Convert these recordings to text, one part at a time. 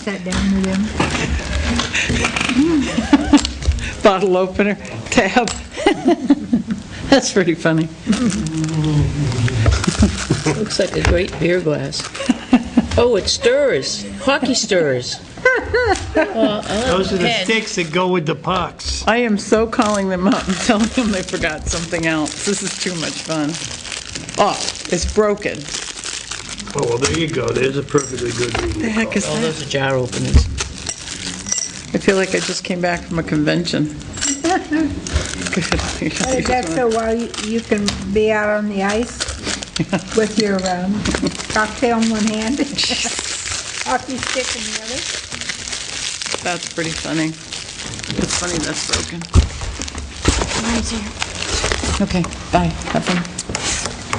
sat down with him. Bottle opener, tab. That's pretty funny. Looks like a great beer glass. Oh, it stirs. Hockey stirs. Those are the sticks that go with the pucks. I am so calling them up and telling them they forgot something else. This is too much fun. Oh, it's broken. Oh, well, there you go. There's a perfectly good reading. The heck is Oh, that? those are jar openers. I feel like I just came back from a convention. Good. Is that so while you can be out on the ice with your cocktail in one hand, hockey stick in the other? That's pretty funny. It's funny that's broken. Mine's here. Okay, bye. Have fun.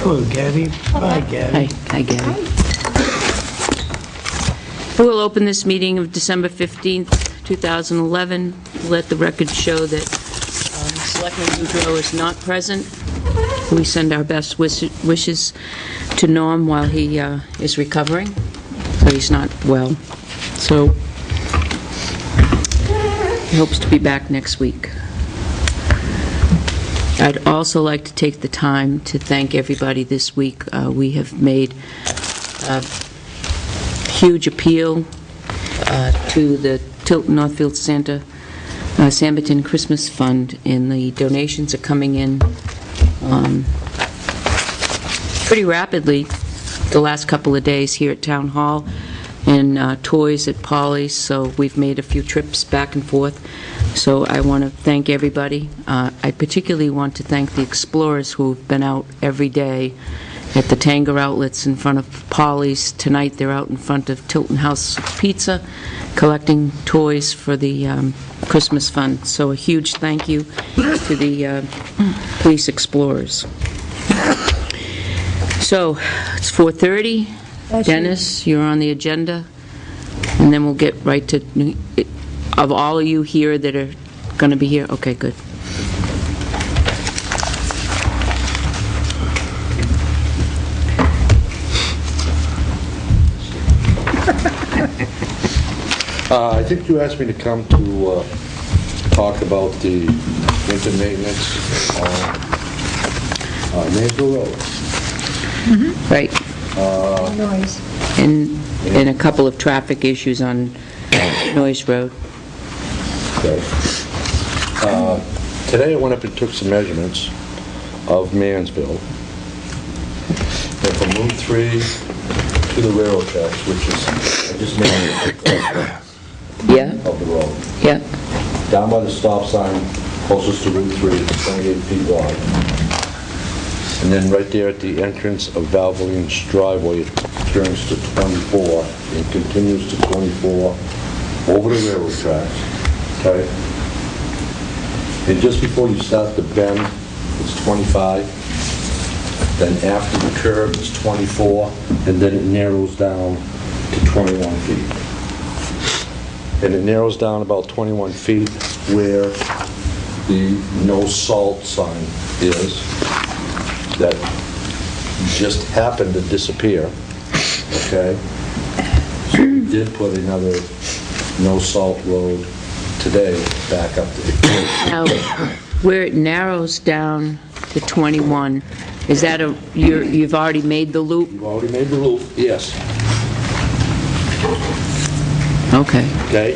Hello, Gabby. Bye, Gabby. Hi, Gary. We'll open this meeting of December 15th, 2011. Let the record show that Selectman Boudreau is not present. We send our best wishes to Norm while he is recovering, so he's not well. So he hopes to be back next week. I'd also like to take the time to thank everybody this week. We have made a huge appeal to the Tilton Northfield Santa Samberton Christmas Fund, and the donations are coming in pretty rapidly the last couple of days here at Town Hall, and toys at Polly's, so we've made a few trips back and forth. So I want to thank everybody. I particularly want to thank the explorers who've been out every day at the Tanger outlets in front of Polly's. Tonight they're out in front of Tilton House Pizza collecting toys for the Christmas Fund. So a huge thank you to the police explorers. So it's 4:30. Dennis, you're on the agenda, and then we'll get right to, of all of you here that are going to be here, okay, good. I think you asked me to come to talk about the winter maintenance on Mansville Road. Right. Noise. And a couple of traffic issues on Noyes Road. Okay. Today I went up and took some measurements of Mansville, and from Route 3 to the railroad tracks, which is, I just made a Yeah, of the road. yeah. Down by the stop sign, closest to Route 3, it's 28 feet wide. And then right there at the entrance of Valvoline's driveway, it turns to 24 and continues to 24 over the railroad tracks, okay? And just before you start the bend, it's 25. Then after the curve, it's 24, and then it narrows down to 21 feet. And it narrows down about 21 feet where the no salt sign is, that just happened to disappear, okay? So we did put another no salt road today back up there. Now, where it narrows down to 21, is that you've already made the loop? You've already made the loop, yes. Okay. Okay?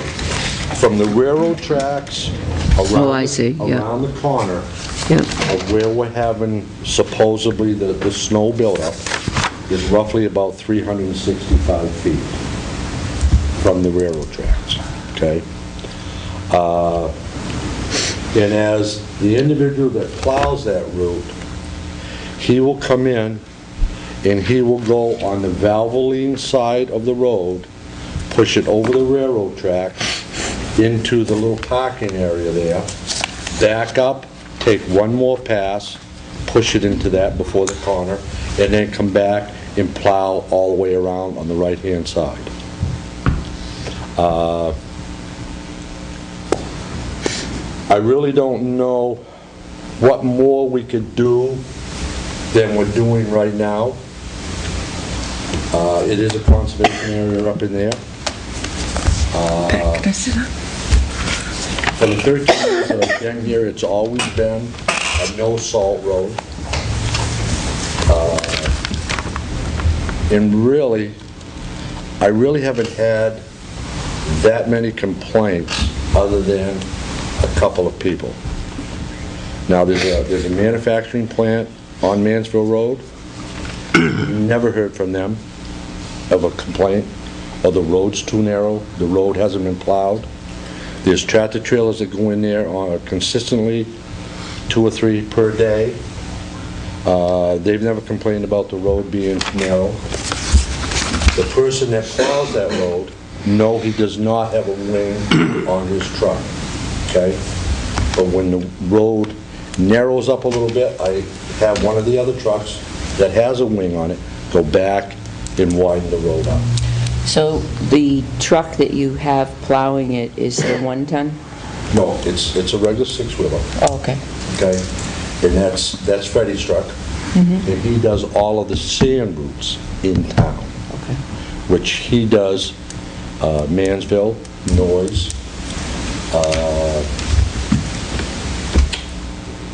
From the railroad tracks around, Oh, I see, yeah. around the corner Yep. of where we're having supposedly the snow buildup is roughly about 365 feet from the railroad tracks, okay? And as the individual that plows that route, he will come in and he will go on the Valvoline side of the road, push it over the railroad track into the little parking area there, back up, take one more pass, push it into that before the corner, and then come back and plow all the way around on the right-hand side. I really don't know what more we could do than we're doing right now. It is a conservation area up in there. Pat, can I sit up? For the 13 years that I've been here, it's always been a no-salt road. And really, I really haven't had that many complaints other than a couple of people. Now, there's a manufacturing plant on Mansfield Road. Never heard from them of a complaint, or the road's too narrow, the road hasn't been plowed. There's tractor trailers that go in there consistently, 2 or 3 per day. They've never complained about the road being narrow. The person that plows that road, no, he does not have a wing on his truck, okay? But when the road narrows up a little bit, I have one of the other trucks that has a wing on it go back and widen the road up. So the truck that you have plowing it is the 1-ton? No, it's a regular 6-wheeler, Oh, okay. okay? And that's Freddie's truck. And he does all of the sand routes in town, Okay. which he does Mansville, Noyes,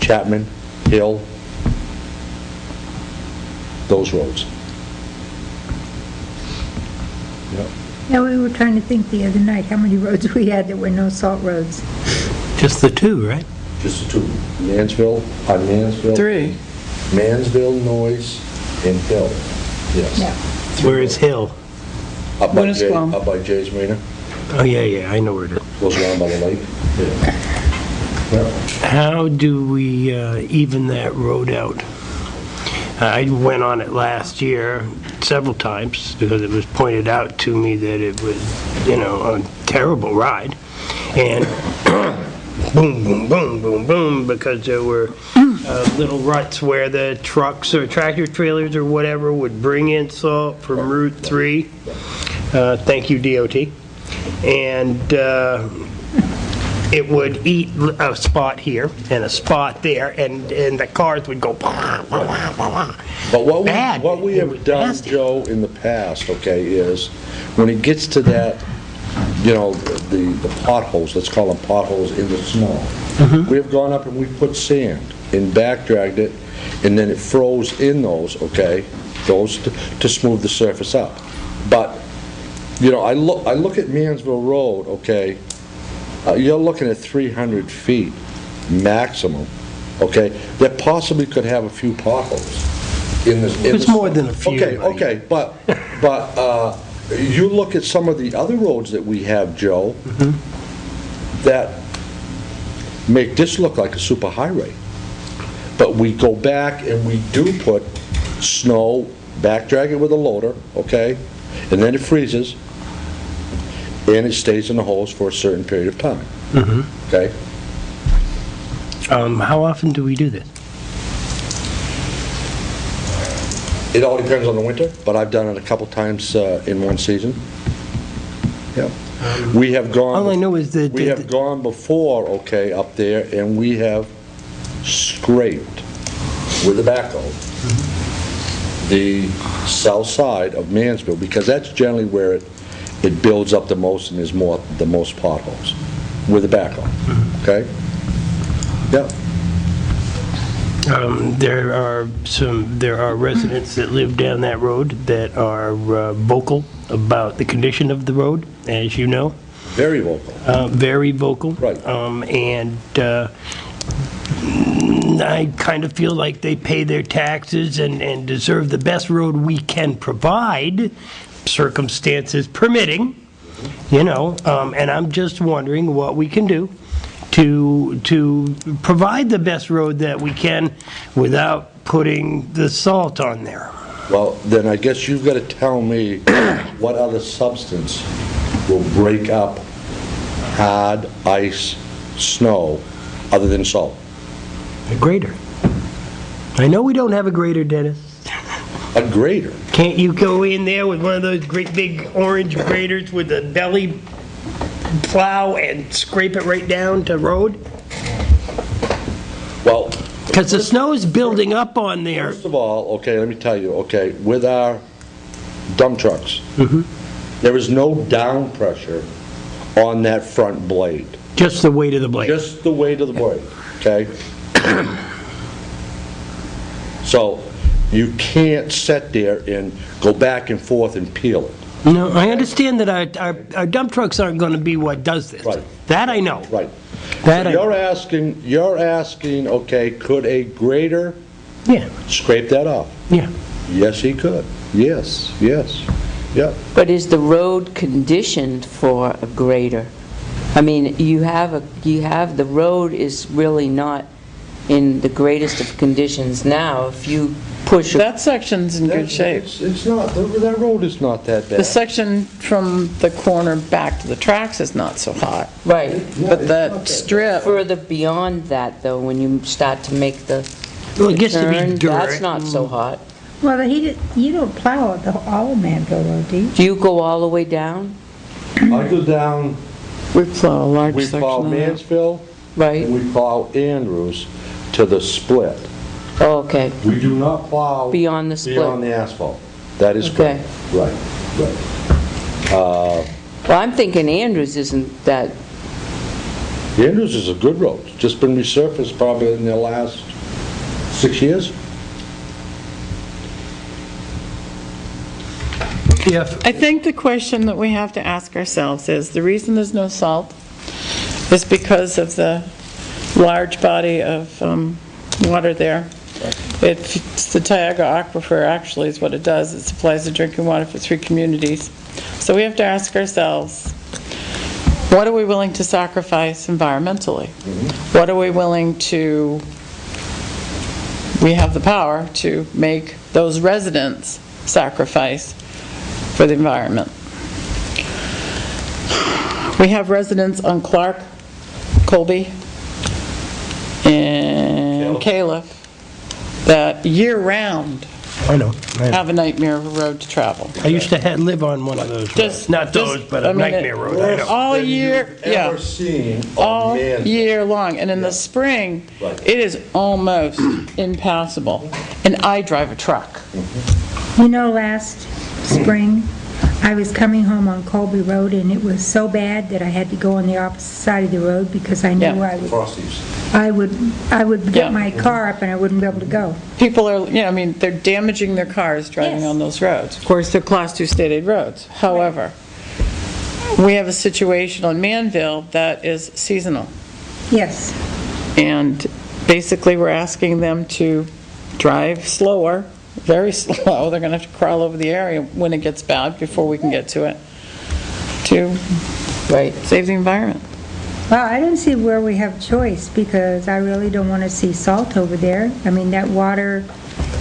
Chapman, Hill, those roads. Yep. Yeah, we were trying to think the other night how many roads we had that were no salt roads. Just the 2, right? Just the 2, Mansville, Three. Mansville, Noyes, and Hill, yes. Yeah. Where is Hill? Up by Winnisquam. Up by Jay's Marina, Oh, yeah, I know where it is. goes around by the lake. Yeah. Yep. How do we even that road out? I went on it last year several times because it was pointed out to me that it was, a terrible ride. And boom, boom, boom, boom, boom, because there were little ruts where the trucks or tractor trailers or whatever would bring in salt from Route 3. Thank you, DOT. And it would eat a spot here and a spot there, and the cars would go. But Bad. what we It have was done, nasty. Joe, in the past, okay, is when it gets to that, the potholes, let's call them potholes in the snow, we have gone up and we've put sand and back dragged it, and then it froze in those, okay, those to smooth the surface up. But, I look at Mansville Road, okay, you're looking at 300 feet maximum, okay, that possibly could have a few potholes in this. It's more than a few, buddy. Okay, but you look at some of the other roads that we have, Joe, that make this look like a super highway. But we go back and we do put snow, back drag it with a loader, okay, and then it freezes, and it stays in the holes for a certain period of time. Okay? How often do we do this? It all depends on the winter, but I've done it a couple times in one season. Yep. We have gone... All I know is that... We have gone before, okay, up there, and we have scraped with a backhoe the south side of Mansfield, because that's generally where it builds up the most and there's the most potholes, with a backhoe, okay? Yep. There are residents that live down that road that are vocal about the condition of the road, as you know. Very vocal. Very vocal. Right. And I kind of feel like they pay their taxes and deserve the best road we can provide, circumstances permitting, and I'm just wondering what we can do to provide the best road that we can without putting the salt on there. Well, then I guess you've got to tell me what other substance will break up hard ice, snow, other than salt. A grader. I know we don't have a grader, Dennis. A grader? Can't you go in there with one of those great big orange graders with the belly plow and scrape it right down to road? Well, Because the snow is building up on there. first of all, okay, let me tell you, okay, with our dump trucks, there is no down pressure on that front blade. Just the weight of the blade. Just the weight of the blade, okay? So you can't sit there and go back and forth and peel it. No, I understand that our dump trucks aren't going to be what does this. Right. That I know. Right. That So I you're asking, okay, could a grader Yeah, scrape that off? yeah. Yes, he could. Yes, yeah. But is the road conditioned for a grader? I mean, the road is really not in the greatest of conditions now. If you push, That section's in good shape. It's not, that road is not that bad. The section from the corner back to the tracks is not so hot, right, but that strip, further beyond that, though, when you start to make the Well, it gets to be turn, dirt. that's not so hot. Well, you don't plow all of Manville Road, do you? Do you go all the way down? I go down, we plow a large we section plow of that. Mansfield, Right? and we plow Andrews to the split. Oh, okay. We do not plow Beyond the split. beyond the asphalt. That is Okay. correct. Right. Well, I'm thinking Andrews isn't that, Andrews is a good road. It's just been resurfaced probably in the last 6 years. Yeah, I think the question that we have to ask ourselves is, the reason there's no salt is because of the large body of water there. It's the Tioga Aquifer, actually, is what it does. It supplies the drinking water for 3 communities. So we have to ask ourselves, what are we willing to sacrifice environmentally? What are we willing to, we have the power to make those residents sacrifice for the environment. We have residents on Clark, Colby, and Caliph that year-round I know. have a nightmare of a road to travel. I used to live on one of those roads. Just- Not those, just- but I a mean, nightmare road, I know. All year, yeah. Ever seen All on Mansfield. year long, and in the spring, Right. it is almost impassable. And I drive a truck. You know, last spring, I was coming home on Colby Road, and it was so bad that I had to go on the opposite side of the road because I knew Yeah. Frosties. I would Yeah. get my car up and I wouldn't be able to go. People are, I mean, they're damaging their cars driving Yes. on those roads. Of course, they're Class 2 state aid roads. However, we have a situation on Manville that is seasonal. Yes. And basically, we're asking them to drive slower, very slow. They're going to have to crawl over the area when it gets bad before we can get to it, to right. save the environment. Well, I don't see where we have choice because I really don't want to see salt over there. I mean, that water,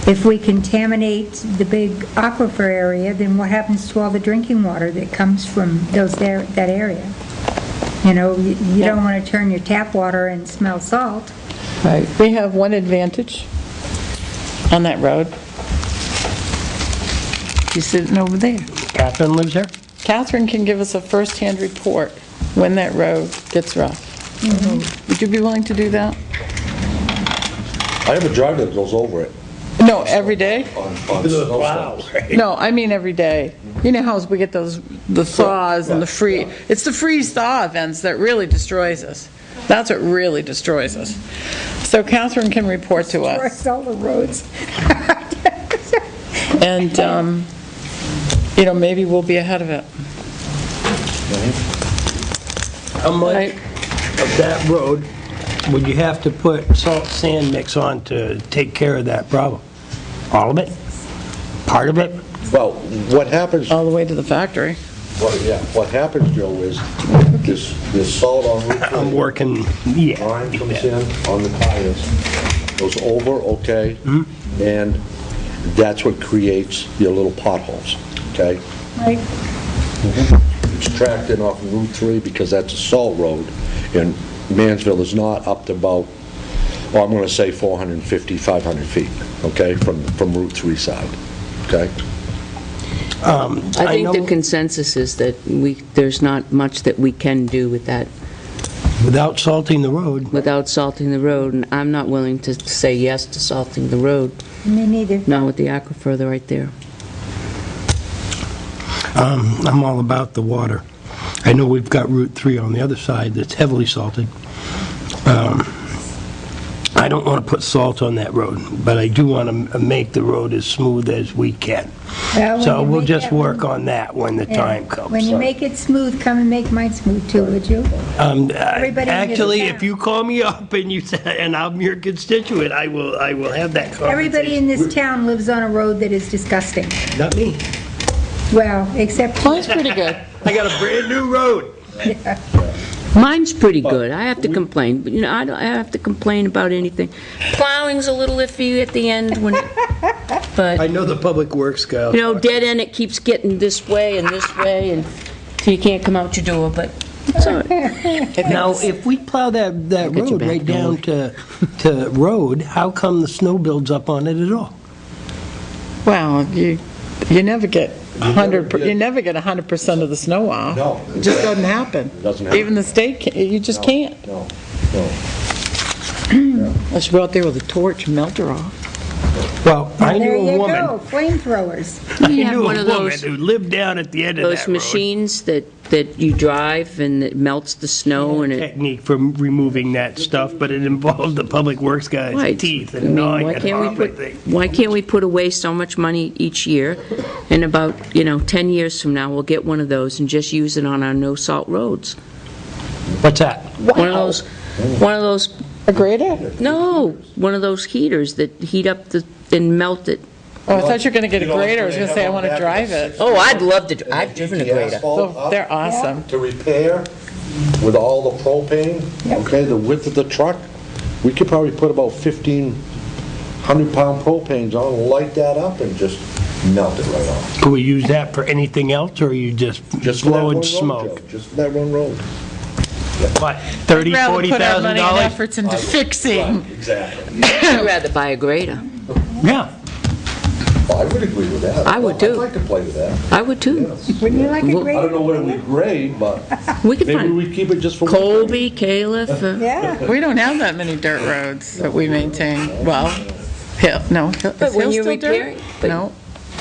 if we contaminate the big aquifer area, then what happens to all the drinking water that comes from that area? You know, you don't want to turn your tap water and smell salt. Right. We have one advantage on that road. She's sitting over there. Catherine lives there? Catherine can give us a first-hand report when that road gets rough. Would you be willing to do that? I have a driver that goes over it No, every day? on Wow. snowstorms. No, I mean every day. You know how we get the thaws and the freeze. It's the freeze-thaw events that really destroys us. That's what really destroys us. So Catherine can report to us. Destroys all the roads. And, maybe we'll be ahead of it. How much of that road would you have to put salt sand mix on to take care of that problem? All of it? Part of it? Well, what happens, All the way to the factory. what happens, Joe, is this salt on Route 3. I'm working, yeah. Brine comes in on the tires, goes over, okay? And that's what creates your little potholes, okay? Right. It's tracked in off of Route 3 because that's a salt road, and Mansville is not up to about, I'm going to say 450, 500 feet, okay, from Route 3 side, okay? I think know- the consensus is that there's not much that we can do with that Without salting the road. without salting the road, and I'm not willing to say yes to salting the road, Me neither. not with the aquifer right there. I'm all about the water. I know we've got Route 3 on the other side that's heavily salted. I don't want to put salt on that road, but I do want to make the road as smooth as we can. Well, when So you we'll make just that work one- on that when the Yeah. time comes. When you make it smooth, come and make mine smooth too, would you? Everybody in this Actually, town. if you call me up and you say, and I'm your constituent, I will have that conversation. Everybody in this town lives on a road that is disgusting. Not me. Well, except Mine's pretty good. I got a brand-new road. Mine's pretty good. I have to complain, but, I don't have to complain about anything. Plowing's a little iffy at the end when, I but, know the public works guy. dead end, it keeps getting this way, and so you can't come out your door, but it's all right. Now, if we plow that Look at your road right back down to road, how come the snow builds up on it at all? Well, you never get 100% of the snow off. No. It just doesn't happen. It doesn't happen. Even the state, you just can't. No. Unless you go out there with a torch and melt her off. Well, I there knew a you woman. go, flamethrowers. I You have knew one a of woman those- who lived down at the end of that Those road. machines that you drive and it melts the snow and it, Technique for removing that stuff, but it involved the public works guy's right. teeth I and mean, gnawing why it can't we off, I put, think. why can't we put away so much money each year? And about, 10 years from now, we'll get one of those and just use it on our no-salt roads. What's that? One of those, A grader? no, one of those heaters that heat up and melt it. Oh, I thought you were going to get a You know, grader. I was they going to say, I have want to them drive back in it. the Oh, I'd love to, I've driven a The grader. asphalt Oh, up they're awesome. To repair with all the propane, okay, the width of the truck, we could probably put about 1,500-pound propanes on, light that up and just melt it right off. Can we use that for anything else, or are you just Just for that blowing one road, smoke? Joe. Just for that one road. What, $30,000, Rather put our money and $40,000? efforts into fixing. Exactly. I'd rather buy a grader. Yeah. I would agree with that. I would too. I'd like to play with that. I would too. Yes. Wouldn't you like a Well, great? I don't know where we grade, but We could maybe find we keep it just for. Colby, Caleb, Yeah. We don't have that many dirt roads that we maintain. Well, Hill, no, Hill, But is when Hill you're still dirt? repairing- but- No,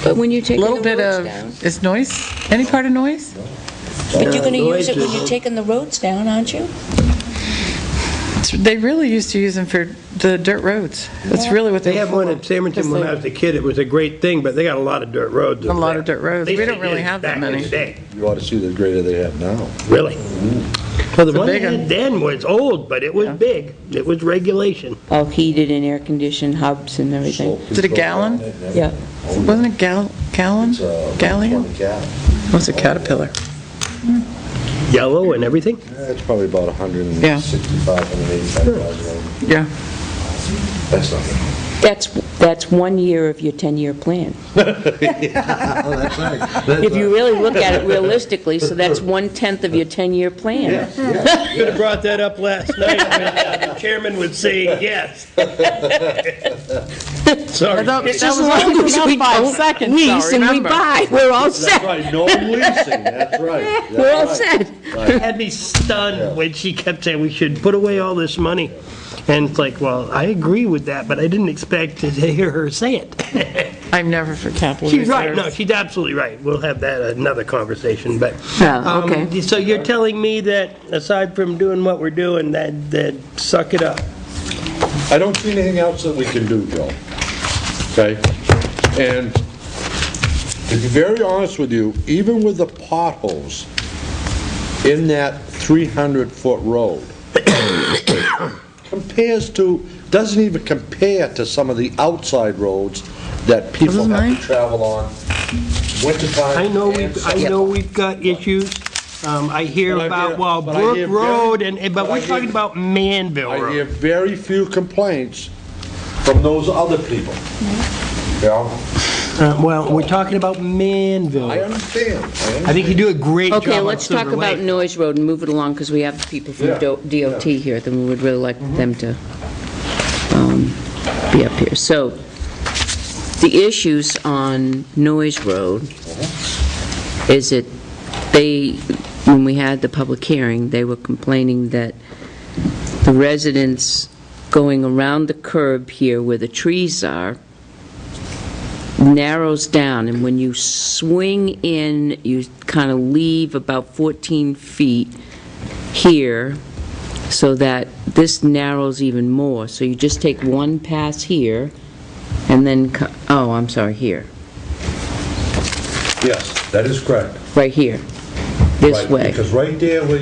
but when you're a taking the little bit roads of, down. is noise, any part of noise? But you're gonna use it when Noises. you're taking the roads down, aren't you? They really used to use them for the dirt roads. That's really what They they have were one for. in Samerton when I was a kid, it was a great thing, but they got a lot of dirt roads. A over lot there. of dirt roads. They We don't did really have that back in many. the day. You ought to see the grader they have now. Really? Well, the It's a one they big one. had then was old, but it was big. It was regulation. All heated and air-conditioned hubs and everything. Is it a gallon? Yeah. Wasn't it gallon? It's a Galleon? 120 gallon. What's a Caterpillar? Yellow and everything. Yeah, it's probably about 165, 185,000. Yeah. That's not it. That's 1 year of your 10-year plan. Oh, that's right. If you really look at it realistically, so that's 1/10 of your 10-year plan. Could have brought that up last night when the chairman was saying yes. Sorry. That was As long only for as about we 5 don't seconds, though, lease and we remember. buy, we're all That's set. right, no leasing, that's right. We're all That's set. It had me stunned when she kept saying we should put away all this money. And it's like, well, I agree with that, but I didn't expect to hear her say it. I'm never for capital She's right, reserves. no, she's absolutely right. We'll have that another conversation, but. Oh, okay. So you're telling me that aside from doing what we're doing, that suck it up? I don't see anything else that we can do, Joe. Okay? And to be very honest with you, even with the potholes in that 300-foot road, doesn't even compare to some of the outside roads that people have to travel on wintertime. I know and we've got issues. I hear But I about, hear- well, but I Brook hear Road, very- but but I we're hear- talking about Manville I hear Road. very few complaints from those other people. You know? Well, we're talking about Manville. I understand. I think you do a great job Okay, on let's talk Silver about Lake. Noise Road and move it along, because we have people from Yeah, DOT here, then we would really like them to be up here. So, the issues on Noise Road is that when we had the public hearing, they were complaining that the residents going around the curb here where the trees are narrows down, and when you swing in, you kind of leave about 14 feet here, so that this narrows even more. So you just take one pass here, and then, oh, I'm sorry, here, Yes, that is correct. right here, this Right, way, Because right there where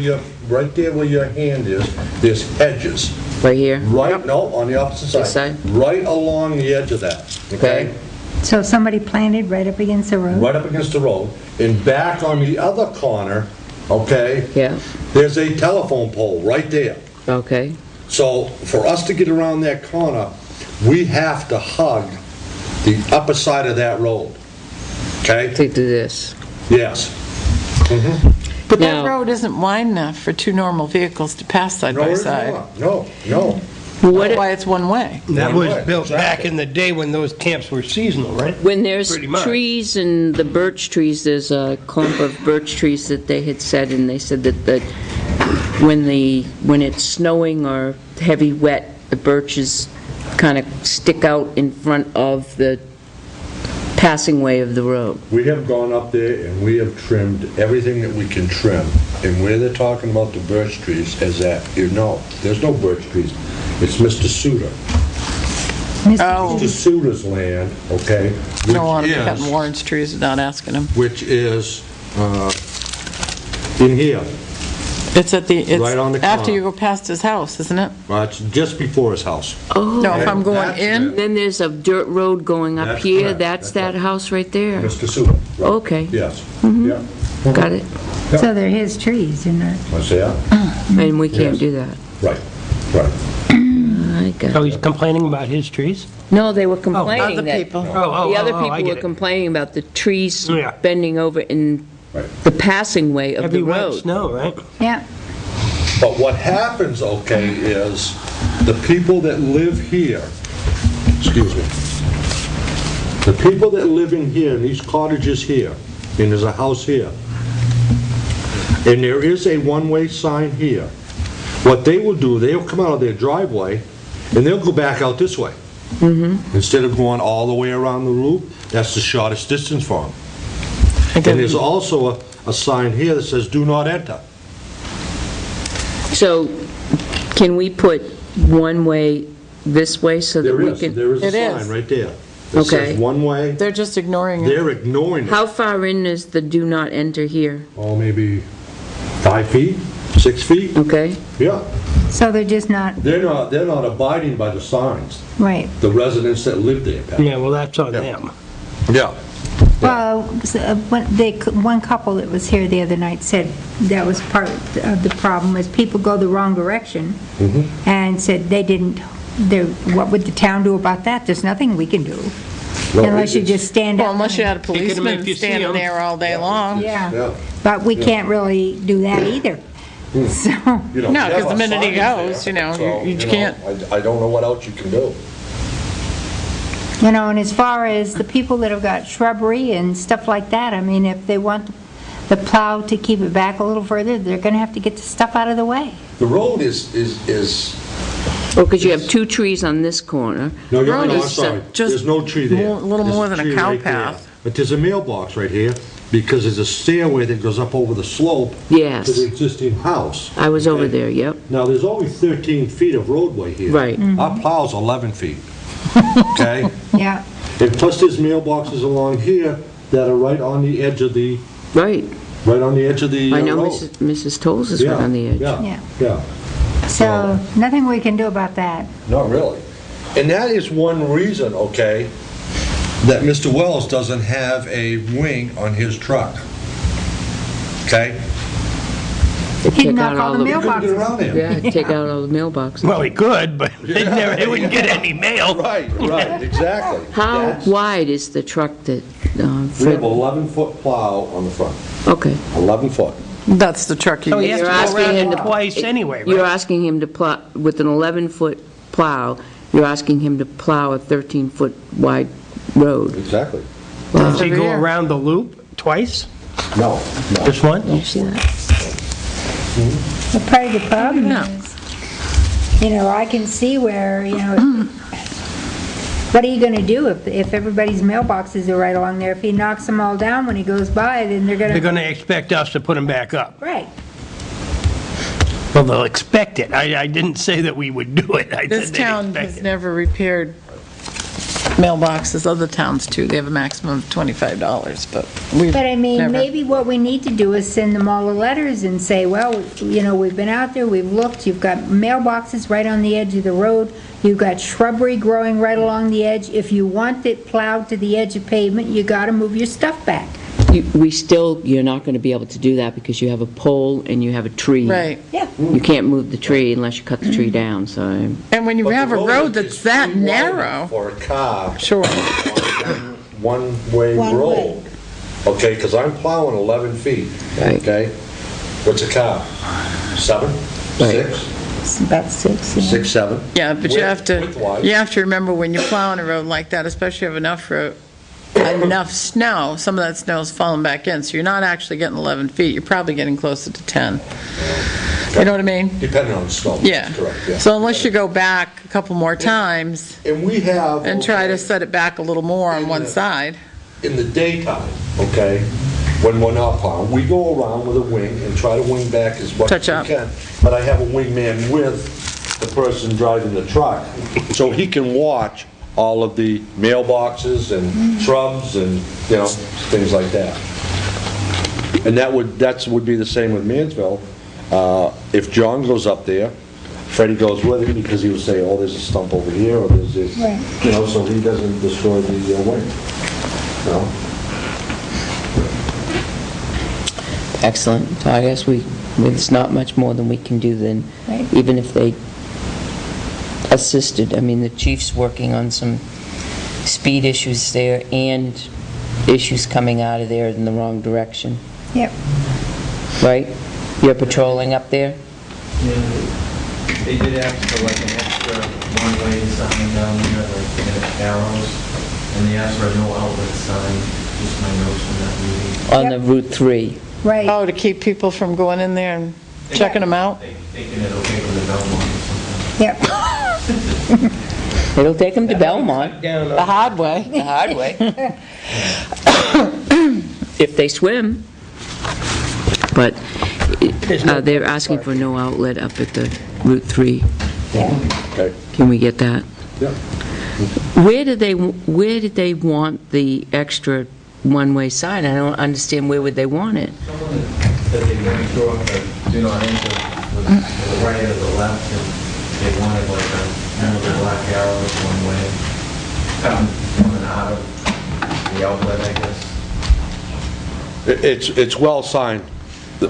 your hand is, there's hedges. right here. Right, no, on the opposite side. This side? Right along the edge of that, okay? Okay. So somebody planted right up against the road? Right up against the road. And back on the other corner, okay, Yeah, there's a telephone pole right there. okay. So for us to get around that corner, we have to hug the upper side of that road, okay? To do this. Yes. But Now- that road isn't wide enough for two normal vehicles to pass side No, by it's side. not. No, no. What, That's why it's one way. That One was way, built back exactly. in the day when those camps were seasonal, right? when there's Pretty much. trees and the birch trees, there's a clump of birch trees that they had said, and they said that when it's snowing or heavy wet, the birches kind of stick out in front of the passing way of the road. We have gone up there and we have trimmed everything that we can trim. And where they're talking about the birch trees is that, there's no birch trees. It's Mr. Suter. Oh, Mr. Suter's land, okay? you don't want to be which cutting is- Warren's trees without asking him. Which is in here. It's at the, Right on it's the after corner. you go past his house, isn't it? It's just before his house. No, if I'm going That's in, it. Then there's a dirt road going up That's here, correct. that's That's that house right there. Mr. Suter. right. Okay. Yes. Yeah. Got it? So they're his trees, you know? I say that? And we can't Yes. do that. Right, right. I got Oh, it. he's complaining about his trees? No, they were complaining other that... people. The other I people get were it. complaining about the trees Yeah. bending over in Right. the passing way of Heavy the wet road. snow, right? Yeah. But what happens, okay, is the people that live here, excuse me, the people that live in here, in these cottages here, and there's a house here, and there is a one-way sign here, what they will do, they'll come out of their driveway, and they'll go back out this way. Instead of going all the way around the loop, that's the shortest distance for them. And there's also a sign here that says, "Do not enter." So can we put one way this way so that we can... There is a It is. sign right there. It Okay. says one way, they're just ignoring it. they're ignoring it. How far in is the do not enter here? Oh, maybe 5 feet, 6 feet? Okay? Yeah. So they're just not, They're not abiding by the signs, right. the residents that live there, Pat. Yeah, well, that's on them. Yeah. Well, one couple that was here the other night said that was part of the problem, is people go the wrong direction, and said they didn't, what would the town do about that? There's nothing we can do, Well, unless you it's- just stand Well, up. unless you had a them if policeman you see standing 'em. there all day long. Yeah, Yeah. but we can't really do that either, so, You know, No, you 'cause have the a minute he sign goes, there, you know, so, you know, can't- I don't know what else you can do. you know, and as far as the people that have got shrubbery and stuff like that, I mean, if they want the plow to keep it back a little further, they're gonna have to get the stuff out of the way. The road is, Well, because you have two trees on this corner. no, Road I'm is sorry, just there's no tree there. a little There's more than a tree cow right there. path. But there's a mailbox right here, because there's a stairway that goes up over the slope Yes. to the existing house. I was over Okay? there, yep. Now, there's only 13 feet of roadway here. Right. Our plow's 11 feet, okay? Yeah, And plus there's mailboxes along here that are right on the edge of the, Right. right on the edge of the I know road. Mrs. Tolles is right Yeah, on the edge. Yeah, yeah, so, nothing we can do about that. not really. And that is one reason, okay, that Mr. Wells doesn't have a wing on his truck. Okay? They'd He'd take knock out all the He couldn't get mailboxes. around there. Yeah, take out all the mailboxes. Well, he could, but they wouldn't get any mail. Right, exactly. How That's- wide is the truck that We have Fred... 11-foot plow on the front, Okay. 11 foot. That's the truck So you he has use. to You're go asking around him it to- twice anyway, You're right? asking him to plow, with an 11-foot plow, you're asking him to plow a 13-foot wide road. Exactly. Does he over go here. around the loop twice? No, no. Just one? You see that? But part of the problem Yeah. is, you know, I can see where, you know, What are you gonna do if everybody's mailboxes are right along there? If he knocks them all down when he goes by, then they're They're gonna... going to expect us to put them back up. Right. Well, they'll expect it. I didn't say that we would do it. I This said they'd town expect has it. never repaired mailboxes, other towns too, they have a maximum of $25, but we've But I mean, never- maybe what we need to do is send them all the letters and say, well, you know, we've been out there, we've looked, you've got mailboxes right on the edge of the road, you've got shrubbery growing right along the edge. If you want it plowed to the edge of pavement, you gotta move your stuff back. You're not going to be able to do that because you have a pole and you have a tree. Right, Yeah. You can't move the tree unless you cut the tree down, so, and when you But have a the road is that's that too wide narrow, For a car. sure. One-way One way. road. Okay, because I'm plowing 11 feet. Right. Okay? What's a car? 7? Right. 6? It's about 6, yeah. 6, 7? Yeah, but Width-wise. you have to remember when you're plowing a road like that, especially if enough snow, some of that snow's falling back in, so you're not actually getting 11 feet, you're probably getting closer to 10. You know what I mean? Depending on the snow. Yeah. Correct, yeah. So unless you go back a couple more times And we have... and try to okay, set it back a little more on one side. in the daytime, okay, when we're not plowing, we go around with a wing and try to wing back as much as Touch up. we can. But I have a wingman with the person driving the truck, so he can watch all of the mailboxes and shrubs and, you know, things like that. And that would be the same with Mansville. If John goes up there, Freddie goes with him because he would say, oh, there's a stump over here, or there's this, Right. you know, so he doesn't destroy the wing. You know? excellent. So I guess there's not much more than we can do then, Right. even if they assisted. I mean, the chief's working on some speed issues there and issues coming out of there in the wrong direction, Yep. right? You're patrolling up there? Yeah, they did ask for like an extra one-way sign down there, like arrows, and they asked for a no outlet sign, just my notes from that meeting. On Yep. the Route 3? Right. Oh, to keep people from going in there and checking them out? They thinking it okay for the Belmont or something. Yep. It'll take them to Belmont, The hard way. the hard way. If they swim. But they're asking for no outlet up at the Route 3. Yeah. Okay. Can we get that? Yeah. Where did they want the extra one-way sign? I don't understand, where would they want it? Someone said they weren't sure if the do not enter was to the right or the left, and they wanted like one of the black arrows one way, coming out of the outlet, I guess. It's well signed.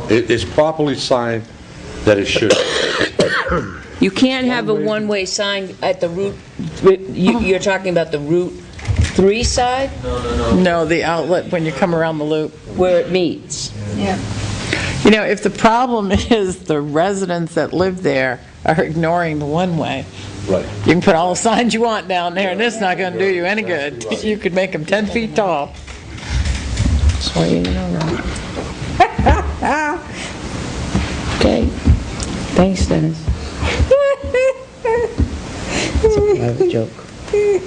It's properly signed that it should. You can't have a one-way sign at the Route, you're talking about the Route 3 side, No, the outlet when you come around the loop. where it meets? Yeah. You know, if the problem is the residents that live there are ignoring the one-way, Right. you can put all the signs you want down there, and it's not going to do you any good. You could make them 10 feet tall. That's why you know that. Okay, thanks, Dennis. It's a private joke. See,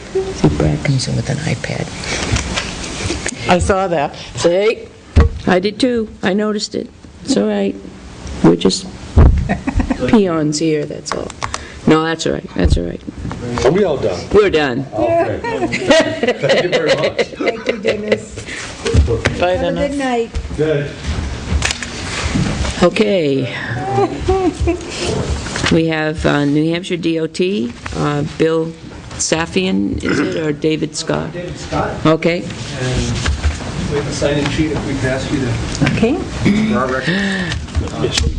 Brad comes in with an iPad. I saw that. See? I did too. I noticed it. It's all right. We're just peons here, that's all. No, that's all right. That's all right. Are we all done? We're done. Okay. Thank you very much. Thank you, Dennis. Bye, Have a Dennis. good night. Good. Okay. We have New Hampshire DOT, Bill Safian, is it, or David Scott? David Scott, Okay. and we have a sign-in sheet if we could ask you to, Okay. for our record.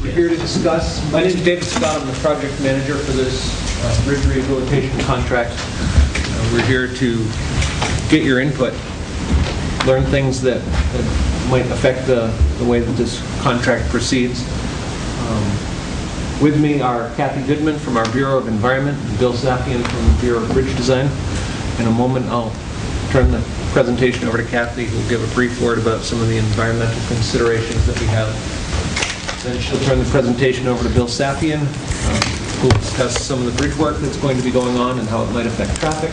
We're here to discuss, my name is David Scott, I'm the project manager for this bridge rehabilitation contract. We're here to get your input, learn things that might affect the way that this contract proceeds. With me are Kathy Goodman from our Bureau of Environment, and Bill Safian from the Bureau of Bridge Design. In a moment, I'll turn the presentation over to Kathy, who will give a brief word about some of the environmental considerations that we have. Then she'll turn the presentation over to Bill Safian, who will discuss some of the bridge work that's going to be going on and how it might affect traffic.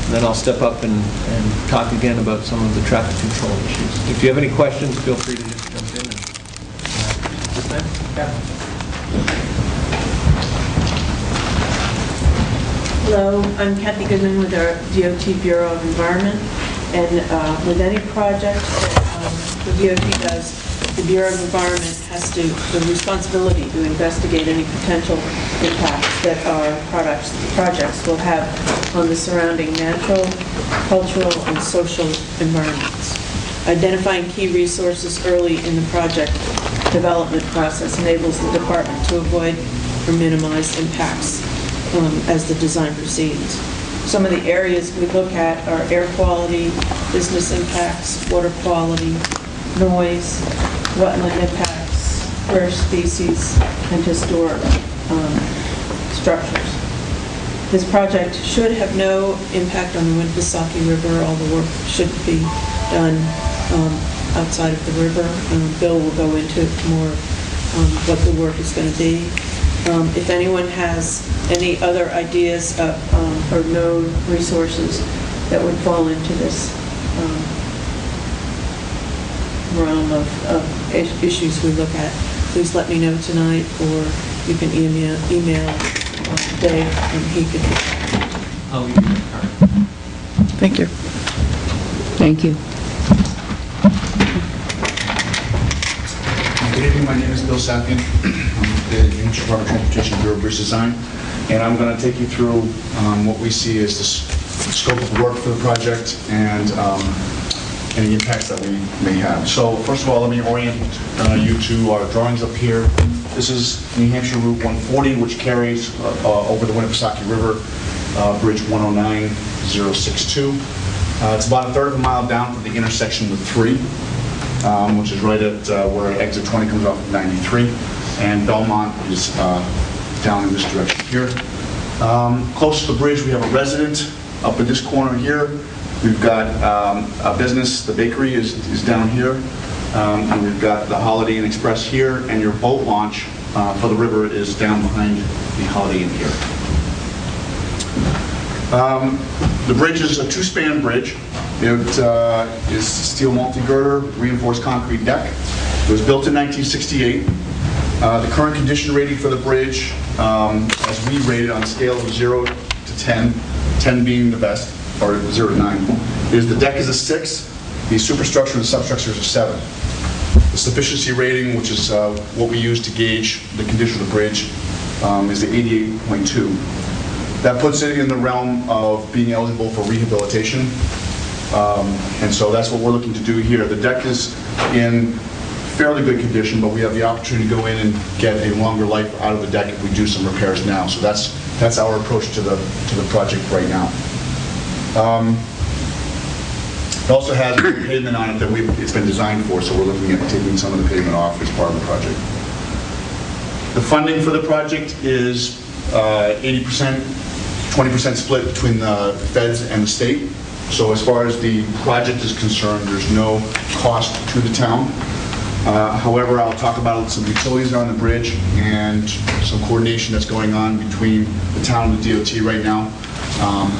and then I'll step up and talk again about some of the traffic control issues. If you have any questions, feel free to just jump in. Hello, I'm Kathy Goodman with our DOT Bureau of Environment, and with any project that the DOT does, the Bureau of Environment has the responsibility to investigate any potential impacts that our projects will have on the surrounding natural, cultural, and social environments. Identifying key resources early in the project development process enables the department to avoid or minimize impacts as the design proceeds. Some of the areas we look at are air quality, business impacts, water quality, noise, wetland impacts, rare species, and historic structures. This project should have no impact on the Winnipesaukee River. All the work should be done outside of the river. Bill will go into more what the work is going to be. If anyone has any other ideas or known resources that would fall into this realm of issues we look at, please let me know tonight, or you can email Dave and he can. I'll leave you the card. Thank you. Thank you. Good evening, my name is Bill Sapian. I'm with the New Hampshire Department of Transportation Bureau of Bridge Design, and I'm going to take you through what we see as the scope of work for the project and any impacts that we may have. So first of all, let me orient you to our drawings up here. This is New Hampshire Route 140, which carries over the Winnipesaukee River, Bridge 109062. It's about a third of a mile down from the intersection with 3. Which is right at where exit 20 comes off of 93, and Belmont is down in this direction here. Close to the bridge, we have a resident up in this corner here. We've got a business, the bakery is down here, and we've got the Holiday Inn Express here, and your boat launch for the river is down behind the Holiday Inn here. The bridge is a 2-span bridge. It is steel multi-girder, reinforced concrete deck. It was built in 1968. The current condition rating for the bridge, as we rated on a scale of 0 to 10, 10 being the best, or 0 to 9, is the deck is a 6, the superstructure and substructure is a 7. The sufficiency rating, which is what we use to gauge the condition of the bridge, is the 88.2. That puts it in the realm of being eligible for rehabilitation. And so that's what we're looking to do here. The deck is in fairly good condition, but we have the opportunity to go in and get a longer life out of the deck if we do some repairs now. So that's our approach to the project right now. It also has pavement on it that it's been designed for, so we're looking at taking some of the pavement off as part of the project. The funding for the project is 80%, 20% split between the feds and the state. So as far as the project is concerned, there's no cost to the town. However, I'll talk about some utilities on the bridge and some coordination that's going on between the town and the DOT right now.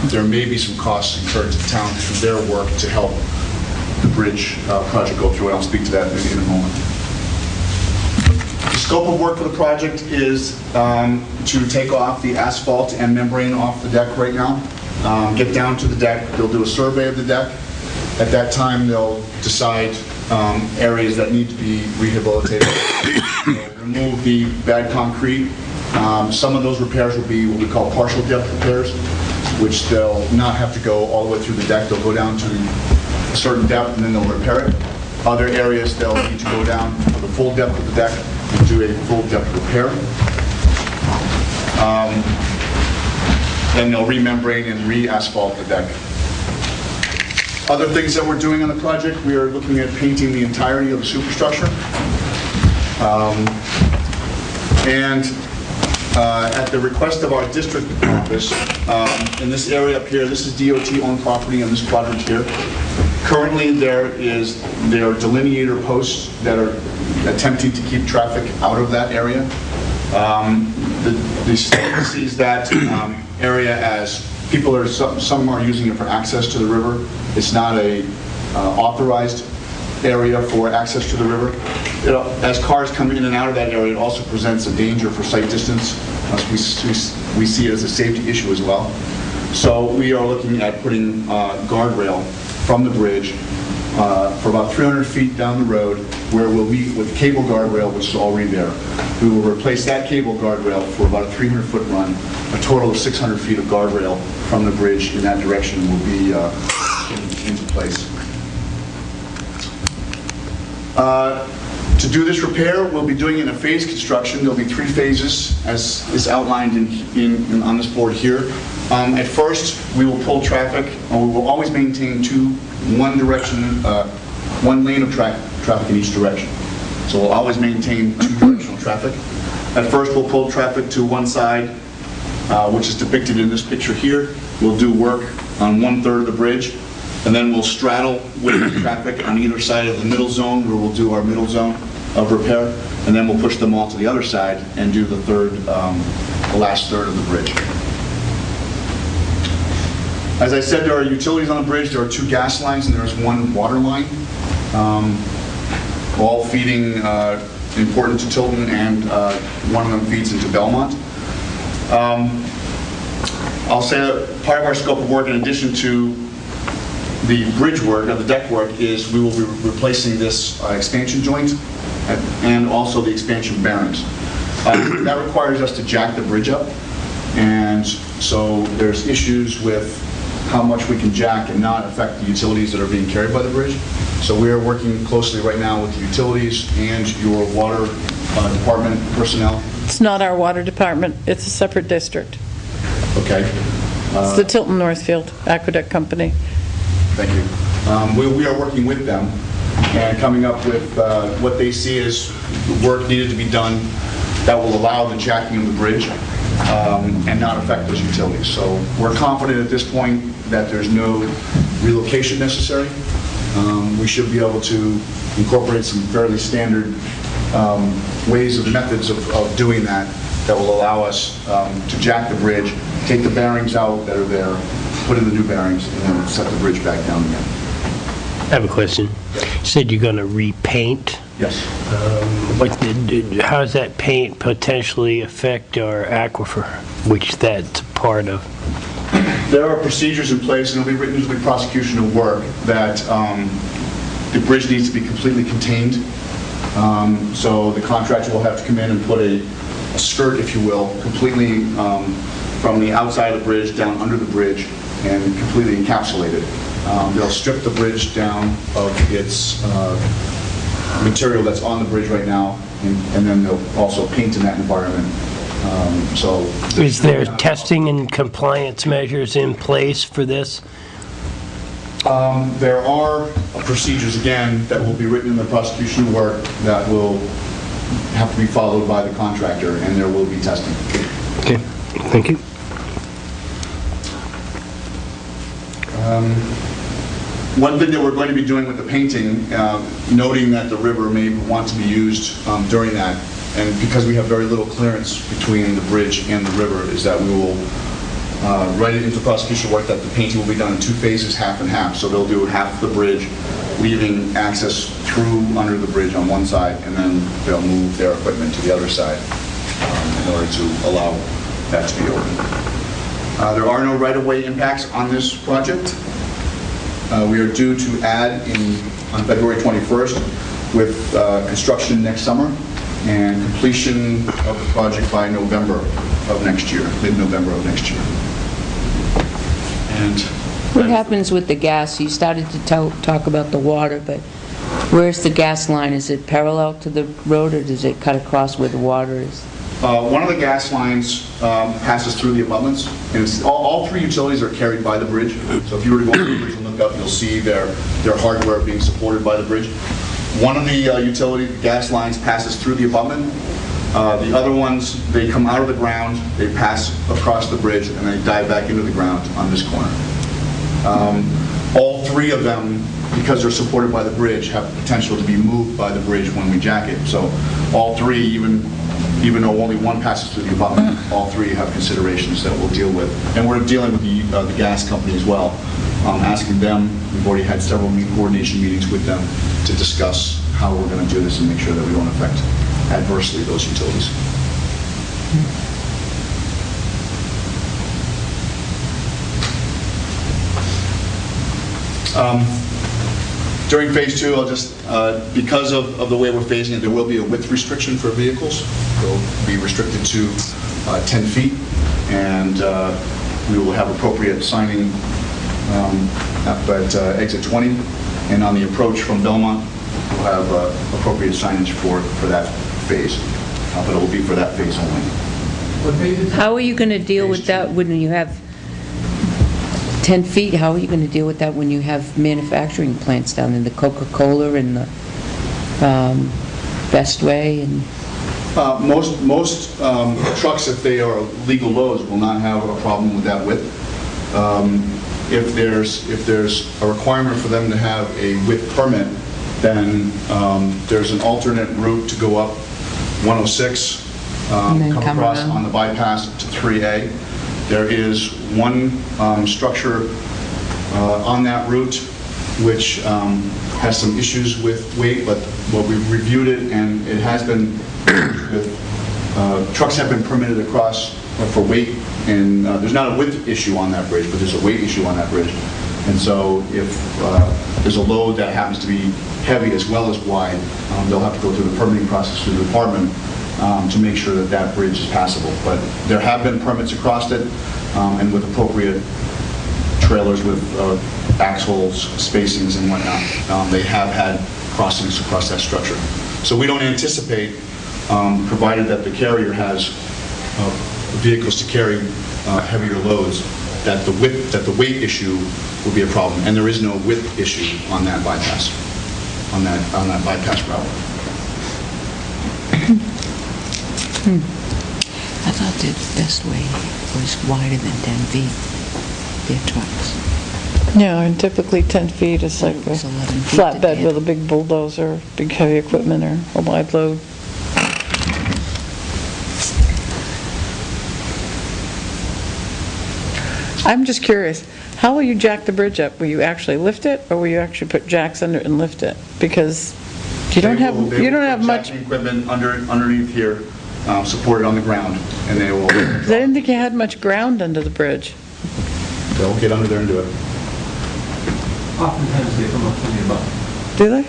There may be some costs incurred to the town through their work to help the bridge project go through, and I'll speak to that in a moment. The scope of work for the project is to take off the asphalt and membrane off the deck right now, get down to the deck. They'll do a survey of the deck. At that time, they'll decide areas that need to be rehabilitated. They'll remove the bad concrete. Some of those repairs will be what we call partial depth repairs, which they'll not have to go all the way through the deck. They'll go down to a certain depth and then they'll repair it. Other areas, they'll need to go down to the full depth of the deck and do a full depth repair. Then they'll remembrane and re-asphalt the deck. Other things that we're doing on the project, we are looking at painting the entirety of the superstructure. At the request of our district office, in this area up here, this is DOT-owned property in this quadrant here. Currently, there are delineator posts that are attempting to keep traffic out of that area. The state sees that area as people are, some are using it for access to the river. It's not a authorized area for access to the river. As cars come in and out of that area, it also presents a danger for sight distance. We see it as a safety issue as well. So we are looking at putting guardrail from the bridge for about 300 feet down the road, where we'll meet with cable guardrail, which is already there. We will replace that cable guardrail for about a 300-foot run. A total of 600 feet of guardrail from the bridge in that direction will be into place. To do this repair, we'll be doing it in a phased construction. There'll be 3 phases, as is outlined on this board here. At first, we will pull traffic, and we will always maintain one lane of traffic in each direction. So we'll always maintain 2-directional traffic. At first, we'll pull traffic to one side, which is depicted in this picture here. We'll do work on 1/3 of the bridge, and then we'll straddle with the traffic on either side of the middle zone, where we'll do our middle zone of repair, and then we'll push them all to the other side and do the last third of the bridge. As I said, there are utilities on the bridge. There are 2 gas lines and there's 1 water line, all feeding important to Tilton, and one of them feeds into Belmont. I'll say that part of our scope of work, in addition to the bridge work, the deck work, is we will be replacing this expansion joint and also the expansion bearings. That requires us to jack the bridge up, and so there's issues with how much we can jack and not affect the utilities that are being carried by the bridge. So we are working closely right now with the utilities and your water department personnel. It's not our water department, it's a separate district. Okay. It's the Tilton Northfield Aqueduct Company. Thank you. We are working with them and coming up with what they see as work needed to be done that will allow the jacking of the bridge and not affect those utilities. So we're confident at this point that there's no relocation necessary. We should be able to incorporate some fairly standard ways of methods of doing that will allow us to jack the bridge, take the bearings out that are there, put in the new bearings, and then set the bridge back down again. I have a question. You said you're going to repaint. Yes. How does that paint potentially affect our aquifer, which that's part of? There are procedures in place, and it'll be written into the prosecution of work, that the bridge needs to be completely contained. So the contractor will have to come in and put a skirt, if you will, completely from the outside of the bridge down under the bridge and completely encapsulate it. They'll strip the bridge down of its material that's on the bridge right now, and then they'll also paint in that environment. Is there testing and compliance measures in place for this? There are procedures, again, that will be written in the prosecution work that will have to be followed by the contractor, and there will be testing. Okay, thank you. One thing that we're going to be doing with the painting, noting that the river may want to be used during that, and because we have very little clearance between the bridge and the river, is that we will write it into prosecution work that the painting will be done in 2 phases, half and half. So they'll do half the bridge, leaving access through under the bridge on one side, and then they'll move their equipment to the other side in order to allow that to be open. There are no right-of-way impacts on this project. We are due to add on February 21st with construction next summer and completion of the project by November of next year, mid-November of next year. And What happens with the gas? You started to talk about the water, but where's the gas line? Is it parallel to the road, or does it cut across where the water is? one of the gas lines passes through the abutments, and it's, all 3 utilities are carried by the bridge. So if you were to go over the bridge and look up, you'll see their hardware being supported by the bridge. One of the utility gas lines passes through the abutment. The other ones, they come out of the ground, they pass across the bridge, and they dive back into the ground on this corner. All 3 of them, because they're supported by the bridge, have the potential to be moved by the bridge when we jack it. So all 3, even even though only one passes through the abutment, all three have considerations that we'll deal with. And we're dealing with the gas company as well, asking them, we've already had several coordination meetings with them to discuss how we're going to do this and make sure that we don't affect adversely those utilities. During phase two, I'll just, because of the way we're phasing it, there will be a width restriction for vehicles. They'll be restricted to 10 feet, and we will have appropriate signing at exit 20, and on the approach from Belmont, we'll have appropriate signage for that phase, but it will be for that phase only. How are you going to deal with that when you have 10 feet? How are you going to deal with that when you have manufacturing plants down in the Coca-Cola and the Bestway? And Most trucks, if they are legal loads, will not have a problem with that width. If there's a requirement for them to have a width permit, then there's an alternate route to go up 106, then come come across around. on the bypass to 3A. There is one structure on that route which has some issues with weight, but we've reviewed it, and it has been, trucks have been permitted across for weight, and there's not a width issue on that bridge, but there's a weight issue on that bridge. And so if there's a load that happens to be heavy as well as wide, they'll have to go through the permitting process through the department to make sure that that bridge is passable. But there have been permits across it, and with appropriate trailers with axles, spacings and whatnot, they have had crossings across that structure. So we don't anticipate, provided that the carrier has vehicles to carry heavier loads, that the weight issue will be a problem. And there is no width issue on that bypass, on that bypass route. I thought the Bestway was wider than 10 feet, their trucks. Yeah, and typically 10 feet is like a It's 11 feet to flatbed 10. with a big bulldozer, big heavy equipment, or a wide load. I'm just curious, how will you jack the bridge up? Will you actually lift it, or will you actually put jacks under it and lift it? Because you don't have much. Jacking equipment underneath here, supported on the ground, and they will. I didn't think you had much ground under the bridge. They'll get under there and do it. Oftentimes they come up to the above, Do they?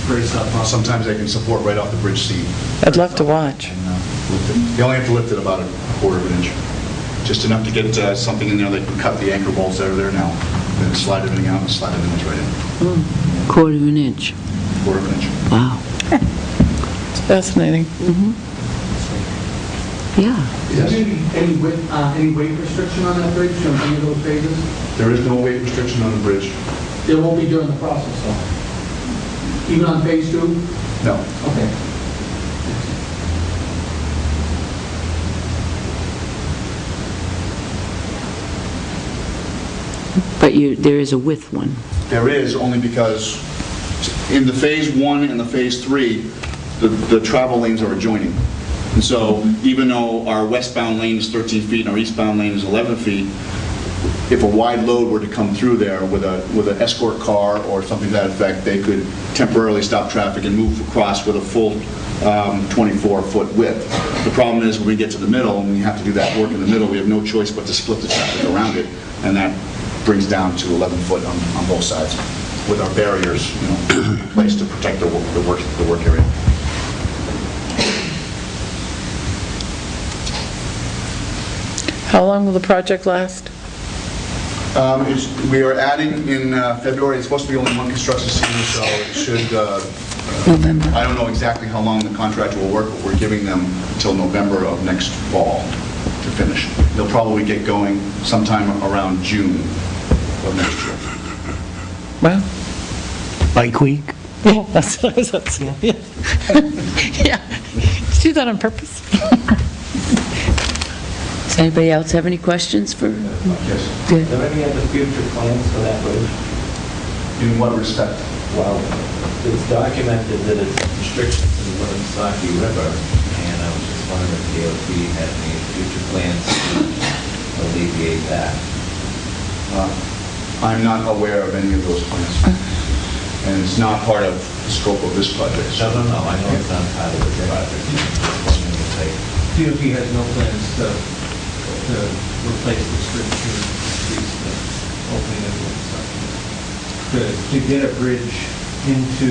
brace up. Sometimes they can support right off the bridge seat. I'd love to watch. And lift it. They only have to lift it about a quarter of an inch, just enough to get something in there. They can cut the anchor bolts that are there now, then slide everything out and slide everything right in. Quarter of an inch. Quarter of an inch. Wow. It's fascinating. Yeah. Is there any weight restriction on that bridge on any of those phases? There is no weight restriction on the bridge. There won't be during the process, though? Even on phase two? No. Okay. But there is a width one. There is, only because in the phase one and the phase three, the travel lanes are adjoining. And so even though our westbound lane is 13 feet and our eastbound lane is 11 feet, if a wide load were to come through there with an escort car or something to that effect, they could temporarily stop traffic and move across with a full 24-foot width. The problem is when we get to the middle, and we have to do that work in the middle, we have no choice but to split the traffic around it, and that brings down to 11 foot on both sides with our barriers, placed to protect the work area. How long will the project last? We are adding in February. It's supposed to be only one construction season, so it should, November. I don't know exactly how long the contract will work, but we're giving them until November of next fall to finish. They'll probably get going sometime around June of next year. Well, Bike week? yeah, that's what I was about to say. Yeah. Yeah. Did you do that on purpose? Does anybody else have any questions for? Yes. Good. Are there any other future plans for that bridge? In what respect? Well, it's documented that it's restrictions in the Winnipesaukee River, and I was just wondering if DOT had any future plans to alleviate that. I'm not aware of any of those plans, and it's not part of the scope of this project. No, I know it's not part of the project. Just wondering if they- DOT has no plans to replace the strip to increase the opening of the site. To get a bridge into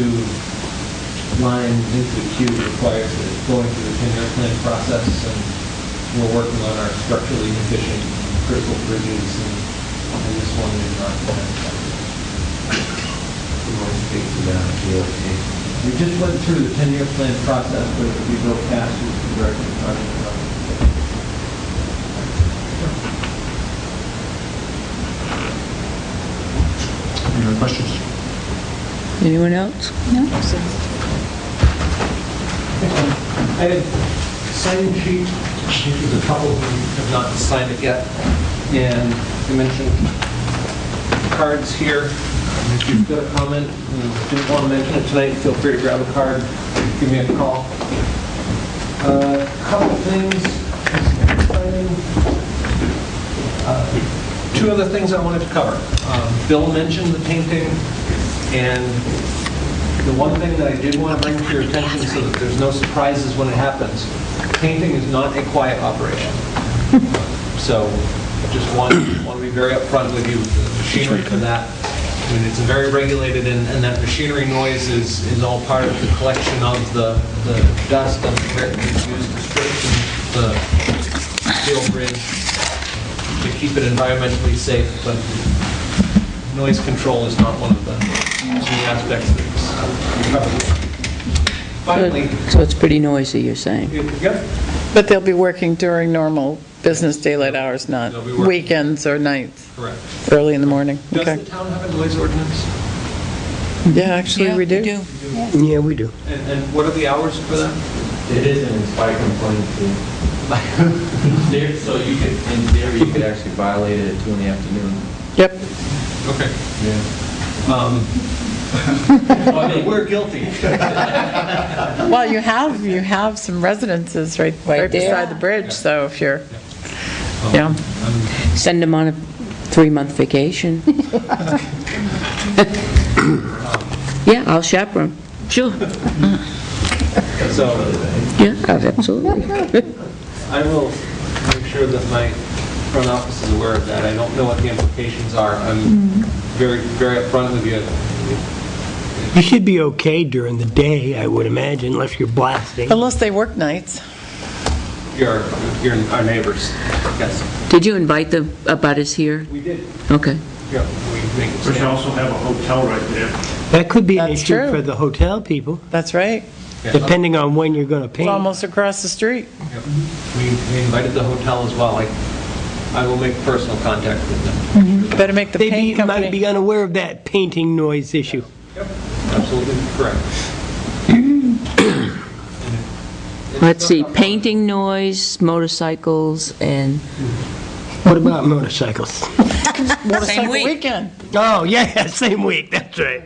line, into the queue requires it going through the 10-year plan process, and we're working on our structurally efficient critical bridges, and this one is not. We want to speak to that, DOT. We just went through the 10-year plan process, but if we go past, we can directly project. Any other questions? Anyone else? I have a sign sheet, I think there's a couple who have not signed it yet, and I mentioned cards here. If you've got a comment and didn't want to mention it tonight, feel free to grab a card, give me a call. A couple things. Two other things I wanted to cover. Bill mentioned the painting, and the one thing that I did want to bring to your attention so that there's no surprises when it happens, painting is not a quiet operation. So just want to be very upfront with you, the machinery for that. I mean, it's very regulated, and that machinery noise is all part of the collection of the dust and it's used to strip the steel bridge to keep it environmentally safe, but noise control is not one of the key aspects that we cover. Finally, So it's pretty noisy, you're saying? yep, But they'll be working during normal business daylight hours, not They'll be working. weekends or nights, correct. early in the morning. Does Okay. the town have a noise ordinance? Yeah, actually, we do. Yeah, we do. And what are the hours for that? It is an inspired complaint too. So you could, in theory, you could actually violate it at 2 in the afternoon. Yep. Okay. Yeah. We're guilty. Well, you have some residences right there. beside the bridge, so if you're, yeah. Send them on a 3-month vacation. Yeah, I'll chaperone. Sure. So Yeah, absolutely. I will make sure that my front office is aware of that. I don't know what the implications are. I'm very, very upfront with you. You should be okay during the day, I would imagine, unless you're blasting. Unless they work nights. You're our neighbors. Yes, Did you invite the abutters here? we did. Okay. Yeah, we make it We stand. also have a hotel right there. That could be an That's issue true. for the hotel people, That's right. Yeah. depending on when you're going to It's paint. almost across the street. Yep. We invited the hotel as well. I will make personal contact with them. Better make the They paint might be company. unaware of that painting noise issue. Yep, absolutely correct. Let's see, painting noise, motorcycles, and... What about motorcycles? Motorcycle weekend. Oh, yeah, same week, that's right.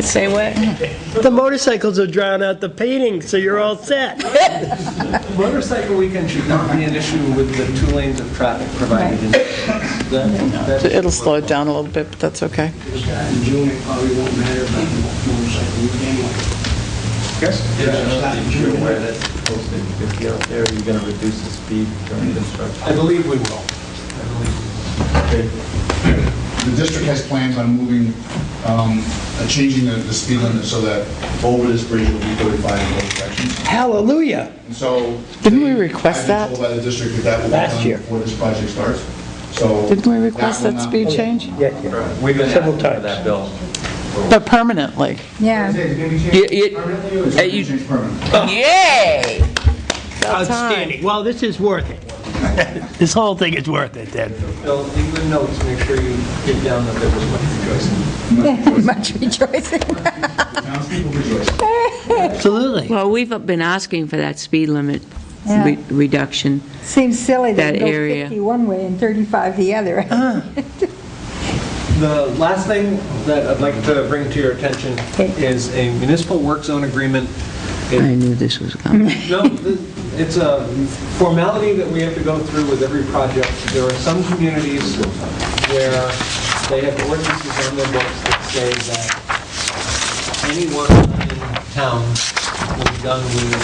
Say what? The motorcycles will drown out the painting, so you're all set. Motorcycle weekend should not be an issue with the 2 lanes of traffic provided. It'll slow it down a little bit, but that's okay. In June, it probably won't matter about the motorcycle weekend. Yes? You're aware that posted 50 out there, you're going to reduce the speed during construction? I believe we will. The district has plans on moving, changing the speed limit so that over this bridge will be 35 in both directions. Hallelujah. And so. Didn't we request I've been that? told by the district that will be Last done year. before this project starts, so. Didn't we request will that not- speed change? Yeah. We've been Several asking for times. that, Bill. But permanently. Yeah. Is it going to be You- changed you- permanently, or is it you- Change permanent. Yay! Outstanding. Well, this is worth it. This whole thing is worth it, then. Bill, leave the notes, make sure you get down that there was much rejoicing. Much rejoicing. Townspeople rejoice. Absolutely. Well, we've been asking for that speed limit Yeah. reduction. Seems silly that That it goes area. 50 one way and 35 the other. The last thing that I'd like to bring to your attention is a municipal work zone agreement I knew this was coming. No, it's a formality that we have to go through with every project. There are some communities where they have ordinances on their books that say that any work done in town will be done with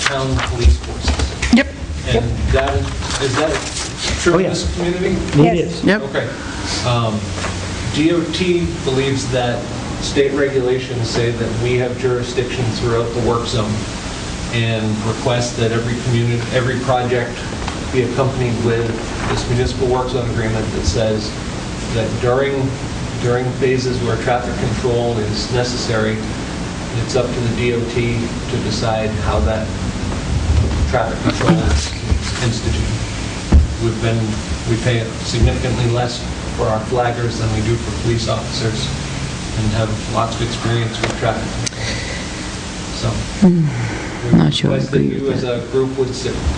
town police forces. Yep. And is that true Oh, in yeah. this community? It is. Yep. Okay. DOT believes that state regulations say that we have jurisdiction throughout the work zone and request that every project be accompanied with this municipal work zone agreement that says that during phases where traffic control is necessary, it's up to the DOT to decide how that traffic control is instituted. We pay significantly less for our flaggers than we do for police officers and have lots of experience with traffic control. So, Not sure I request that agree with you as a group would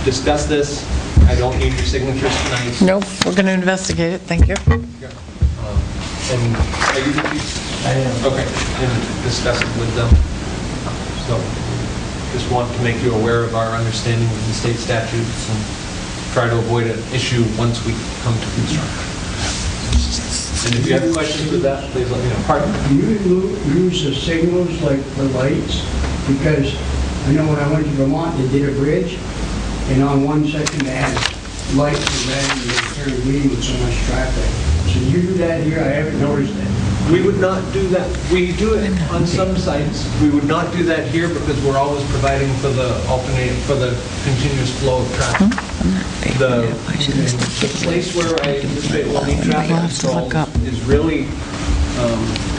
discuss this. I don't need your signatures tonight. Nope, we're going to investigate it, thank you. And are you the chief? I am. Okay, and discuss it with them. So, just want to make you aware of our understanding of the state statutes and try to avoid an issue once we come to construction. And if you have questions with that, please let me know. Pardon? Do you use the signals like the lights? Because I know when I went to Vermont, they did a bridge, and on one section they had lights in red and they turned green with so much traffic. So you do that here? I haven't noticed that. We would not do that. We do it on some sites. We would not do that here because we're always providing for the continuous flow of traffic. The place where I anticipate we'll need traffic control is really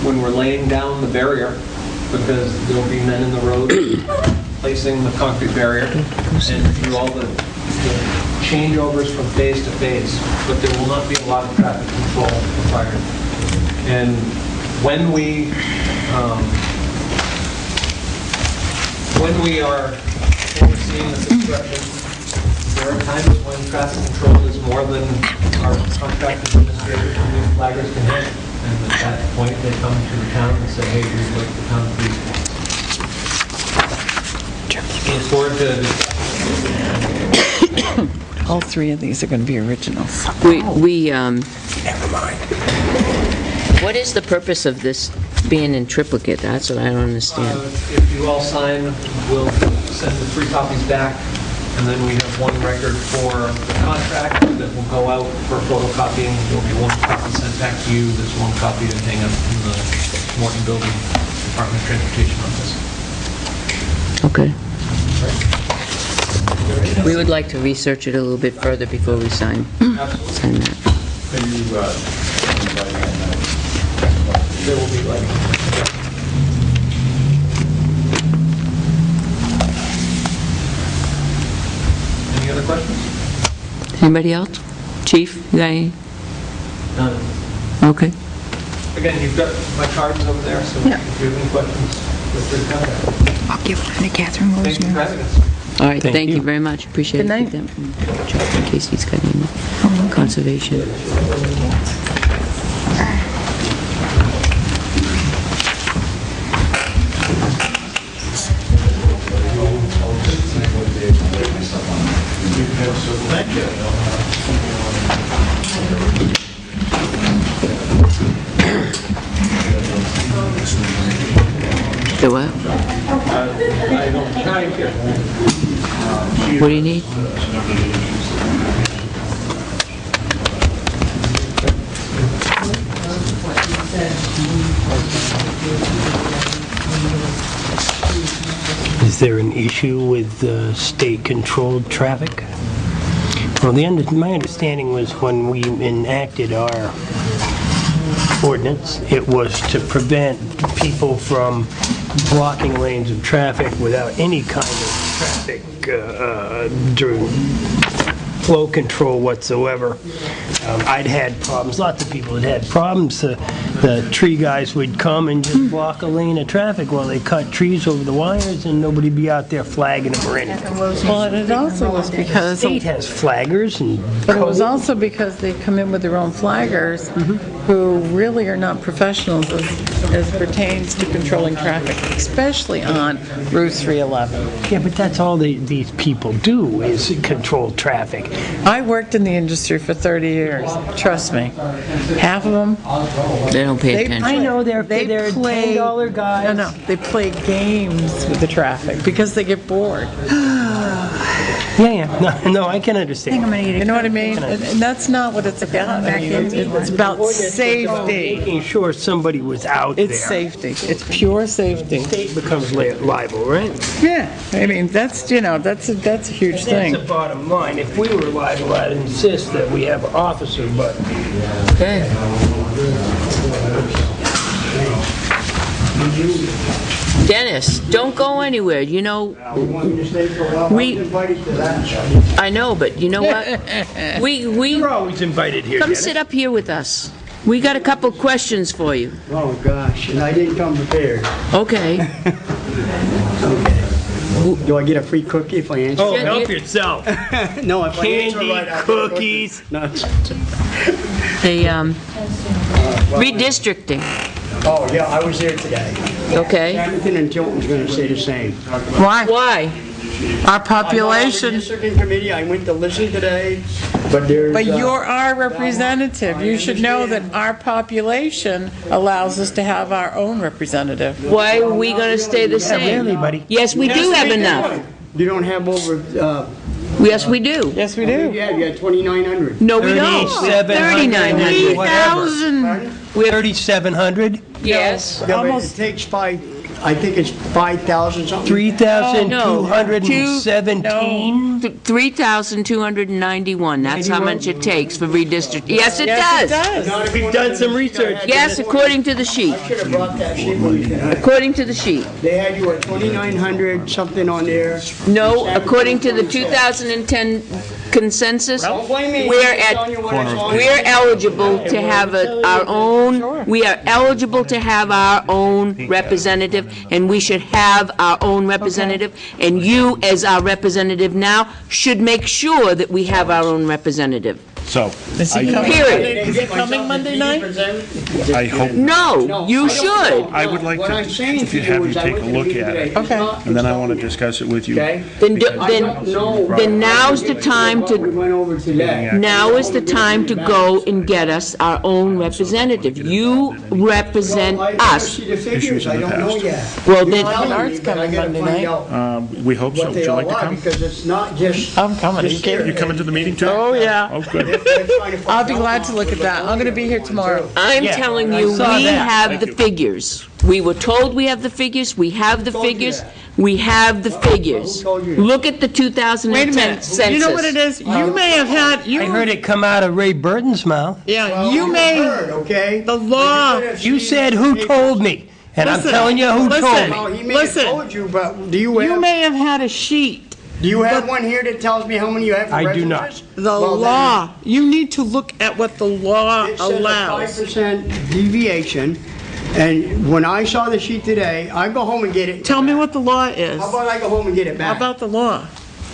when we're laying down the barrier, because there'll be men in the road placing the concrete barrier and through all the changeovers from phase to phase, but there will not be a lot of traffic control required. And when we are overseeing the construction, there are times when traffic control is more than our contract administrators and new flaggers can handle. And at that point, they come to the town and say, hey, we'd like the town police force. Look forward to All three of these are going to be originals. Never mind. What is the purpose of this being in triplicate? That's what I don't understand. If you all sign, we'll send the 3 copies back, and then we have 1 record for the contract that will go out for photocopying. There'll be 1 copy sent back to you. There's 1 copy to hang up in the Morton Building Department of Transportation office. Okay. We would like to research it a little bit further before we sign that. There will be like... Any other questions? Anybody else? Chief, you got any? None. Okay. Again, you've got my cards over there, so if you have any questions, feel free to contact. I'll give one to Catherine Thank you for Wozniak. having us. All right, Thank thank you you. very much. Appreciate it. Good night. Keep that check in case he's got any conservation. The what? I don't time here. What do you need? Is there an issue with state-controlled traffic? Well, my understanding was when we enacted our ordinance, it was to prevent people from blocking lanes of traffic without any kind of traffic flow control whatsoever. I'd had problems, lots of people had had problems. The tree guys would come and just block a lane of traffic while they cut trees over the wires, and nobody'd be out there flagging them or anything. Well, and it also was The because, state has flaggers and but it was also because they come in with their own flaggers who really are not professionals as pertains to controlling traffic, especially on Route 311. Yeah, but that's all these people do, is control traffic. I worked in the industry for 30 years, trust me. Half of them, They don't pay They- attention. I know they're they play... $10 guys. No, they play games with the traffic because they get bored. Yeah, no, I can understand. I'm gonna eat You know what I mean? And that's not what it's about. I mean, it's about safety. Making sure somebody was out there. It's safety. It's pure safety. State becomes liable, right? Yeah, I mean, that's, that's a huge That's thing. the bottom line. If we were liable, I'd insist that we have an officer, but Okay. Dennis, don't go anywhere. You know, we, I know, but you know what? We, you're always invited here, come Dennis. sit up here with us. We got a couple questions for you. Oh, gosh, and I didn't come prepared. Okay. Do I get a free cookie if I answer? Oh, Yeah, help you- yourself. No, if I answer Candy, right, I get a cookies. No. The, redistricting, Oh, yeah, I was there today. okay? Hamilton and Tilton's gonna say the same. Why? Why? Our population, Redistricting committee, I went to listen today, but there's... but you're our representative. You should know that our population allows us to have our own representative. Why are we gonna stay the same? Really, buddy? Yes, we do have enough. You don't have over, Yes, we do. Yes, we do. yeah, you got 2,900. No, we don't. 3,700. 3,900. 3,700? Yes. Yeah, but it takes I think it's 5,000 something. 3,217? 3,291, that's how much it takes for redistrict. Yes, it Yes, it does. does. We've done some research. Yes, according to the sheet. I should have brought that sheet with me tonight. According to the sheet. They had you at 2,900 something on there. No, according to the 2010 consensus, Don't blame me. we're I'm at, telling you what it's on. we're eligible to have our own, we are eligible to have our own representative, and we should have our own representative, and you, as our representative now, should make sure that we have our own representative. So, Is he coming Period. Monday- is he coming Monday night? I hope, No, you should. I would like What to, I'm saying if to you have is you I take went a to the look meeting at today. it, It's not- and then I want to discuss it with you. Okay? Then, Because- I don't know. then now's the time What we to, went over today. now is the time to go and get us our own representative. You represent Well, I don't us. see the figures, Issues in I the don't know past. yet. Well, You're then- telling me, Art's but I coming gotta Monday find night. out We hope so. what Would they you all like to are, come? because it's not just... I'm coming. this year. You coming to the meeting too? Oh, yeah. Oh, good. They're trying to find I'll be glad out to look at that. I'm going to be here tomorrow. I'm Yeah, telling I you, saw we that. have the figures. We were told we have the figures, we have the told you figures, that? we have the figures. Who told you that? Look at the 2010 Wait a minute. census. You know what it is? You may have had, I heard it come out of Ray Burton's mouth. yeah, Well, you may, heard, okay? the law, You said, "Who told me?" And I'm Listen, telling you who told listen. me. Well, he may Listen. have told you, but do you you have, may have had a sheet. do you have one here that tells me how many you have for I do not. residences? The Well, then law, you need to look at what the law It says a allows. 5% deviation, and when I saw the sheet today, I go home and get it. Tell me what the law is. How about I go home and get it How back? about the law?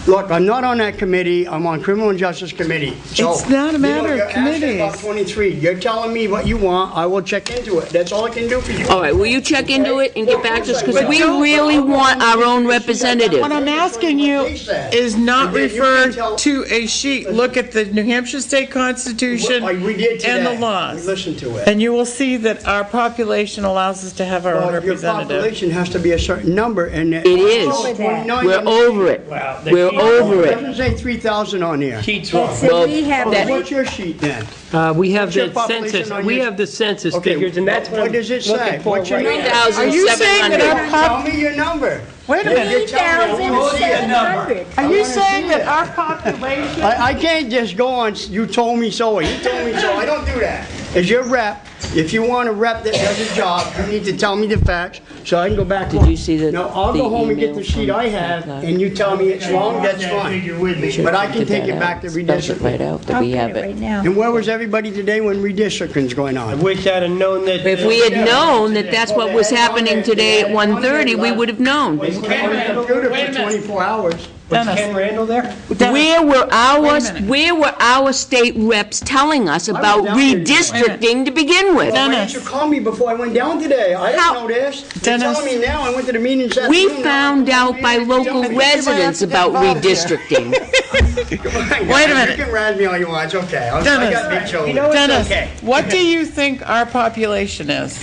Look, I'm not on that committee, I'm on Criminal and Justice Committee. So, It's not a matter of you're asking about committees. 23, you're telling me what you want, I will check into it, that's all I can do for you. All right, will you check into it and get back to us? Because we really want our own representative. What I'm asking you is not refer to a sheet. Look at the New Hampshire State Constitution We did today. and the We laws. listened to it. And you will see that our population allows us to have our own Well, your representative. population has to be a certain number, and... It is. We're over it. We're over It it. doesn't say 3,000 on here. Sheet's wrong. Well, We have that- What's your sheet then? We have What's your the population census, on we your- have the census Okay, figures, and that's what what I'm does it say? looking for What's your right number? now. Are you saying that 3,700. our Tell me your number. Wait a minute. You're telling me, I wanna see a number. Are you saying that our population? I can't just go on, you told me so, or you told me so, I don't do that. as your rep, if you want a rep that does a job, you need to tell me the facts, so I can go back. Did you see the- No, I'll go the home and get the email sheet I from have, Clark? and you tell me it's wrong, that's fine. But I can take it back to Spells it right redistricting. out that I'll we get have it right it. now. And where was everybody today when redistricting's going I on? wish I'd have known that. If we had known that that's what was happening today at 1:30, we would have known. They can't on the computer Wait a for minute. 24 hours. Was Dennis. Ken Randall there? Where were minute. our state reps telling us about down there. redistricting to begin with? Why Dennis. didn't you call me before I went down today? I How- didn't know this. You're Dennis. telling me now, I went to the meeting this We afternoon, now found I'm out telling by you, local you residents about redistricting. Wait a minute. You can razz me all you want, it's okay. I Dennis. got big shoulders. You know, it's Dennis, okay. what do you think our population is?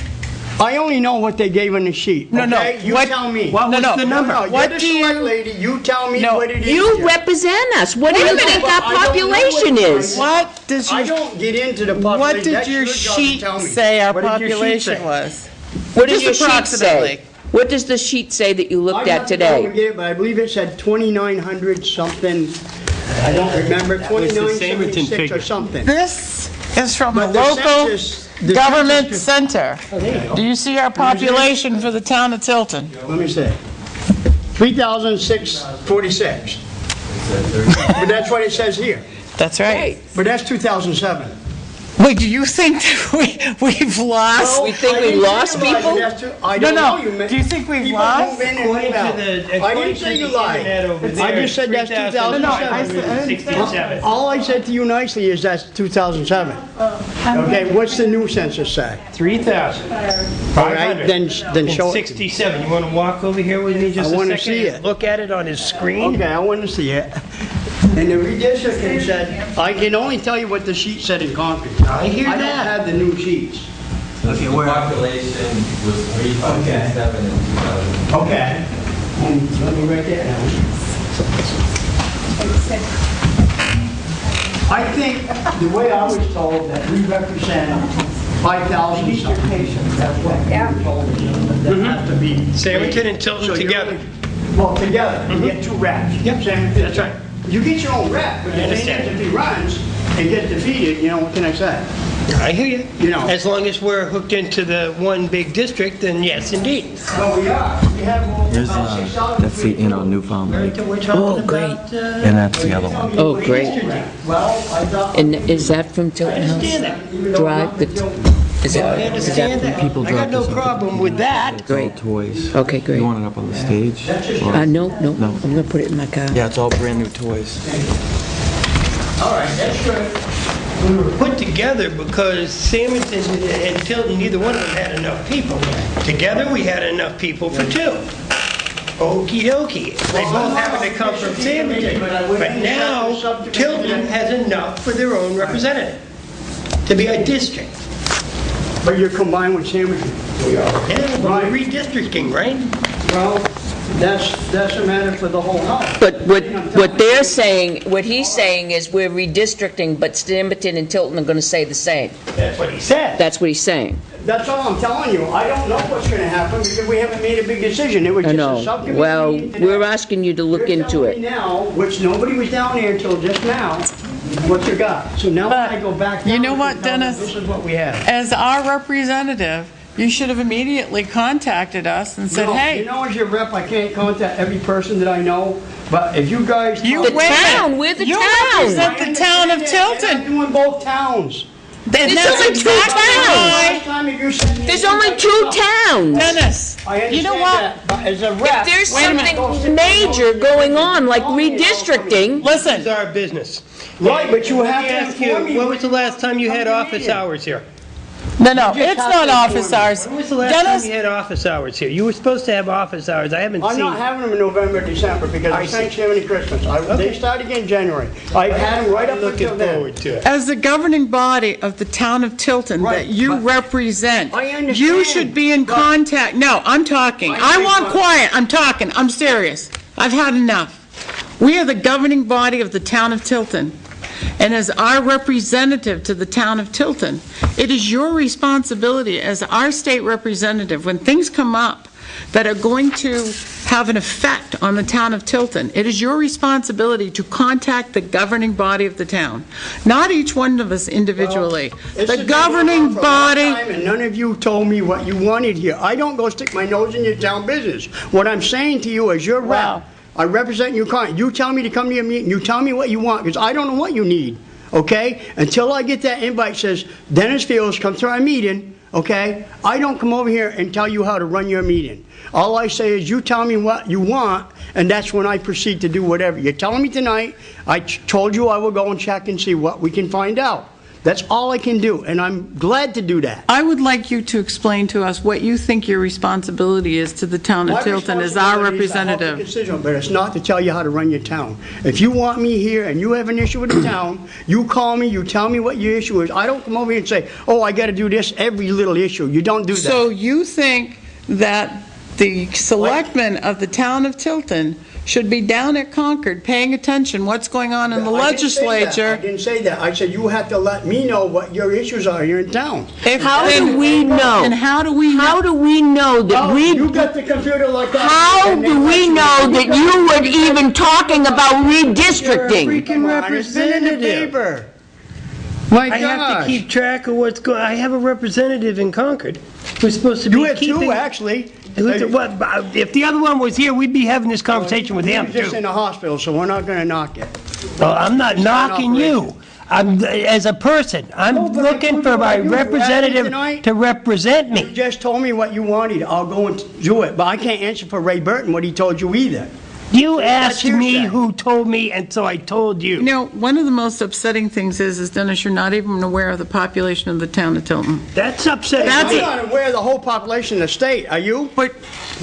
I only know what they gave on the sheet, No, no, okay? You what- tell me. What No, was no. the number? No, What you're do the you- select lady, you tell me No, what it is. You here. represent us. What do you I think don't our know what population it is? is. What does I your, don't get into the population. what did That's your job to sheet tell me. say our What did your sheet population say? was? What does your Just sheet approximately. say? What does the sheet say that you looked I'd at have to go and today? get it, but I believe it said 2,900 something. I don't remember, was the Samerton 2976 figure. or something. This is from a But the local census- the government census- center. Do you see our population for the town of Tilton? Let me see. 3,646. But that's what it says here. That's right. But that's 2007. Wait, do you think that we've lost? We think I we didn't lost say you lied, people? that's I No, don't know. no. You may- Do you think we've people lost? move in and According move to out. the, I according didn't to say you the lied. internet over there. I just said that's 3,767. All I said to you nicely is that's 2007. Okay, what's the new census say? 3,500. then show it. 67. You want to walk over here with me just I a wanna second? see and it. Look at it on his screen. Okay, I want to see it. And the redistricting said, I can only tell you what the sheet said in Concord. I hear I don't that. have the new sheets. The population was 3,567 in 2000. Okay. Let me write that down. I think the way I was told that we represent 5,000 something. That's what we were told. That have to be. Samerton and Tilton So you're together. only- Well, together, you get two reps. Yep, that's right. You get your own rep, but the thing understand. is, if he runs and gets defeated, you know, what can I say? I hear you. You know. As long as we're hooked into the one big district, then yes, indeed. Well, we are. We have about There's 6,000. that's the inn on Newfound Lake, We're talking Oh, great. about, and that's the other one. Oh, great. Well, I thought. And is that from Tilton understand House that. Drive? Is I that understand that. People I got dropped no us off at problem with that. It's all Great. toys. Okay, great. You want it up on the stage? Or- No, I'm gonna put it in my car. Yeah, it's all brand new toys. All right, that's good. We were put together because Samerton and Tilton, neither one of them had enough people. Together, we had enough people for two. Okey dokey. They both happen to come from Samerton. But now, Tilton has enough for their own representative to be a district. But you're combined with Samerton. Yeah, but we're redistricting, right? Well, that's a matter for the whole house. But what they're saying, what he's saying is we're redistricting, but Samerton and Tilton are gonna say the same. That's what he said. That's what he's saying. That's all I'm telling you. I don't know what's gonna happen because we haven't made a big decision. It was I just a know. subcommittee Well, meeting today. we're asking you to look You're into telling me it. now, which nobody was down there until just now, what you got. So now when I go back down. You know I what, can tell them Dennis? This is what we have. As our representative, you should have immediately contacted us and said, No, hey. You know, as your rep, I can't contact every person that I know, but if you guys. You The wait a minute. town, we're the You town. represent the town of I'm Tilton. doing both towns. And There's that's only two exactly towns. why, Last time you said. There's only two towns. Dennis, I you know understand what? that, but as a If rep. there's Wait a minute. something major going on, like redistricting, This Listen, is our business. Right, but you Let have me to ask you, inform me. when was the last time you had Come to office meeting. hours here? no, just it's have not to office inform me. hours. When was the last time Dennis, you had office hours here? You were supposed to have office hours. I haven't I'm seen. not having them in November, December, because I of see. Thanksgiving and Christmas. They Okay. start again in January. I've had them right up Looking until then. forward to it. as the governing body of the town of Tilton that Right, you but- represent, I understand, you should be in but- contact. No, I'm talking. I want quiet. I'm talking. I'm serious. I've had enough. We are the governing body of the town of Tilton. And as our representative to the town of Tilton, it is your responsibility as our state representative, when things come up that are going to have an effect on the town of Tilton, it is your responsibility to contact the governing body of the town, not each one of us individually. The governing body... And none of you told me what you wanted here. I don't go stick my nose in your town business. What I'm saying to you is, your Wow. rep, I represent your client. You tell me to come to your meeting, you tell me what you want, because I don't know what you need, okay? Until I get that invite says, Dennis Fields, come to our meeting, okay? I don't come over here and tell you how to run your meeting. All I say is, you tell me what you want, and that's when I proceed to do whatever. You're telling me tonight, I told you I will go and check and see what we can find out. That's all I can do, and I'm glad to do that. I would like you to explain to us what you think your responsibility is to the town of Tilton as our My responsibility is to help the representative. constituent, but it's not to tell you how to run your town. If you want me here and you have an issue with the town, you call me, you tell me what your issue is. I don't come over here and say, oh, I got to do this every little issue. You don't do that. So you think that the selectmen of the town of Tilton should be down at Concord paying attention what's going on in the I didn't say that. I legislature? didn't say that. I said you have to let me know what your issues are here in town. How do we know? And how do we know? How do we know that Oh, we... you got the computer like that. How and they do let we you know that you were even talking about redistricting? Come on, it's been in the paper. My I have to gosh. keep track of what's going, I have a representative in Concord who's supposed to be You have keeping... two, actually. If the other one was here, we'd be having this conversation with him, He's just in too. the hospital, so we're not going to knock it. Well, I'm not knocking you. As a person, I'm No, but looking for my you asked me representative tonight. to represent You me. just told me what you wanted. I'll go and do it, but I can't answer for Ray Burton what he told you either. You That's asked me hearsay. who told me, and so I told you. You know, one of the most upsetting things is, Dennis, you're not even aware of the population of the town of Tilton. That's upsetting. I'm not aware of the whole population of the state, are you? But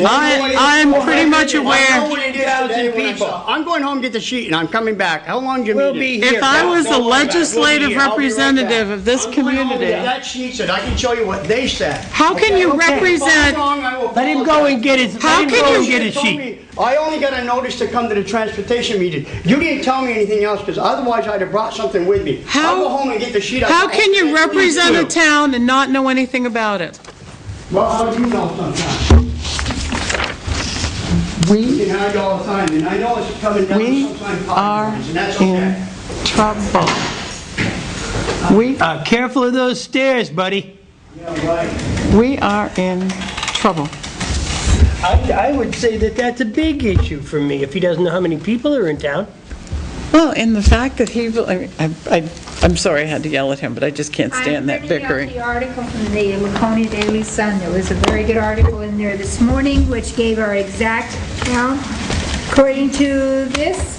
I'm pretty much I know aware. what it is today when I saw- I'm going home, get the sheet, and I'm coming back. How long do you We'll need be it? here. If I was a Don't worry about it. legislative We'll be here. I'll be right representative back. of this I'm going home to community, get that sheet, so I can show you what they said. how can you Okay? represent, If I'm wrong, I will Let him go and get his, How let him can go you- and get his told sheet. me- I only got a notice to come to the transportation meeting. You didn't tell me anything else, because otherwise I'd have brought something with me. How- I'll go home and get the sheet. how can you Please represent a do. town and not know anything about it? Well, how do you know sometimes? You can hide all the time, and I know it's coming down We sometimes, are and that's in okay. trouble. We, Careful of those stairs, buddy. Yeah, right. we are in trouble. I would say that that's a big issue for me, if he doesn't know how many people are in town. Well, in the fact that he, I'm sorry I had to yell at him, but I just can't stand that I'm bickering. printing out the article from the Laconia Daily Sun. There was a very good article in there this morning, which gave our exact count. According to this,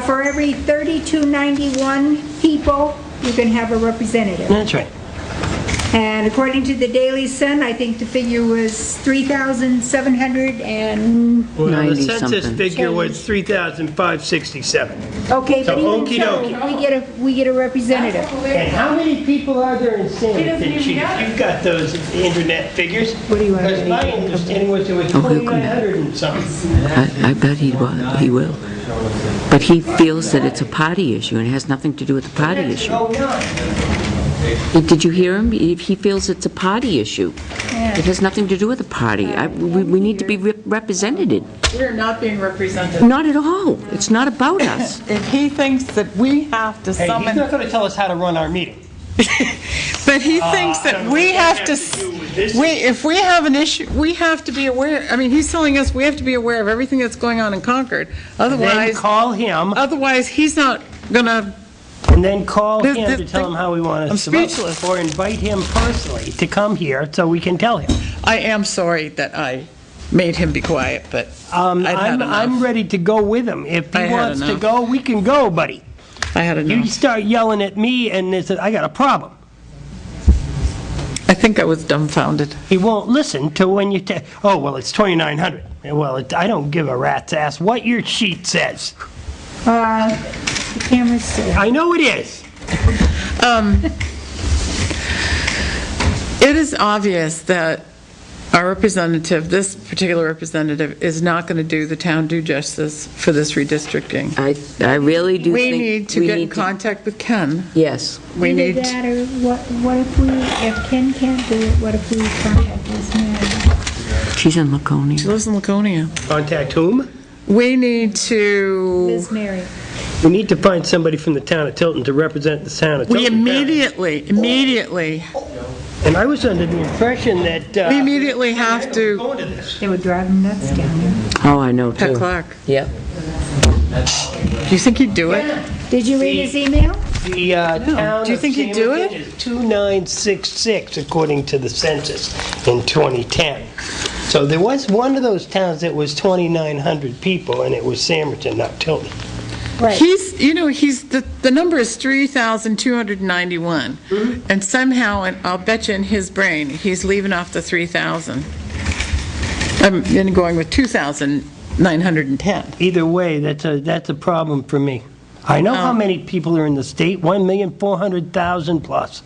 for every 3,291 people, you can have a representative. That's right. And according to the Daily Sun, I think the figure was 3,700 and, Well, the 90 census something. figure was 3,567. okay, So, but even okey-dokey. so, we get a representative. And how many people are there in Sanford, Chief? You've got those internet figures. What do you want? Because my understanding was there was Oh, he'll come 2,900 and something. I bet he will. But he feels that it's a party issue, and it has nothing to do with the party issue. Oh, no. Did you hear him? He feels it's a party issue. It has nothing to do with the party. We need to be represented. We're not being represented. Not at all. It's not about us. If he thinks that we have to Hey, he's summon, not going to tell us how to run our meeting. but he thinks that we have to, if we have an issue, we have to be aware, I mean, he's telling us we have to be aware of everything that's going on in Concord. Then Otherwise, he's not gonna, And then call This- him this to tell thing- him how we want I'm us to vote. speechless. Or invite him personally to come here so we can tell him. I am sorry that I made him be quiet, but I'd had I'm enough. ready to go with him. If I he had wants to enough. go, we can go, buddy. I had You enough. start yelling at me and it's, I got a problem. I think I was dumbfounded. He won't listen to when you tell, oh, well, it's 2,900. Well, I don't give a rat's ass what your sheet says. The camera's still. I know it is. It is obvious that our representative, this particular representative, is not going to do the town due justice for this redistricting. I really do We think... need to get in contact with Ken. Yes. We Either need, that or what if Ken can't do it, what if we contact his manager? She's in Laconia. She lives in Laconia. Contact whom? We need to, Liz Mary. We need to find somebody from the town of Tilton to represent the town of Tilton. we immediately, And I was under the impression that... we immediately have to, Going to this. They were driving nuts down there. Oh, I know, Pat too. Clark. Yep. Do you think he'd do it? Did you read his email? The town Do you think of he'd do Samerton is 2966 according to the census in 2010. So there was one of those towns that was 2,900 people, and it was Samerton, not Tilton. Right. He's, the number is 3,291. And somehow, and I'll bet you in his brain, he's leaving off the 3,000. I'm going with 2,910. Either way, that's a problem for me. I know how many people are in the state, 1,400,000 plus.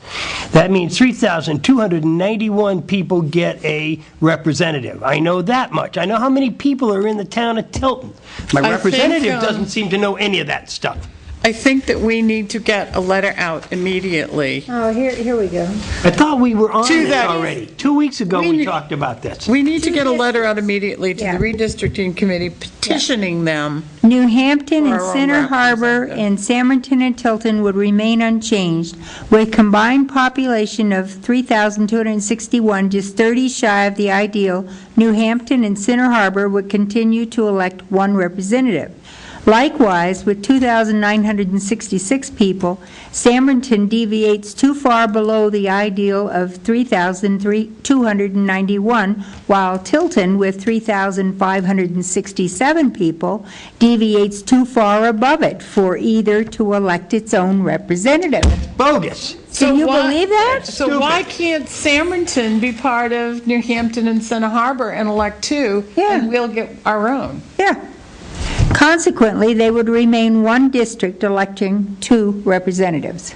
That means 3,291 people get a representative. I know that much. I know how many people are in the town of Tilton. My I representative think, doesn't seem to know any of that stuff. I think that we need to get a letter out immediately. Oh, here we go. I thought we were on To this that- already. 2 weeks ago, We we need- talked about this. We need to get a letter out immediately to Yeah. the redistricting committee petitioning them. New Hampton and For our own Center Harbor representative. and Samerton and Tilton would remain unchanged, with combined population of 3,261, just 30 shy of the ideal. New Hampton and Center Harbor would continue to elect one representative. Likewise, with 2,966 people, Samerton deviates too far below the ideal of 3,291, while Tilton, with 3,567 people, deviates too far above it for either to elect its own representative. Bogus. Can you why- believe that? So why can't Samerton be part of New Hampton and Center Harbor and elect two? Yeah. And we'll get our own. Yeah. Consequently, they would remain one district electing two representatives.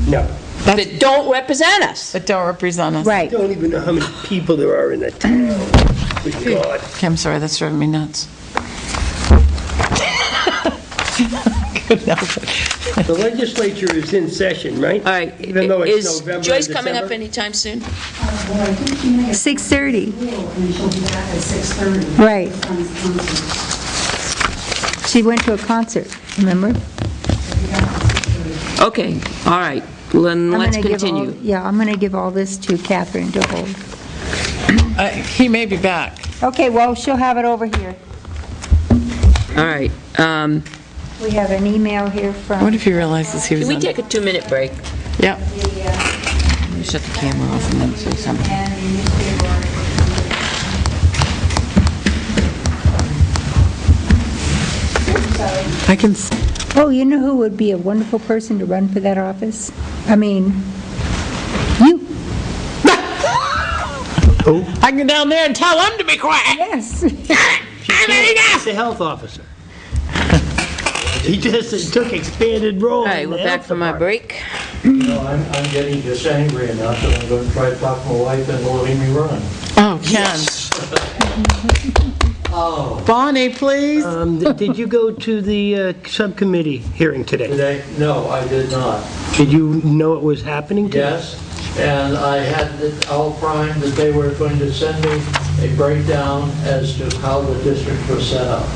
No. That don't represent us. That don't represent us. I Right. don't even know how many people there are in that town. Good God. Okay, I'm sorry, that's driving me nuts. Couldn't help it. The legislature is in session, right? All right. Even though it's Is November and Joyce coming up December? anytime soon? 6:30. And she'll be back at 6:30. Right. She went to a concert, remember? Okay, all right. Then I'm let's gonna give all- continue. Yeah, I'm going to give all this to Catherine to hold. He may be back. Okay, well, she'll have it over here. All right. We have an email here What from, if he realizes he was Can we on? take a 2-minute break? Yep. Let me shut the camera off and then say something. I can, oh, you know who would be a wonderful person to run for that office? I mean, you. I can go down there and tell him to be quiet. Yes. He's the health officer. He just took expanded role. All right, in we're the back health from our department. break. I'm getting just angry enough that I'm going to try to talk my wife into letting me run. Oh, Ken. Bonnie, please. Did you go to the subcommittee hearing today? No, I did not. Did you know it was happening today? Yes, and I had it all primed that they were going to send me a breakdown as to how the district was set up.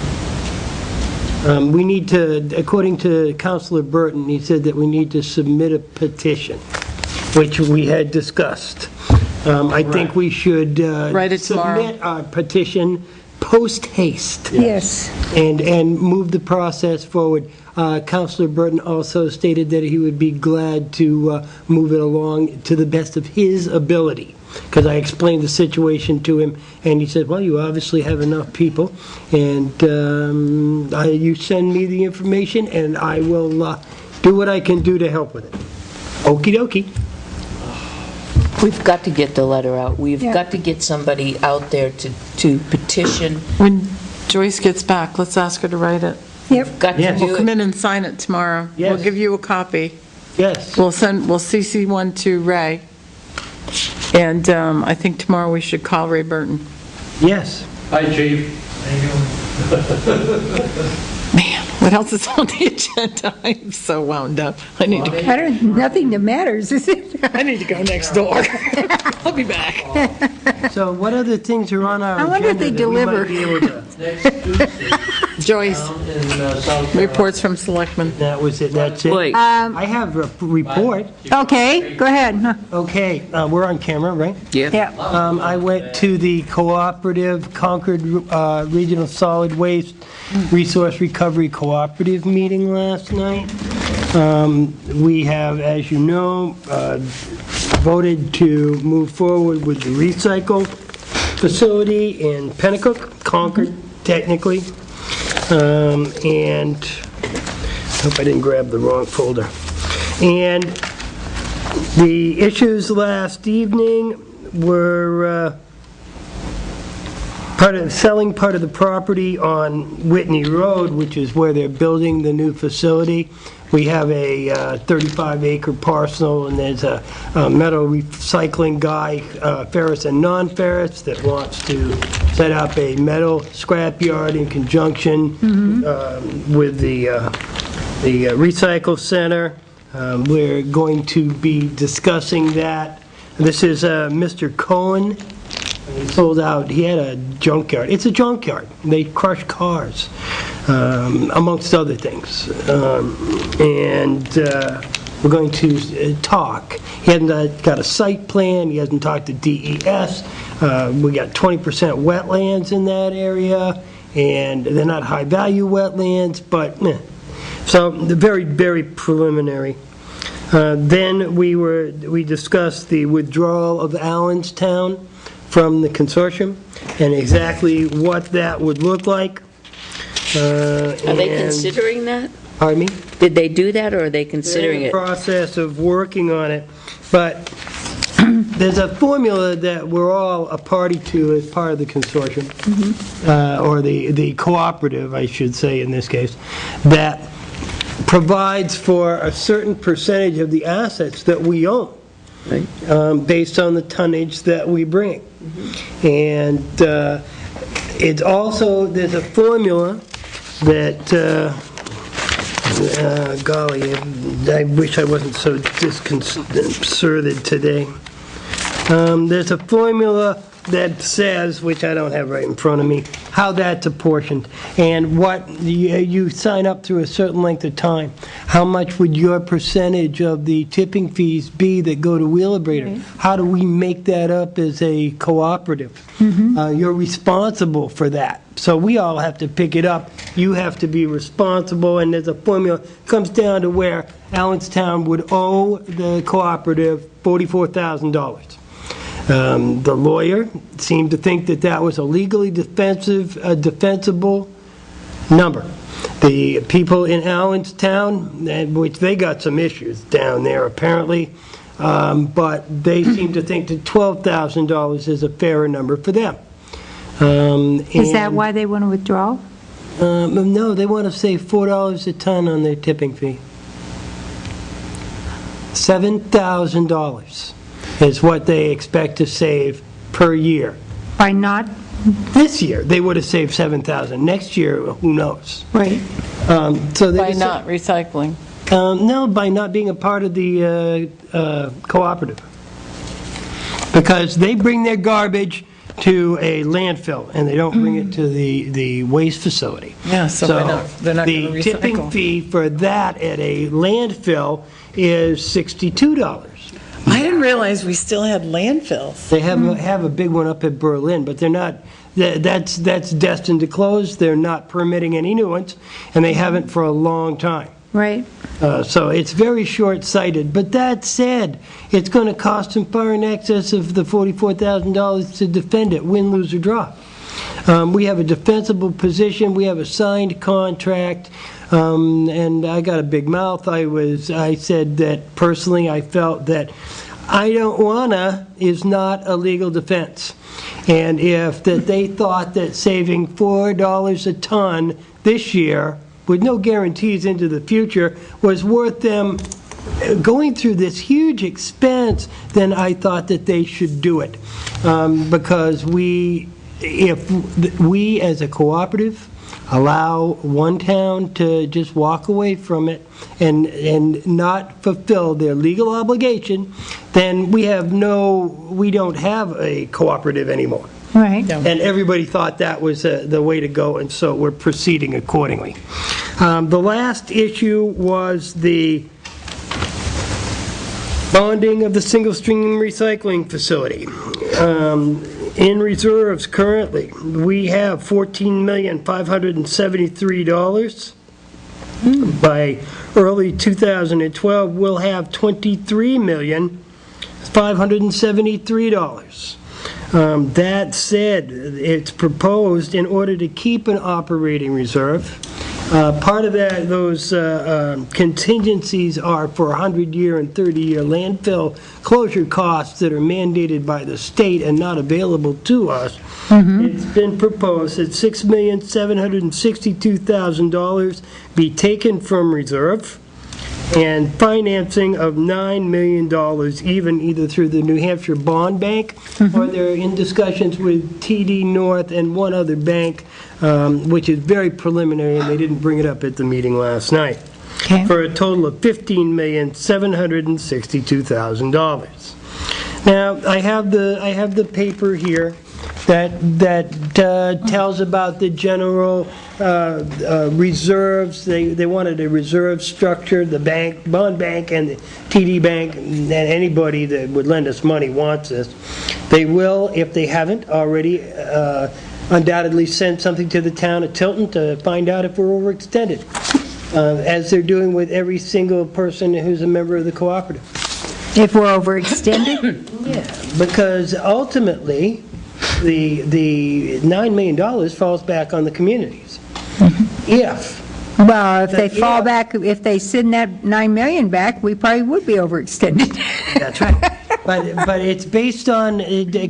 We need to, according to Councilor Burton, he said that we need to submit a petition, which we had discussed. I think we should Write it tomorrow. submit our petition post haste. Yes. And move the process forward. Councilor Burton also stated that he would be glad to move it along to the best of his ability, because I explained the situation to him, and he said, well, you obviously have enough people, and you send me the information, and I will do what I can do to help with it. Okey dokey. We've got to get the letter out. We've Yeah. got to get somebody out there to petition. When Joyce gets back, let's ask her to write it. Yep. Got to Yes. do We'll come it. in and sign it tomorrow. We'll Yes. give you a copy. Yes. We'll CC one to Ray. And I think tomorrow we should call Ray Burton. Yes. Hi, Chief. Man, What else is on the agenda? I'm so wound up. I need to Nothing that matters, is it? go next door. I'll be back. So what other things are on our I agenda? wonder if they that we might deliver. be able to- Next Tuesday, Joyce, in South Carolina. reports from selectmen. That was it, that's it? Wait. I have a report. Okay, go ahead. Okay, we're on camera, right? Yeah. I went to the Cooperative Concord Regional Solid Waste Resource Recovery Cooperative meeting last night. We have, as you know, voted to move forward with the recycle facility in Pennacook, Concord, technically. And, hope I didn't grab the wrong folder. And the issues last evening were selling part of the property on Whitney Road, which is where they're building the new facility. We have a 35-acre parcel, and there's a metal recycling guy, ferrous and non-ferrous, that wants to set up a metal scrapyard in conjunction with the recycle center. We're going to be discussing that. This is Mr. Cohen. He sold out, he had a junkyard. It's a junkyard. They crush cars, amongst other things. And we're going to talk. He hasn't got a site plan. He hasn't talked to DES. We got 20% wetlands in that area, and they're not high-value wetlands, but so they're very, very preliminary. Then we discussed the withdrawal of Allenstown from the consortium and exactly what that would look like. Are they considering that? Pardon me? Did they do that, or are they considering They're in the it? process of working on it, but there's a formula that we're all a party to as part of the consortium, or the cooperative, I should say in this case, that provides for a certain percentage of the assets that we own, Right. based on the tonnage that we bring. And it's also, there's a formula that, golly, I wish I wasn't so disconcerted today. There's a formula that says, which I don't have right in front of me, how that's apportioned, and what you sign up through a certain length of time. How much would your percentage of the tipping fees be that go to Wheelabrator? How do we make that up as a cooperative? You're responsible for that. So we all have to pick it up. You have to be responsible, and there's a formula. It comes down to where Allenstown would owe the cooperative $44,000. The lawyer seemed to think that that was a legally defensible number. The people in Allenstown, which they got some issues down there apparently, but they seem to think that $12,000 is a fairer number for them. Is that why they want to withdraw? No, they want to save $4 a ton on their tipping fee. $7,000 is what they expect to save per year. By not, This year, they would have saved $7,000. Next year, who knows? right. So they By just- not recycling. No, by not being a part of the cooperative. Because they bring their garbage to a landfill, and they don't bring it to the waste facility. Yeah, so why not? They're not going to The tipping recycle. fee for that at a landfill is $62. I didn't realize we still had landfills. They have a big one up at Berlin, but they're not, that's destined to close. They're not permitting any new ones, and they haven't for a long time. Right. So it's very short-sighted. But that said, it's going to cost them far in excess of the $44,000 to defend it, win, lose, or draw. We have a defensible position. We have a signed contract. And I got a big mouth. I said that personally I felt that I don't wanna is not a legal defense. And if that they thought that saving $4 a ton this year, with no guarantees into the future, was worth them going through this huge expense, then I thought that they should do it. Because if we as a cooperative allow one town to just walk away from it and not fulfill their legal obligation, then we don't have a cooperative anymore. Right. And everybody thought that was the way to go, and so we're proceeding accordingly. The last issue was the bonding of the single-stream recycling facility. In reserves currently, we have $14,573,000. By early 2012, we'll have $23,573,000. That said, it's proposed in order to keep an operating reserve. Part of those contingencies are for 100-year and 30-year landfill closure costs that are mandated by the state and not available to us. It's been proposed that $6,762,000 be taken from reserve, and financing of $9 million, either through the New Hampshire Bond Bank, or they're in discussions with TD North and one other bank, which is very preliminary, and they didn't bring it up at the meeting last night, for a total of $15,762,000. Now, I have the paper here that tells about the general reserves. They wanted a reserve structure. The bank, bond bank, and the TD Bank, and anybody that would lend us money wants this. They will, if they haven't already, undoubtedly send something to the town of Tilton to find out if we're overextended, as they're doing with every single person who's a member of the cooperative. If we're overextended? Yeah, because ultimately, the $9 million falls back on the communities. Well, if they fall back, if they send that $9 million back, we probably would be overextended. That's right. But it's based on,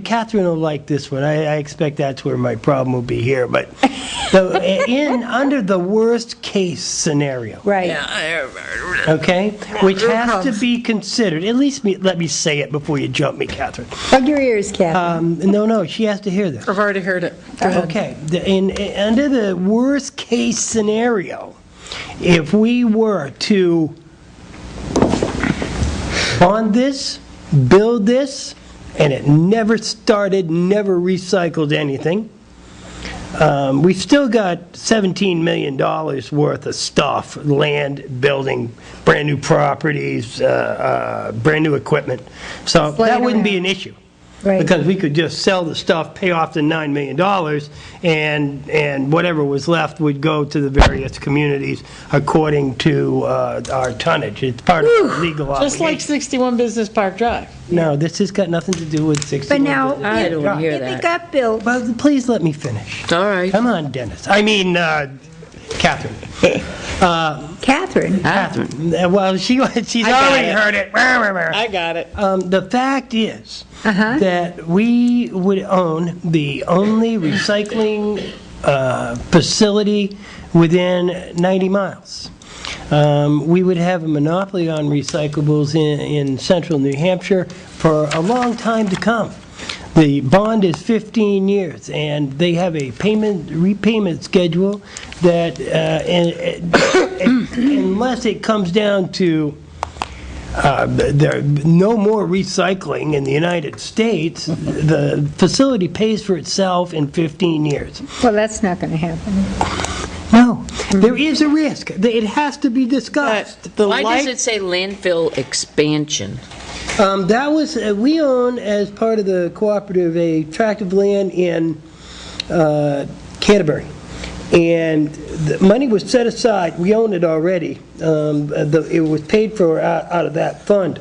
Catherine will like this one. I expect that's where my problem will be here. But under the worst case scenario. Right. Okay? Which has to be considered. At least let me say it before you jump me, Catherine. Plug your ears, Catherine. No, she has to hear this. I've already heard it. Go ahead. Okay. Under the worst case scenario, if we were to bond this, build this, and it never started, never recycled anything, we've still got $17 million worth of stuff, land, building, brand new properties, brand new equipment. So that wouldn't be an issue. Right. Because we could just sell the stuff, pay off the $9 million, and whatever was left would go to the various communities according to our tonnage. It's part of the legal obligation. Just like 61 Business Park Drive. No, this has got nothing to do with 61. But now, I don't wanna hear if that. it got built, Well, please let me finish. All right. Come on, Dennis. I mean, Catherine. Catherine, Well, she's already heard it. I got it. The fact is that we would own the only recycling facility within 90 miles. We would have a monopoly on recyclables in central New Hampshire for a long time to come. The bond is 15 years, and they have a repayment schedule that, unless it comes down to no more recycling in the United States, the facility pays for itself in 15 years. well, that's not going to happen. No, there is a risk. It has to be discussed. Why does it say landfill expansion? That was, we own, as part of the cooperative, a tract of land in Canterbury. And the money was set aside. We own it already. It was paid for out of that fund.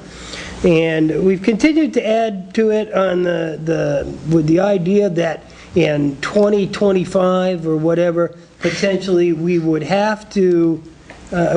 And we've continued to add to it on with the idea that in 2025 or whatever, potentially we would have to,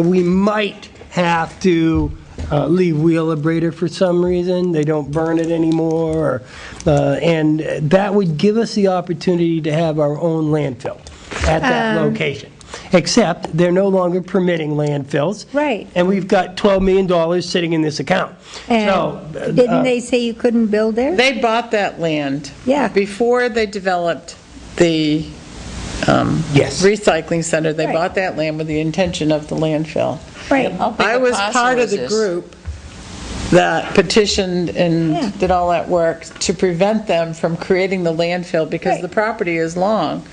we might have to leave wheel abrator for some reason. They don't burn it anymore. And that would give us the opportunity to have our own landfill at that location. Except they're no longer permitting landfills. Right. And we've got $12 million sitting in this account. And didn't they say you couldn't build there? They bought that land Yeah. before they developed the Yes. recycling center. They Right. bought that land with the intention of the landfill. Right. How big I a was parcel part is of the this? group that petitioned Yeah. and did all that work to prevent them from creating the landfill because Right. the property is along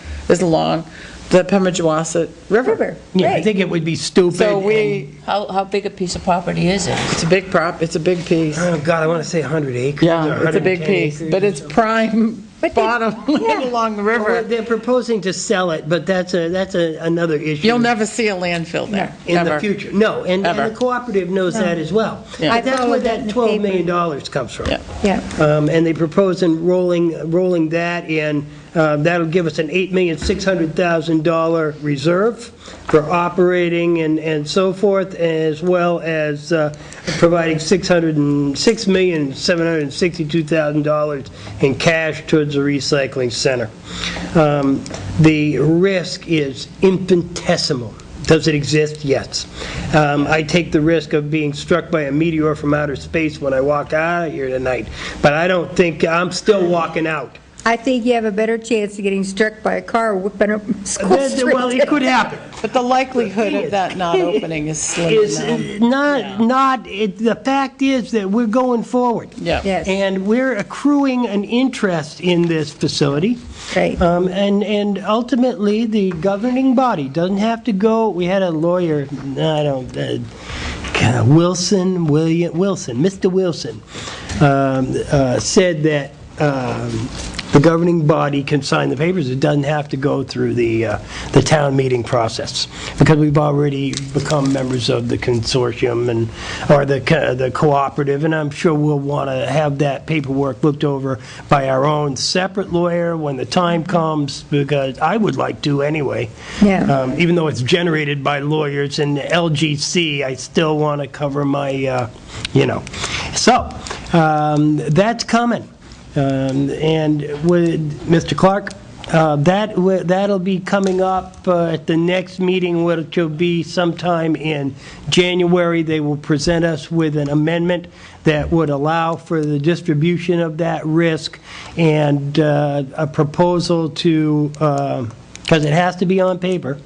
the Pemigewasset River. River, Yeah, I right. think it would be stupid. So we, How big a piece of property is it? it's a big piece. Oh, God, I want to say 100 acres. Yeah, or it's a big 110 piece, acres but or it's something. prime But they- bottom land yeah. along the Well, river. they're proposing to sell it, but that's another issue. You'll never see a landfill there, In the ever. future. No, and Ever. the cooperative knows that as well. Yeah. I That's where followed that that in the $12 paper. million comes from. Yeah. Yeah. And they propose in rolling that in. That'll give us an $8,600,000 reserve for operating and so forth, as well as providing $6,762,000 in cash towards the recycling center. The risk is infinitesimal. Does it exist? Yes. I take the risk of being struck by a meteor from outer space when I walk out of here tonight, but I don't think, I'm still walking out. I think you have a better chance of getting struck by a car whipping up school street. Well, it could happen. But the likelihood of that not opening is slim Is now. the fact is that we're going forward. Yeah. Yes. And we're accruing an interest in this facility. Right. And ultimately, the governing body doesn't have to go, we had a lawyer, Mr. Wilson, said that the governing body can sign the papers. It doesn't have to go through the town meeting process, because we've already become members of the consortium or the cooperative, and I'm sure we'll want to have that paperwork looked over by our own separate lawyer when the time comes, because I would like to anyway. Yeah. Even though it's generated by lawyers and LGC, I still want to cover my, So, that's coming. And with Mr. Clark, that'll be coming up at the next meeting, which will be sometime in January. They will present us with an amendment that would allow for the distribution of that risk, and a proposal to, because it has to be on paper,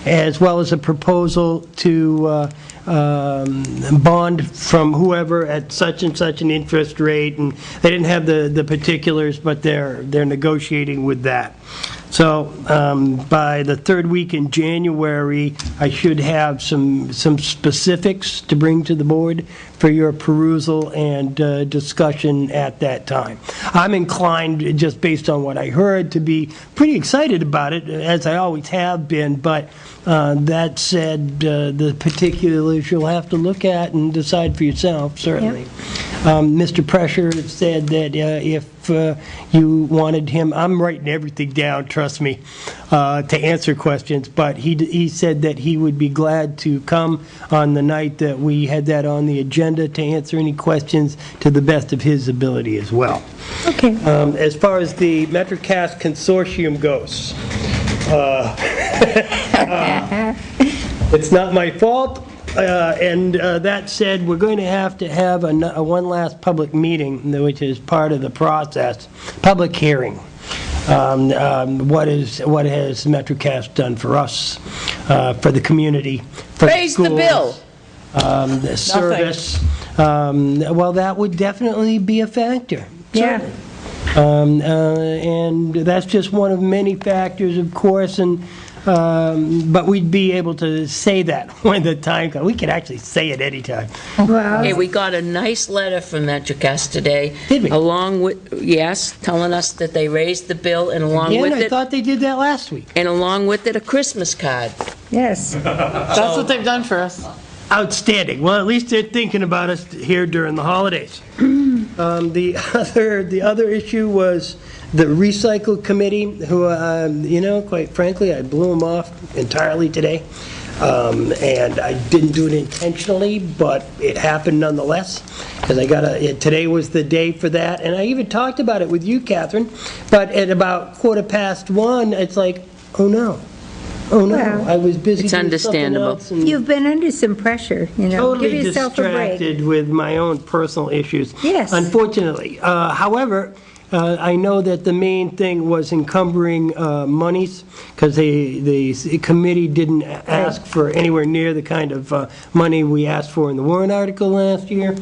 as well as a proposal to bond from whoever at such and such an interest rate, and they didn't have the particulars, but they're negotiating with that. So by the third week in January, I should have some specifics to bring to the board for your perusal and discussion at that time. I'm inclined, just based on what I heard, to be pretty excited about it, as I always have been, but that said, the particulars you'll have to look at and decide for yourself, certainly. Mr. Pressure said that if you wanted him, I'm writing everything down, trust me, to answer questions, but he said that he would be glad to come on the night that we had that on the agenda to answer any questions to the best of his ability as well. Okay. As far as the MetroCast consortium goes, it's not my fault. And that said, we're going to have a one last public meeting, which is part of the process, public hearing. What has MetroCast done for us, for the community, for the Raise the schools, bill. the service. Well, that would definitely be a factor. Yeah. And that's just one of many factors, of course, and but we'd be able to say that when the time comes. We could actually say it anytime. Well, Hey, we got a nice letter from MetroCast today. Did we? Along with, yes, telling us that they raised the bill, and along Again, with I it, thought they did that last week. and along with it, a Christmas card. yes. That's what they've done for us. Outstanding. Well, at least they're thinking about us here during the holidays. The other issue was the recycle committee, who, quite frankly, I blew them off entirely today. And I didn't do it intentionally, but it happened nonetheless, because today was the day for that. And I even talked about it with you, Catherine, but at about 1:15, it's like, oh no. Well, I was busy It's doing understandable. something else and You've been under some pressure, Give totally yourself a break. distracted with my own personal issues. Yes. Unfortunately. However, I know that the main thing was encumbering monies, because the committee didn't ask for anywhere near the kind of money we asked for in the warrant article last year.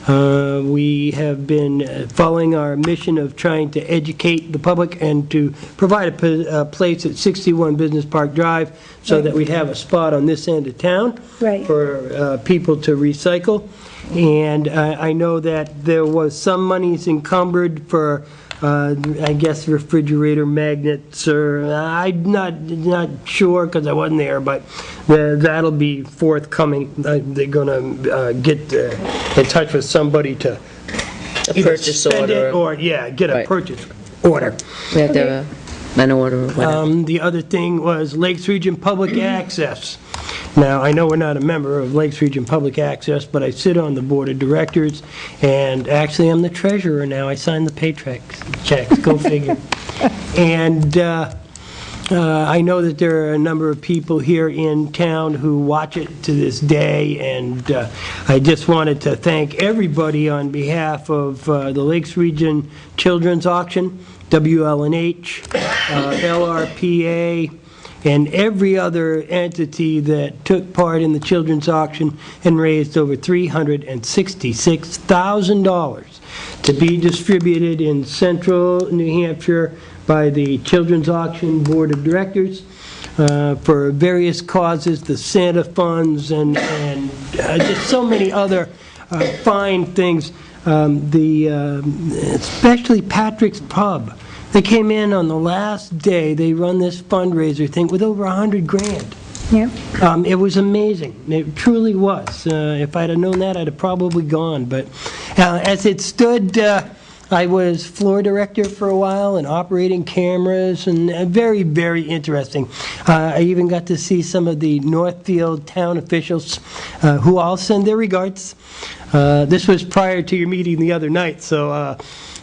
We have been following our mission of trying to educate the public and to provide a place at 61 Business Park Drive so that we'd have a spot on this end of town for people to recycle. And I know that there was some monies encumbered for, I guess, refrigerator magnets, or I'm not sure because I wasn't there, but that'll be forthcoming. They're going to get in touch with somebody to A purchase order. or, get a purchase order. We had to an order or whatever. The other thing was Lakes Region Public Access. Now, I know we're not a member of Lakes Region Public Access, but I sit on the board of directors, and actually I'm the treasurer now. I sign the checks, go figure. And I know that there are a number of people here in town who watch it to this day, and I just wanted to thank everybody on behalf of the Lakes Region Children's Auction, WLNH, LRPA, and every other entity that took part in the children's auction and raised over $366,000 to be distributed in central New Hampshire by the Children's Auction Board of Directors for various causes, the Santa Funds, and just so many other fine things. Especially Patrick's Pub. They came in on the last day. They run this fundraiser thing with over $100 grand. Yeah. It was amazing. It truly was. If I'd have known that, I'd have probably gone. But as it stood, I was floor director for a while and operating cameras, and very, very interesting. I even got to see some of the Northfield town officials who all send their regards. This was prior to your meeting the other night, so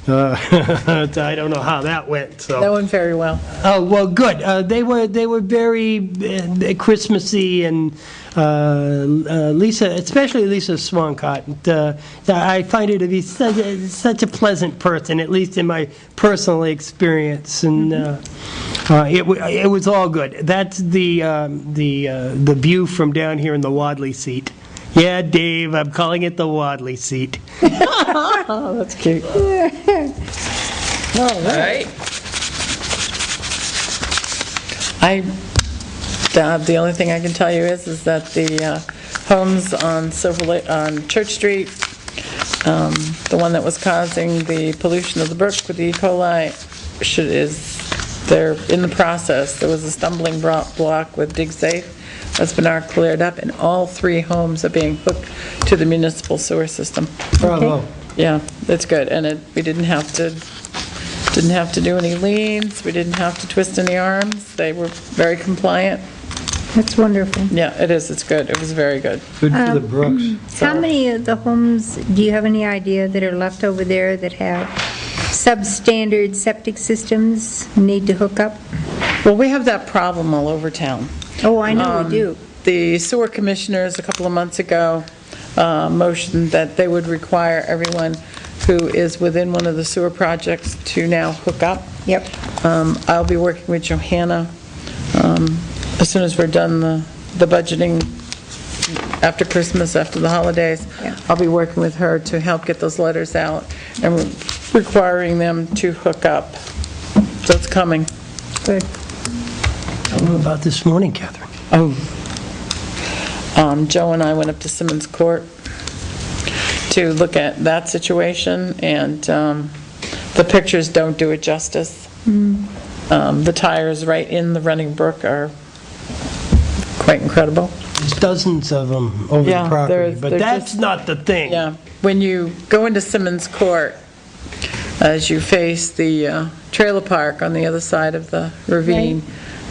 I don't know how that went. So That went very well. Oh, well, good. They were very Christmassy, and Lisa, especially Lisa Swancott. I find her to be such a pleasant person, at least in my personal experience, and it was all good. That's the view from down here in the Wadley seat. Yeah, Dave, I'm calling it the Wadley seat. Oh, that's cute. All right. The only thing I can tell you is that the homes on on Church Street, the one that was causing the pollution of the brook with the E. coli, they're in the process. There was a stumbling block with Dig Safe. That's been cleared up, and all 3 homes are being hooked to the municipal sewer system. Bravo. Yeah, that's good, and we didn't have to do any liens, we didn't have to twist any arms, they were very compliant. That's wonderful. Yeah, it is, it's good, it was very good. Good for the Brooks. How many of the homes, do you have any idea, that are left over there that have substandard septic systems need to hook up? Well, we have that problem all over town. Oh, I know we do. The sewer commissioners a couple of months ago motioned that they would require everyone who is within one of the sewer projects to now hook up. Yep. I'll be working with Johanna as soon as we're done the budgeting after Christmas, after the holidays. Yeah. I'll be working with her to help get those letters out and requiring them to hook up. So it's coming. Good. Tell them about this morning, Catherine. Joe and I went up to Simmons Court to look at that situation, and the pictures don't do it justice. The tires right in the running brook are quite incredible. There's dozens of them over Yeah, the property, they're but that's just- not the thing. Yeah, when you go into Simmons Court, as you face the trailer park on the other side of the ravine,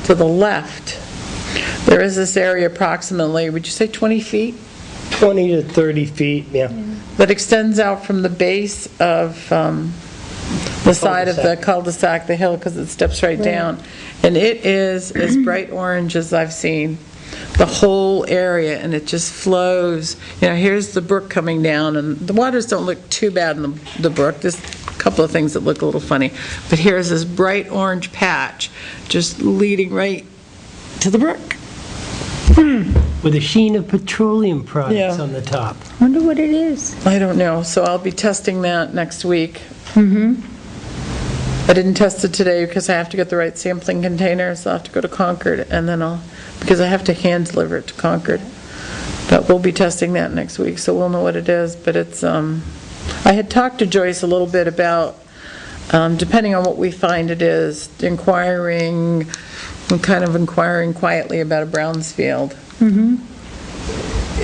to the left, there is this area approximately, would you say 20 feet? 20 to 30 feet, yeah. That extends out from the base of the side of the cul-de-sac, the hill, because it steps right down. And it is as bright orange as I've seen. The whole area, and it just flows. You know, here's the brook coming down, and the waters don't look too bad in the brook. There's a couple of things that look a little funny. But here's this bright orange patch just leading right to the brook. With a sheen of petroleum products Yeah. on the top. Wonder what it is. I don't know, so I'll be testing that next week. Mm-hmm. I didn't test it today because I have to get the right sampling container, so I'll have to go to Concord, and then because I have to hand deliver it to Concord. But we'll be testing that next week, so we'll know what it is. But it's, I had talked to Joyce a little bit about, depending on what we find it is, inquiring quietly about a Brownsfield. Mm-hmm.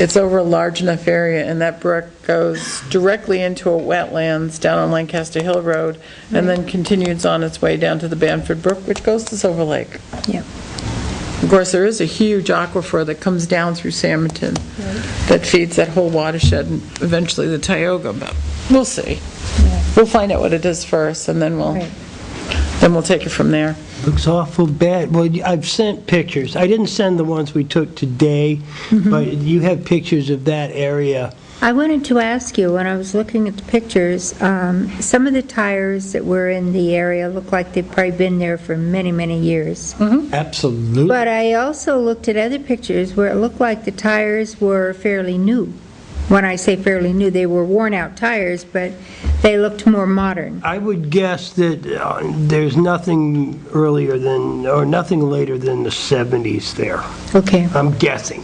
It's over a large enough area, and that brook goes directly into a wetlands down on Lancaster Hill Road, and then continues on its way down to the Banford Brook, which goes to Silver Lake. Yep. Of course, there is a huge aquifer that comes down through Samerton that feeds that whole watershed and eventually the Tioga, but we'll see. We'll find out what it is first, and then we'll take it from there. Looks awful bad. Well, I've sent pictures. I didn't send the ones we took today, but you have pictures of that area. I wanted to ask you, when I was looking at the pictures, some of the tires that were in the area look like they've probably been there for many, many years. Absolutely. But I also looked at other pictures where it looked like the tires were fairly new. When I say fairly new, they were worn-out tires, but they looked more modern. I would guess that there's nothing earlier than, or nothing later than the 70s there. Okay. I'm guessing.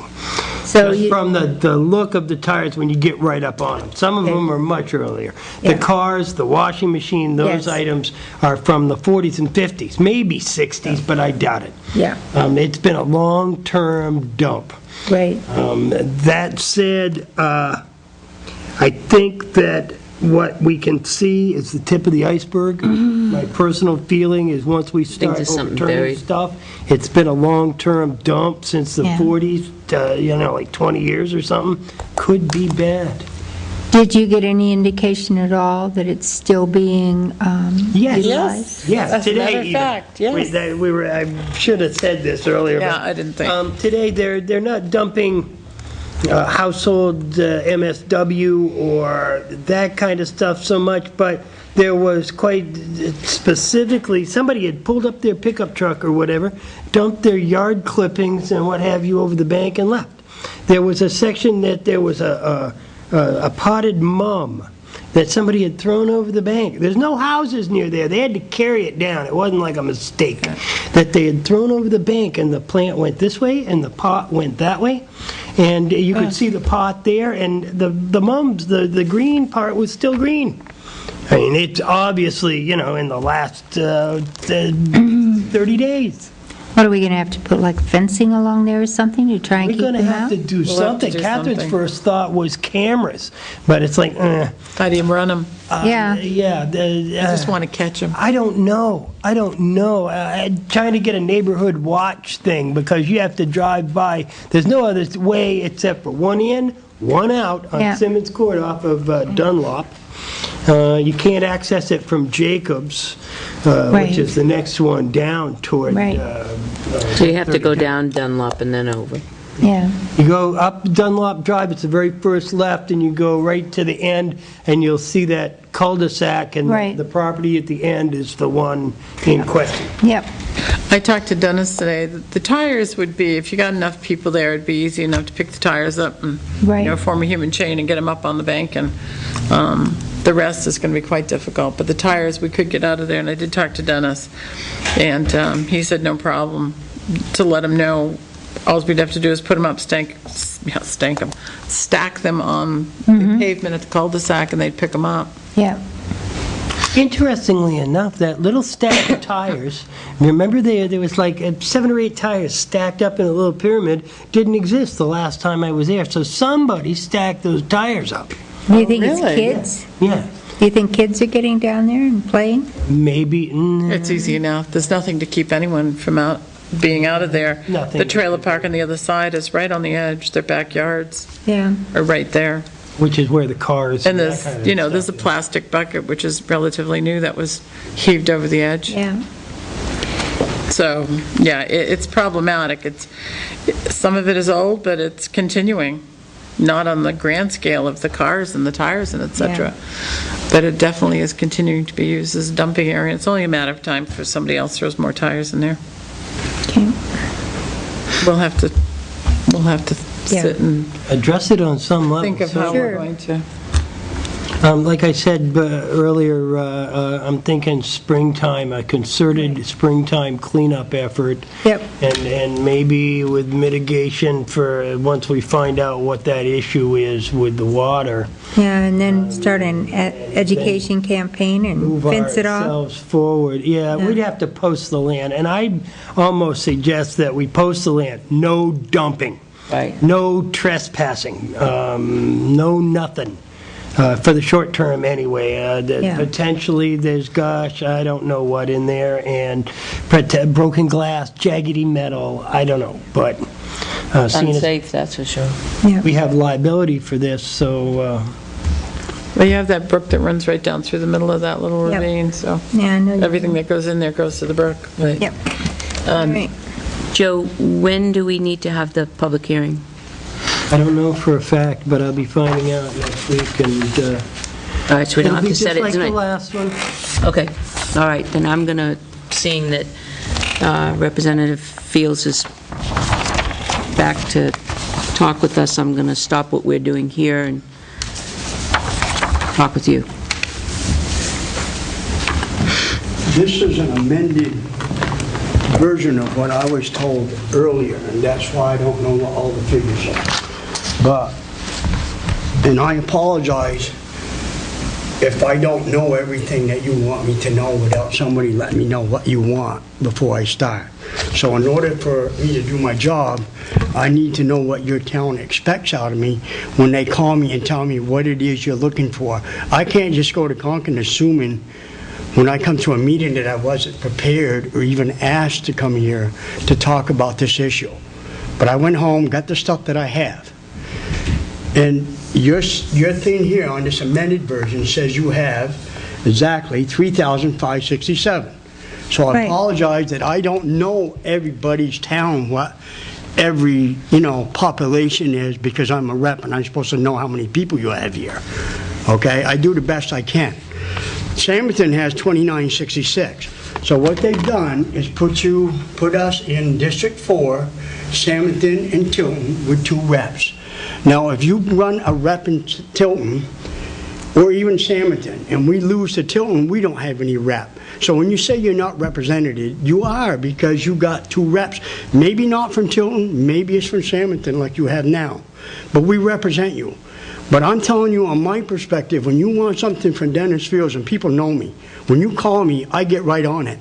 So Just from the look of the tires when you get right up on them. Some of them are much earlier. The cars, the washing machine, those items are from the 40s and 50s, maybe 60s, but I doubt it. Yeah. It's been a long-term dump. Right. That said, I think that what we can see is the tip of the iceberg. My personal feeling is once we start there's something overturning buried. stuff, it's been a long-term dump since the 40s, like 20 years or something. Could be bad. Did you get any indication at all that it's still being utilized? Yes, As a today matter of even. fact, yes. We were, I should have said this earlier. Yeah, but, I didn't think. Today, they're not dumping household MSW or that kind of stuff so much, but there was quite specifically, somebody had pulled up their pickup truck or whatever, dumped their yard clippings and what have you over the bank and left. There was a section that there was a potted mum that somebody had thrown over the bank. There's no houses near there. They had to carry it down. It wasn't like a mistake. That they had thrown over the bank, and the plant went this way, and the pot went that way. And you could see the pot there, and the mums, the green part was still green. I mean, it's obviously, in the last 30 days. What, are we going to have to put like fencing along there or something to try and keep them out? We're going to have to do something. Catherine's first thought was cameras, but it's like, How do you run them? Yeah. I just want to catch them. I don't know. Trying to get a neighborhood watch thing because you have to drive by. There's no other way except for one in, one out on Simmons Court off of Dunlop. You can't access it from Jacobs, which is the next one down toward... So you have to go down Dunlop and then over. Yeah. You go up Dunlop Drive, it's the very first left, and you go right to the end, and you'll see that cul-de-sac, and the property at the end is the one in question. Yep. I talked to Dennis today. The tires would be, if you got enough people there, it'd be easy enough to pick the tires up and form a human chain and get them up on the bank, and the rest is going to be quite difficult. But the tires, we could get out of there, and I did talk to Dennis, and he said no problem to let him know. All we'd have to do is put them up, stack them on the pavement at the cul-de-sac, and they'd pick them up. Yeah. Interestingly enough, that little stack of tires, remember there was like 7 or 8 tires stacked up in a little pyramid, didn't exist the last time I was there. So somebody stacked those tires up. Do you think it's kids? Yeah. Do you think kids are getting down there and playing? Maybe. It's easy enough. There's nothing to keep anyone from being out of there. Nothing. The trailer park on the other side is right on the edge. Their backyards are right there. Which is where the cars... And there's, there's a plastic bucket, which is relatively new, that was heaved over the edge. Yeah. So, yeah, it's problematic. Some of it is old, but it's continuing. not on the grand scale of the cars and the tires and et cetera. But it definitely is continuing to be used as a dumping area. It's only a matter of time before somebody else throws more tires in there. Okay. We'll have to sit and Address it on some level. think of how we're Sure. going to. Like I said earlier, I'm thinking springtime, a concerted springtime cleanup effort. Yep. And maybe with mitigation for, once we find out what that issue is with the water, Yeah, and then start an education campaign and move fence it off. ourselves forward. Yeah, we'd have to post the land, and I almost suggest that we post the land, no dumping. Right. No trespassing, no nothing, for the short term anyway. Yeah. Potentially, there's, gosh, I don't know what in there, and broken glass, jaggedy metal, I don't know, but seeing as Unsafe, that's for sure. Yeah. we have liability for this, so, Well, you have that brook that runs right down through the middle of that little Yep. ravine, so Yeah, I know. everything that goes in there goes to the brook. Right. Yep. All right. Joe, when do we need to have the public hearing? I don't know for a fact, but I'll be finding out next week, and All right, so we don't it'll have be to set just it like the tonight? last one. Okay, all right, then I'm going to, seeing that Representative Fields is back to talk with us, I'm going to stop what we're doing here and talk with you. This is an amended version of what I was told earlier, and that's why I don't know what all the figures are. But, and I apologize if I don't know everything that you want me to know without somebody letting me know what you want before I start. So in order for me to do my job, I need to know what your town expects out of me when they call me and tell me what it is you're looking for. I can't just go to Concord assuming when I come to a meeting that I wasn't prepared or even asked to come here to talk about this issue. But I went home, got the stuff that I have. And your thing here on this amended version says you have exactly 3,567. So I Right. apologize that I don't know everybody's town, what every, population is, because I'm a rep and I'm supposed to know how many people you have here. Okay? I do the best I can. Sampleton has 2966. So what they've done is put us in District 4, Sampleton and Tilton with 2 reps. Now, if you run a rep in Tilton, or even Sampleton, and we lose to Tilton, we don't have any rep. So when you say you're not represented, you are, because you got 2 reps. Maybe not from Tilton, maybe it's from Sampleton like you have now. But we represent you. But I'm telling you, on my perspective, when you want something from Dennis Fields, and people know me, when you call me, I get right on it.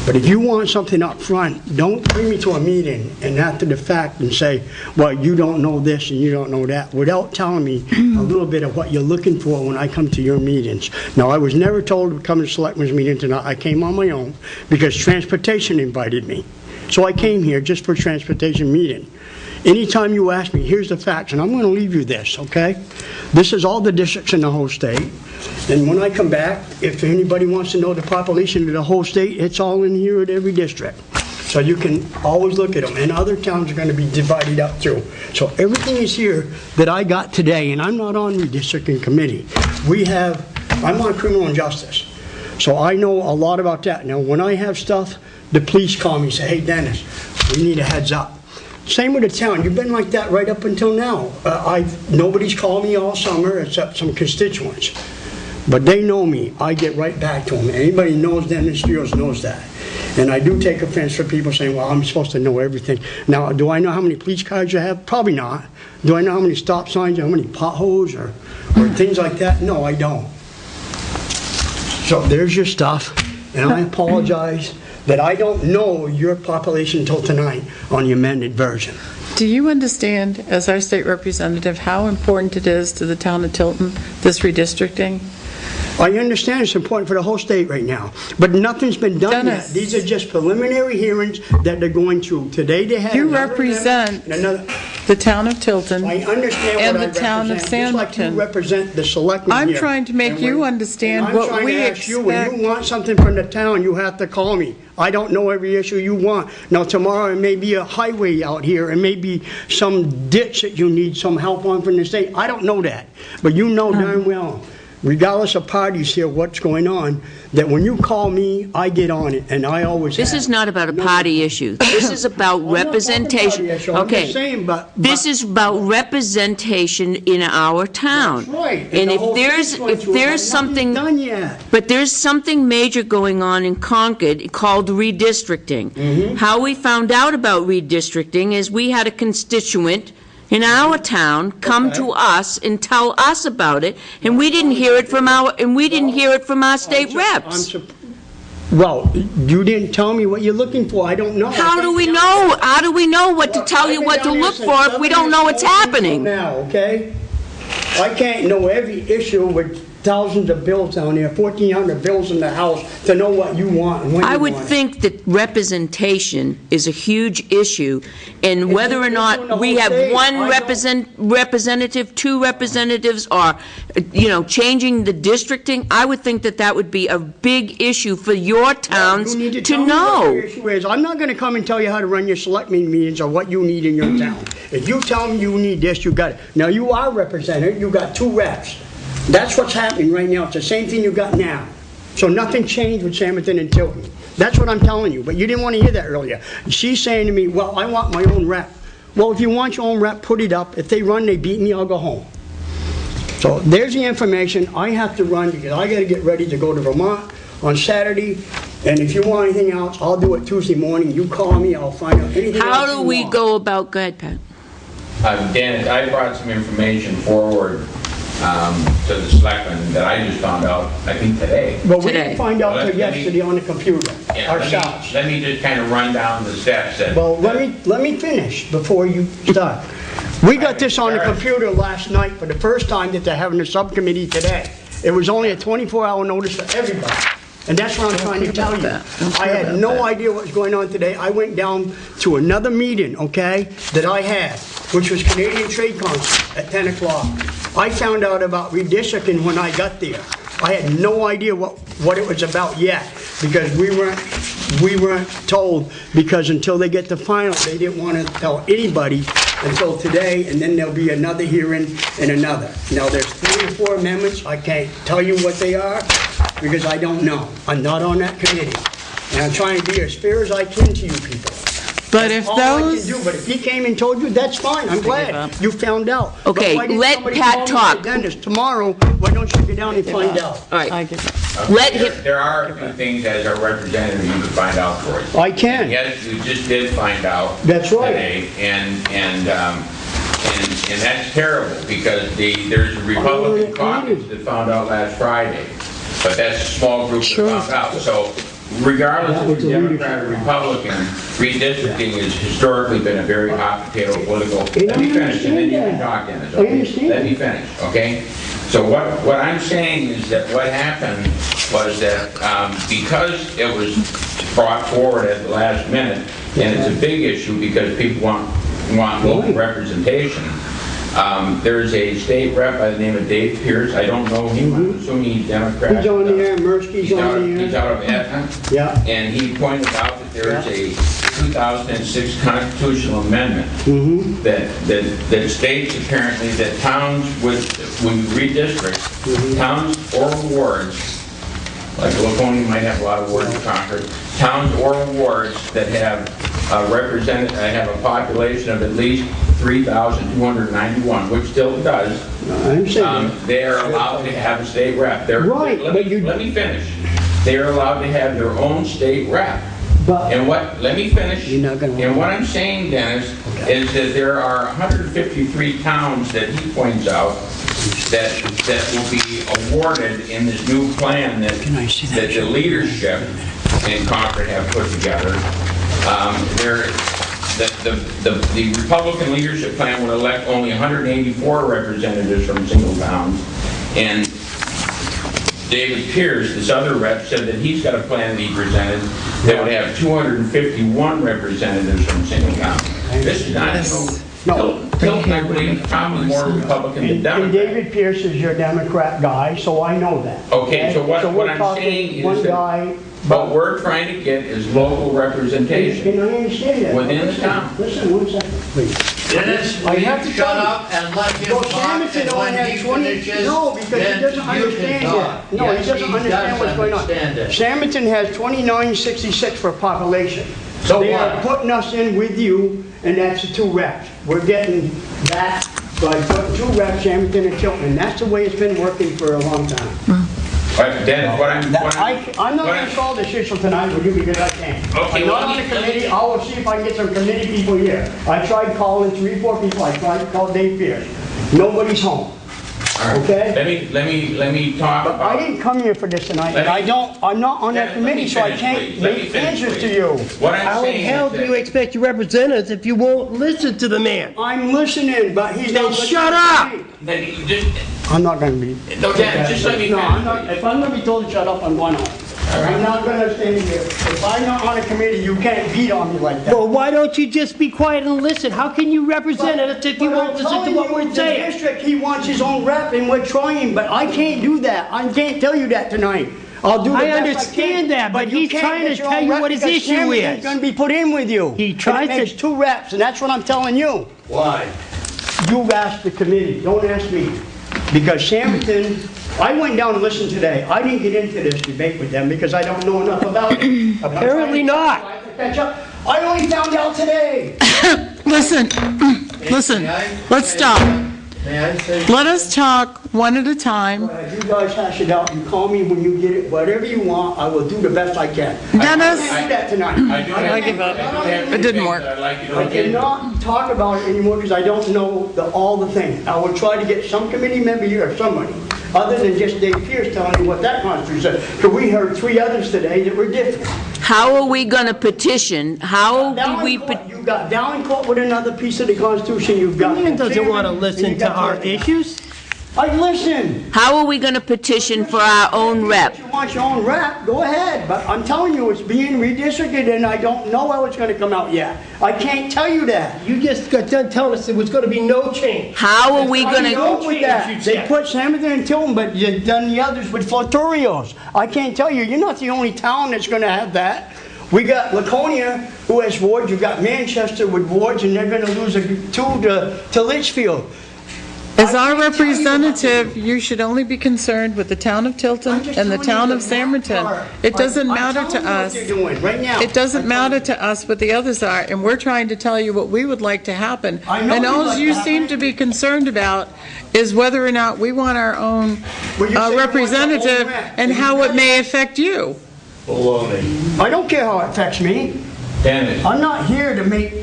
But if you want something up front, don't bring me to a meeting and after the fact and say, well, you don't know this and you don't know that, without telling me a little bit of what you're looking for when I come to your meetings. Now, I was never told to come to Selectmen's meeting tonight. I came on my own because transportation invited me. So I came here just for transportation meeting. Anytime you ask me, here's the facts, and I'm going to leave you this, okay? This is all the districts in the whole state. And when I come back, if anybody wants to know the population of the whole state, it's all in here at every district. So you can always look at them, and other towns are going to be divided up too. So everything is here that I got today, and I'm not on redistricting committee. I'm on criminal and justice, so I know a lot about that. Now, when I have stuff, the police call me and say, hey, Dennis, we need a heads up. Same with the town. You've been like that right up until now. Nobody's called me all summer except some constituents. But they know me. I get right back to them. Anybody who knows Dennis Fields knows that. And I do take offense for people saying, well, I'm supposed to know everything. Now, do I know how many police cars you have? Probably not. Do I know how many stop signs, how many potholes, or things like that? No, I don't. So there's your stuff. And I apologize that I don't know your population until tonight on the amended version. Do you understand, as our state representative, how important it is to the town of Tilton, this redistricting? I understand it's important for the whole state right now, but nothing's been done Dennis. yet. These are just preliminary hearings that they're going through. Today they had You another represent and another. the town of Tilton. I understand And what I the town of represent, just like you Sandton. represent the selectmen I'm here. trying to make And you when- understand and what we I'm trying to ask you, when expect. you want something from the town, you have to call me. I don't know every issue you want. Now, tomorrow, it may be a highway out here, it may be some ditch that you need some help on from the state. I don't know that. But you know darn well, regardless of parties here, what's going on, that when you call me, I get on it, and I always have. This is not about a party issue. This is about I'm not talking representation. party issue. I'm Okay. just saying, but This is about representation in our town. That's right. And the if whole there's, thing's going if through it, there's but something, nothing's done yet. but there's something major going on in Concord called redistricting. Mm-hmm. How we found out about redistricting is we had a constituent in our town come to us and tell us about it, and we didn't hear it from our state reps. Well, you didn't tell me what you're looking for. I don't know. How do we know? How do we know what to tell you what to look for if we don't know what's happening? Now, okay? I can't know every issue with thousands of bills down there, 1,400 bills in the house, to know what you want and when you want I would it. think that representation is a huge issue, and whether or it's in the not we whole have state. one I don't- representative, two representatives, or, changing the districting, I would think that that would be a big issue for your towns You need to tell me what know. your issue is. I'm not going to come and tell you how to run your selectmen meetings or what you need in your town. If you tell me you need this, you got it. Now, you are represented, you got 2 reps. That's what's happening right now. It's the same thing you got now. So nothing changed with Samerton and Tilton. That's what I'm telling you, but you didn't want to hear that earlier. She's saying to me, well, I want my own rep. Well, if you want your own rep, put it up. If they run, they beat me, I'll go home. So there's the information. I have to run because I got to get ready to go to Vermont on Saturday. And if you want anything else, I'll do it Tuesday morning. You call me, I'll find out anything How else do you we want. go about, go ahead, Pat. Dan, I brought some information forward to the selectmen that I just found out, I think today. But we Today. didn't find out Well, till let me- yesterday on the computer, Yeah, ourselves. Let me just kind of run down the steps that. Well, let me finish before you start. We got this on the computer last night for the first time that they're having a subcommittee today. It was only a 24-hour notice for everybody. And that's what I'm trying to tell you. I had no idea what was going on today. I went down to another meeting, okay, that I had, which was Canadian Trade Council at 10 o'clock. I found out about redistricting when I got there. I had no idea what it was about yet, because we weren't told, because until they get the final, they didn't want to tell anybody until today, and then there'll be another hearing and another. Now, there's 3 or 4 amendments. I can't tell you what they are, because I don't know. I'm not on that committee. And I'm trying to be as fair as I can to you people. But if All I can those, do, but if he came and told you, that's fine, I'm glad you found out. But Okay, why didn't let somebody Pat call me talk. and say, Dennis, tomorrow, why don't you go down and find out? All right, I get it. let him, There are a few things as a representative you can find out for us. I can. Yes, you just did find out. That's right. Today, and that's terrible, because there's a Republican caucus that found out last Friday, but that's a small group that found out. So regardless of you're Democrat or Republican, redistricting has historically been a very hot potato political. Let me finish, and then you can talk, Dennis, okay? Let me finish, okay? So what I'm saying is that what happened was that because it was brought forward at the last minute, and it's a big issue because people want local representation, there's a state rep by the name of Dave Pierce. I don't know him, I'm assuming he's Democrat. He's on there, Murphy's on He's there. out of Etna. Yeah. And he pointed out that there is a 2006 constitutional amendment that states apparently that towns when you redistrict, towns or wards, like Laconia might have a lot of wards in Concord, towns or wards that have have a population of at least 3,291, which still does, I understand. they are allowed to have a state rep. Right, but Let me finish. They are allowed to have their own state rep. But Let me finish. You're not gonna- And what I'm saying, Dennis, is that there are 153 towns that he points out that will be awarded in this new plan that the leadership in Concord have put together. The Republican leadership plan would elect only 184 representatives from single towns, and David Pierce, this other rep, said that he's got a plan that he presented that would have 251 representatives from single towns. This is not new. No. Tilton, I believe, probably more Republican than And Democrat. David Pierce is your Democrat guy, so I know that. Okay, so what we're I'm talking saying one is guy, that what we're trying to get is local representation. and I understand that. Within the Listen, town. Listen, one second, please. Dennis, I will you have to shut tell you. up and let him Well, talk, Samuelson and only when had he 20 finishes, No, because he then doesn't you can understand talk. yet. No, Yes, he doesn't understand what's going on. understand it. Samuelson has 2966 for population. So They are what? putting us in with you, and that's the 2 reps. We're getting that by putting 2 reps, Samuelson and Tilton, and that's the way it's been working for a long time. But Dennis, I'm I'm not going to solve this issue tonight with you because I can't. Okay, I'm well, not on the committee, I will see if I can get some committee people here. I tried calling 3, 4 people, I tried to call Dave Pierce. Nobody's home. Okay? Let me talk But I about. didn't come here for this tonight, and I'm not on that Let me committee, so I finish, can't please. Let me make finish, answers to please. you. What I'm How in saying hell is do you that expect to represent us if you won't listen to the man? I'm listening, but he's not Then listening shut to up! me. that you just, I'm not going to be. no, Dennis, just let me No, I'm not, finish. if I'm going to be told to shut up, I'm going on. I'm not going to stand here. If I'm not on a committee, you can't beat on me like that. Well, why don't you just be quiet and listen? How can you represent us if you won't listen to what we're saying? The district, he wants his own rep, and we're trying, but I can't do that. I can't tell you that tonight. I'll do the I best understand can, that, but you he's can't trying get to your tell own you rep what his because issue Cameron's is. going to be put in with you. He tried And it makes to- 2 reps, and that's what I'm telling you. Why? You ask the committee, don't ask me. Because Sampson, I went down and listened today. I didn't get into this debate with them because I don't know enough about it. Apparently not. I have to catch up. I only found out today. Listen, listen, let's stop. May I say? Let us talk one at a time. You guys hash it out. You call me when you get it. Whatever you want, I will do the best I can. Dennis? I can't do that tonight. I do have- I give up. have It didn't things work. that I'd like you to I look into. cannot talk about it anymore because I don't know all the things. I will try to get some committee member here or somebody, other than just Dave Pierce telling me what that constitution says. Because we heard 3 others today that were different. How are we going to petition? How do we, You got Downcourt with another piece of the Constitution, you've The got... man doesn't want to and listen you to got our the- issues. I listen. how are we going to petition for our own rep? If you want your own rep, go ahead, but I'm telling you, it's being redistricted, and I don't know how it's gonna come out yet. I can't tell you that. You just got done telling us there was going to be no change. How are we going I to, know with that. change, you They said. put Sampson and Tilton, but you've done the others with Flotorios. I can't tell you, you're not the only town that's gonna have that. We got Laconia, who has wards, you've got Manchester with wards, and they're gonna lose 2 to Litchfield. As our representative, you should only be concerned with the town of Tilton I'm just and the telling you town the of Sammerton. part. It doesn't I'm matter telling to you what us. they're doing right now. It doesn't matter to us what the others are, and we're trying to tell you what we would like to happen. I know And you'd all like you to seem happen. to be concerned about is whether or not we want our own Well, you say you want your own representative rep, and and how you it got may affect you. Baloney. I don't care how it affects me. Dennis, I'm not here to make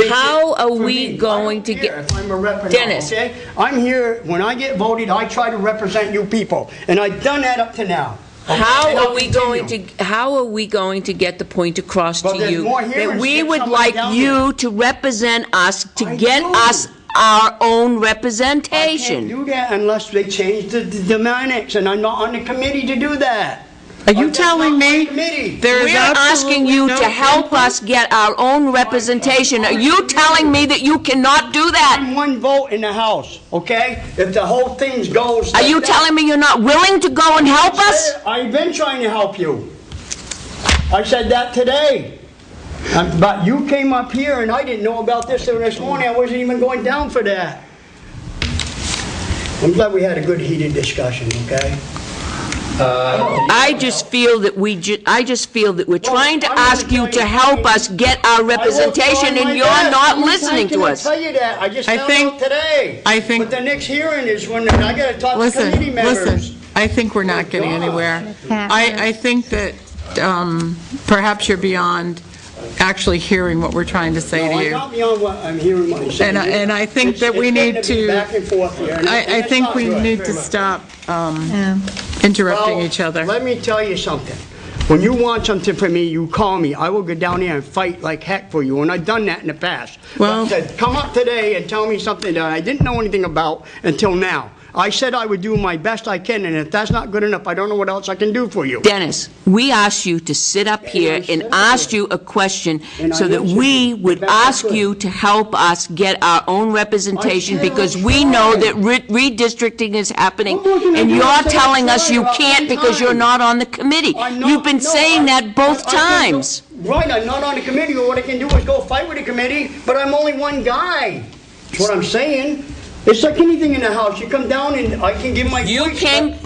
How it are for we me. going I don't to care get- if I'm a rep or not, Dennis. okay? I'm here, when I get voted, I try to represent you people, and I've done that up to now. okay? how And are I'll we continue. going to, how are we going to get the point across Well, to there's you? more That hearings. we Get would somebody like down you to represent us, to I get do. us our own I can't representation. do that unless they change the annex, and I'm not on the committee to do that. Are you I'm just telling not on me the committee. there is We're asking absolutely you no to help input? us get our own representation. Are you telling me that you cannot do that? I'm 1 vote in the House, okay? If the whole thing goes... Are like you that- telling me you're not willing to go and help us? I've been trying to help you. I said that today. But you came up here and I didn't know about this till this morning. I wasn't even going down for that. I'm glad we had a good heated discussion, okay? I just feel that we're trying to ask you to help us get our representation, and you're not listening to us. I will tell you that. I just I found think- out today. I think- But the next hearing is when I gotta talk to committee Listen, members. listen, I think we're not getting anywhere. I think that perhaps you're beyond actually hearing what we're trying to say No, to I'm you. not beyond what I'm hearing what he's saying. And I think It's- that we it's need getting be to, back and forth here, and I that's think not we good. need to stop interrupting each other. Let me tell you something. When you want something from me, you call me. I will go down there and fight like heck for you, and I've done that in the past. Well- But to come up today and tell me something that I didn't know anything about until now, I said I would do my best I can, and if that's not good enough, I don't know what else I can do for you. Dennis, we asked you to sit up here and asked you a question so that we would ask you to help us get our own representation, because we know that redistricting is happening, and you're telling us you can't because you're not on the committee. You've been saying that both times. Right, I'm not on the committee, or what I can do is go fight with the committee, but I'm only one guy. That's what I'm saying. It's like anything in the house, you come down and I can give my voice.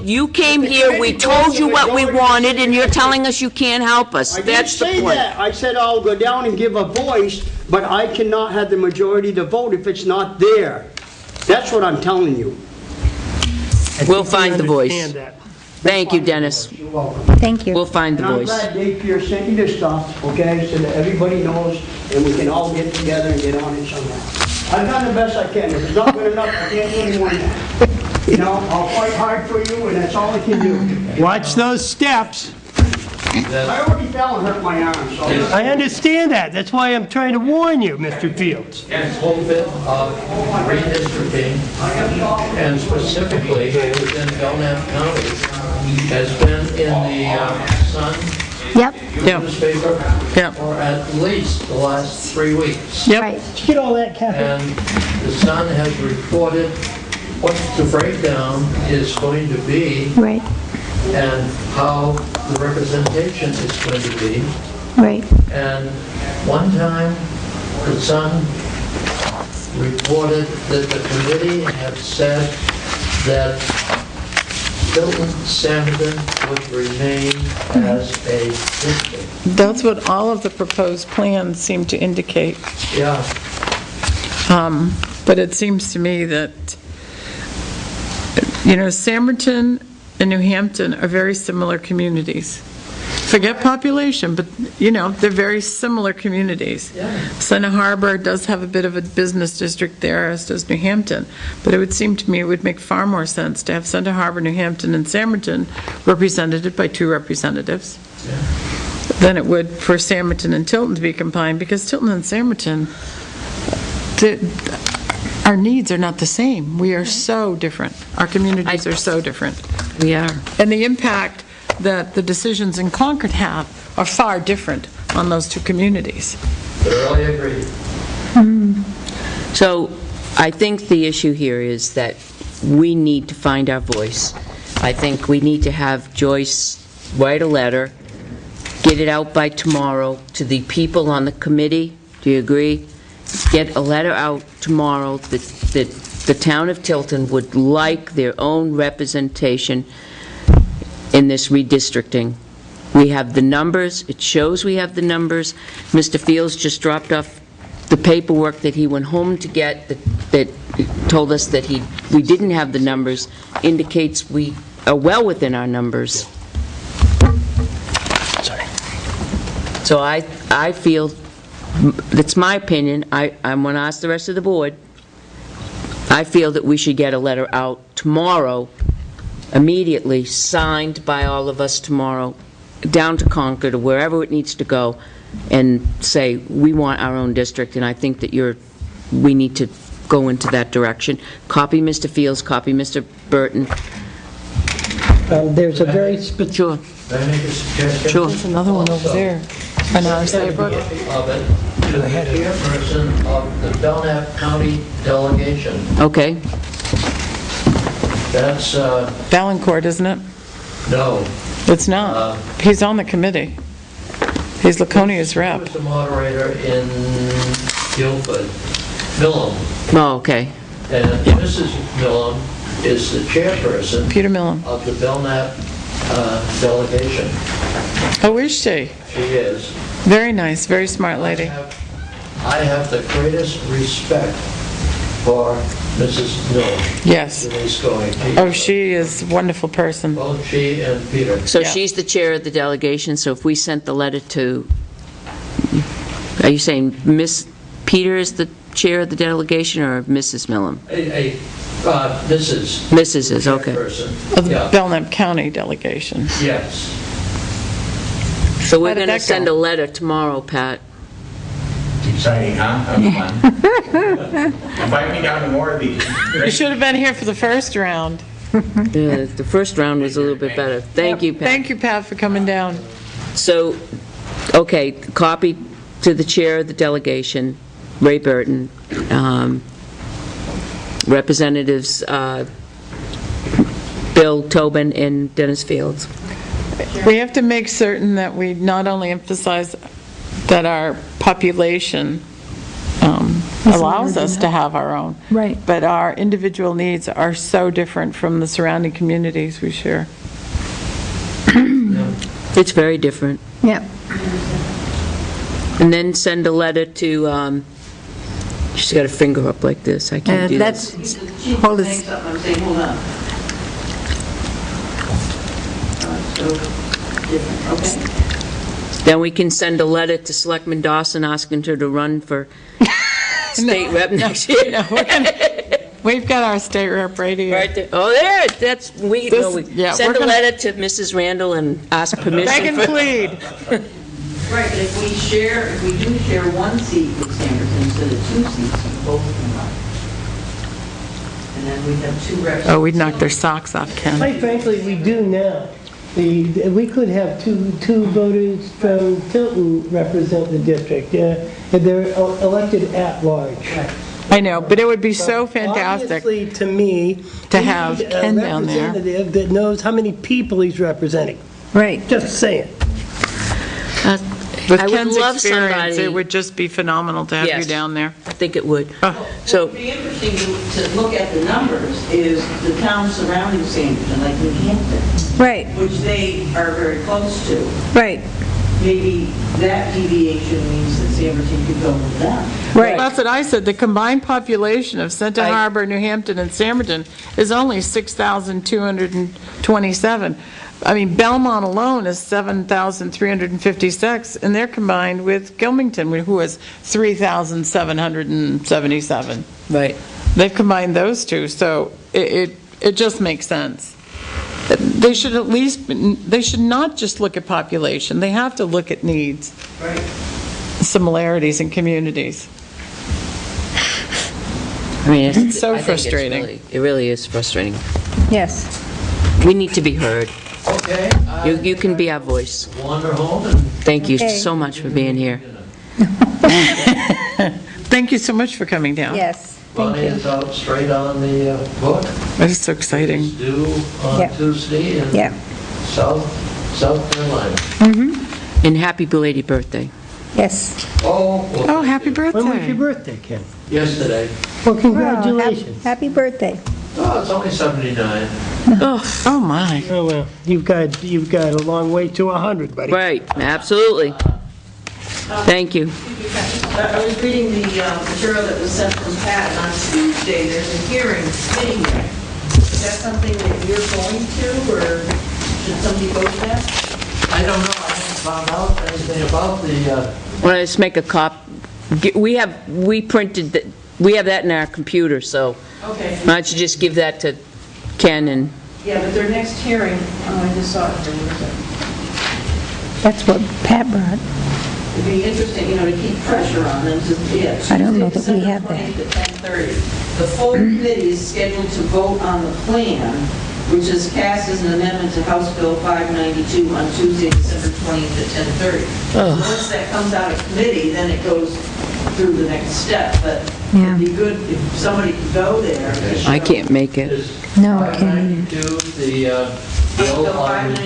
You came here, we told you what we wanted, and you're telling us you can't help us. That's the point. I didn't say that. I said I'll go down and give a voice, but I cannot have the majority to vote if it's not there. That's what I'm telling you. We'll find the voice. Understand that. Thank you, Dennis. You're welcome. Thank you. We'll find the And I'm voice. glad Dave Pierce sent you this stuff, okay, so that everybody knows, and we can all get together and get on it somehow. I've done the best I can. If it's not good enough, I can't do any more than that. You know, I'll fight hard for you, and that's all I can do. Watch those steps. I already fell and hurt my arm, so... I understand that. That's why I'm trying to warn you, Mr. Fields. And a little bit of redistricting, and specifically within Belknap County, has been in the Sun Yep. newspaper Yep. for at least the last 3 weeks. Yep. Right. Did you get all that, Kathy? And the Sun has reported what the breakdown is going to be Right. and how the representation is going to be. Right. And one time, the Sun reported that the committee had said that Tilton Selectmen would remain as a district. That's what all of the proposed plans seem to indicate. Yeah, But it seems to me that, Samberton and New Hampton are very similar communities. Forget population, but, they're very similar communities. Yeah. Center Harbor does have a bit of a business district there, as does New Hampton. But it would seem to me it would make far more sense to have Center Harbor, New Hampton, and Samberton represented by 2 representatives than it would for Samberton and Tilton to be combined, because Tilton and Samberton, our needs are not the same. We are so different. Our communities are so different. We are. And the impact that the decisions in Concord have are far different on those 2 communities. thoroughly agree. So I think the issue here is that we need to find our voice. I think we need to have Joyce write a letter, get it out by tomorrow to the people on the committee. Do you agree? Get a letter out tomorrow that the town of Tilton would like their own representation in this redistricting. We have the numbers. It shows we have the numbers. Mr. Fields just dropped off the paperwork that he went home to get that told us that we didn't have the numbers, indicates we are well within our numbers. Sorry. So I feel, that's my opinion, I'm going to ask the rest of the board, I feel that we should get a letter out tomorrow, immediately, signed by all of us tomorrow, down to Concord or wherever it needs to go, and say, we want our own district, and I think that we need to go into that direction. Copy Mr. Fields, copy Mr. Burton. There's a very specific... Sure. May I make a suggestion? Sure. There's another one over there. On our side, Of it to the chairperson of the Belknap County delegation. Okay. That's, Valancourt, isn't it? no. It's not. He's on the committee. He's Laconia's He rep. was the moderator in Guilford, Millam. Oh, okay. And Mrs. Millam is the chairperson Peter Millam. of the Belknap delegation. Oh, is she? She is. Very nice, very smart lady. I have the greatest respect for Mrs. Millam. Yes. Denise going. Oh, she is a wonderful person. Both she and Peter. So Yeah. she's the chair of the delegation, so if we sent the letter to, are you saying Miss Peter is the chair of the delegation, or Mrs. Millam? Mrs. Mrs. is, okay. Chairperson. Of the Yeah. Belknap County delegation. Yes. So we're How did going to that send go? a letter tomorrow, Pat. To Exciting, huh? That was fun. Invite me down to more of these. You should have been here for the first round. Yeah, the first round was a little bit better. Thank you, Pat. Thank you, Pat, for coming down. So, okay, copy to the chair of the delegation, Ray Burton, Representatives Bill Tobin and Dennis Fields. We have to make certain that we not only emphasize that our population allows us to have our own. Right. But our individual needs are so different from the surrounding communities we share. It's very different. Yeah. And then send a letter to, she's got a finger up like this, I can't do That's, this. hold Saying this, something, I'm saying, hold on. So, different, okay. Then we can send a letter to Selectman Dawson asking her to run for state rep next year. No, we've got our state rep right here. Right there. Oh, there, that's, we, This- no, we yeah, send we're a gonna- letter to Mrs. Randall and ask permission Beg and for... plead. Right, but if we do share one seat with Sanderson instead of 2 seats, both of them run. And then we'd have 2 reps. Oh, we'd knock their socks off, Ken. Quite frankly, we do now. We could have two voters from Tilton represent the district. And they're elected at large. I know, but it would be so fantastic. Obviously, to me, to we have need Ken down there. A representative that knows how many people he's representing. right. Just saying. With I would Ken's love experience, somebody- it would just be phenomenal to have you Yes. down there. I think it would. What So, would be interesting to look at the numbers is the towns surrounding Sanderson, like New Hampton, Right, which they are very close to. right, Maybe that deviation means that Sanderson could go with them. right. That's what I said, the combined population of Center Harbor, New Hampton, and Samberton is only 6,227. I mean, Belmont alone is 7,356, and they're combined with Gilmington, who is 3,777. right. They've combined those two, so it just makes sense. They should at least, they should not just look at population, they have to look at needs, Right. similarities in communities. I mean, It's so I think frustrating. it really is frustrating. Yes. We need to be heard. Okay. You can be our voice. Wander home and Thank you Okay. so much for being here. Thank you so much for coming down. Yes, thank Bonnie you. is out straight on the book. That is so exciting. It's due on Yeah. Tuesday in Yeah, South Carolina. And happy belated birthday. yes. Oh, Oh, happy When was birthday. your birthday, Ken? yesterday. Well, Wow, congratulations. Happy birthday. Oh, it's only 79. Oh, my. Oh, well, you've got a long way to 100, buddy. Right, absolutely. Thank you. I was reading the material that was sent from Pat, and on Tuesday, there's a hearing sitting there. Is that something that you're going to, or should somebody go to that? I don't know, I haven't found out anything about the, Want to just make a we have that in our computer, so Okay. why don't you just give that to Ken and, Yeah, but their next hearing, oh, I just saw it. Where was it? That's what Pat brought. It'd be interesting, to keep pressure on them to, yeah. I don't know that we Tuesday, have that. December 20th at 10:30. The full committee is scheduled to vote on the plan, which is cast as an amendment to House Bill 592 on Tuesday, December 20th at 10:30. So once that comes out of committee, then it goes through the next step, but Yeah. it'd be good if somebody could go there. to I show- can't make it. is No, I can't either. 592 the bill on the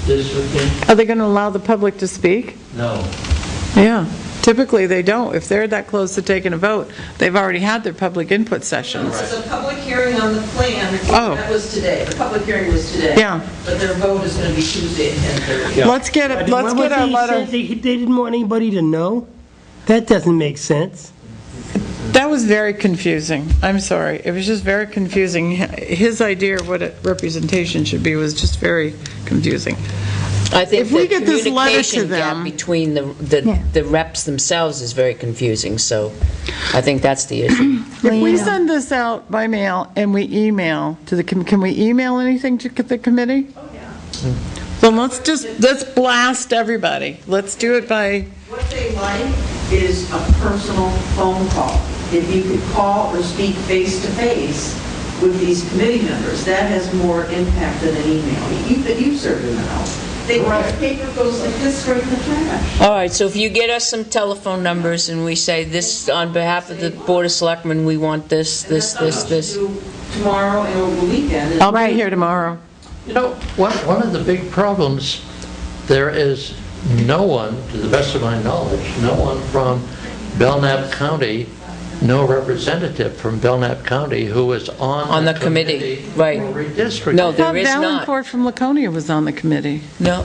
districting? Are they going to allow the public to speak? No. Yeah. Typically, they don't. If they're that close to taking a vote, they've already had their public input sessions. It's a public hearing on the plan. Oh. That was today. The public hearing was today. Yeah. But their vote is going to be Tuesday at 10:30. Let's get When a was letter. he said they didn't want anybody to know? That doesn't make sense. That was very confusing. I'm sorry. It was just very confusing. His idea of what a representation should be was just very confusing. I think If we the get this letter to communication gap them- between Yeah. the reps themselves is very confusing, so I think that's the issue. If we send this out by mail and we email to the, can we email anything to the committee? Oh, yeah. Then let's blast everybody. Let's do it by, What they like is a personal phone call. If you could call or speak face-to-face with these committee members, that has more impact than an email. You certainly know. The paper goes like this right in the trash. All right, so if you get us some telephone numbers and we say this, on behalf of the Board of Selectmen, we want this, this, this, this. Tomorrow and over the weekend. I'll be here tomorrow. You know, one of the big problems, there is no one, to the best of my knowledge, no one from Belknap County, no representative from Belknap County who is on the committee right. for redistricting. No, there is not. Valencourt from Laconia was on the committee. No.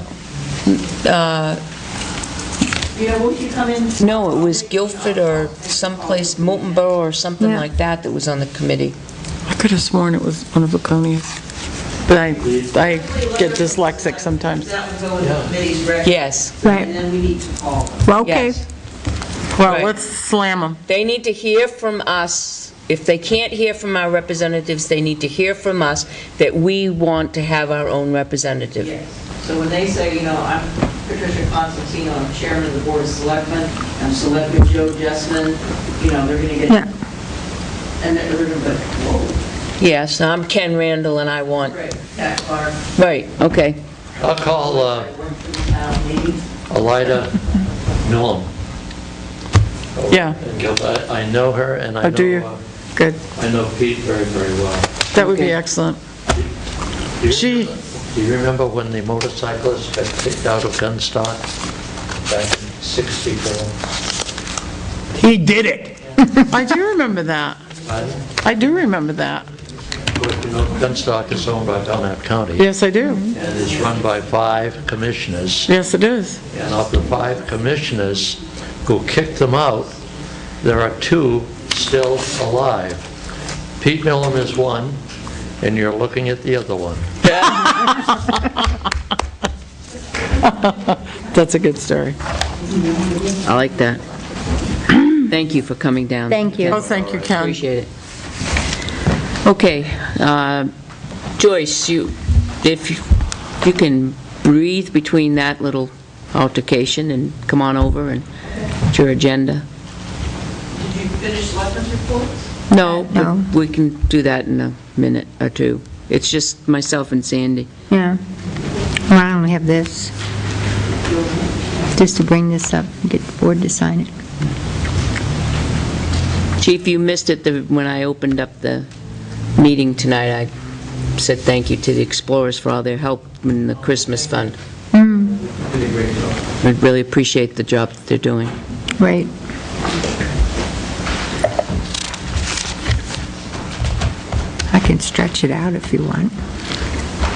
Won't you come in? No, it was Guilford or someplace, Moultonborough or something Yeah. like that was on the committee. I could have sworn it was one of Laconia's. But I get dyslexic sometimes. That would go in the committee's record. Yes. Right. And then we need to call them. Well, okay. Yes. Well, Right. let's slam them. They need to hear from us. If they can't hear from our representatives, they need to hear from us that we want to have our own representative. Yes. So when they say, I'm Patricia Constantino, I'm chairman of the Board of Selectmen, I'm Selectman Joe Jessman, they're going to get, Yeah. and they're going to be like, whoa, Yes, I'm Ken Randall and I want, great, Pat Clark. right, okay. I'll call I went through the town meeting. Elida Newell. Yeah. I know her, and I Oh, do you? know, Good. I know Pete very, very well. That would be Okay. excellent. Do She- you remember when the motorcyclists got kicked out of Gunstock back in '64? He did it. I do remember that. I do remember that. Of course, Gunstock is owned by Belknap County. Yes, I do. And is run by 5 commissioners. Yes, it is. And of the 5 commissioners who kicked them out, there are 2 still alive. Pete Millam is one, and you're looking at the other one. That's a good story. I like that. Thank you for coming down. Thank you. Oh, thank you, Ken. Appreciate it. Okay, Joyce, if you can breathe between that little altercation and come on over and your agenda. Did you finish Selectmen's reports? No, No. but we can do that in a minute or two. It's just myself and Sandy. Yeah. Well, I only have this, just to bring this up, and get the board to sign it. Chief, you missed it when I opened up the meeting tonight. I said thank you to the Explorers for all their help in the Christmas fund. Did a great job. I really appreciate the job that they're doing. Right. I can stretch it out if you want.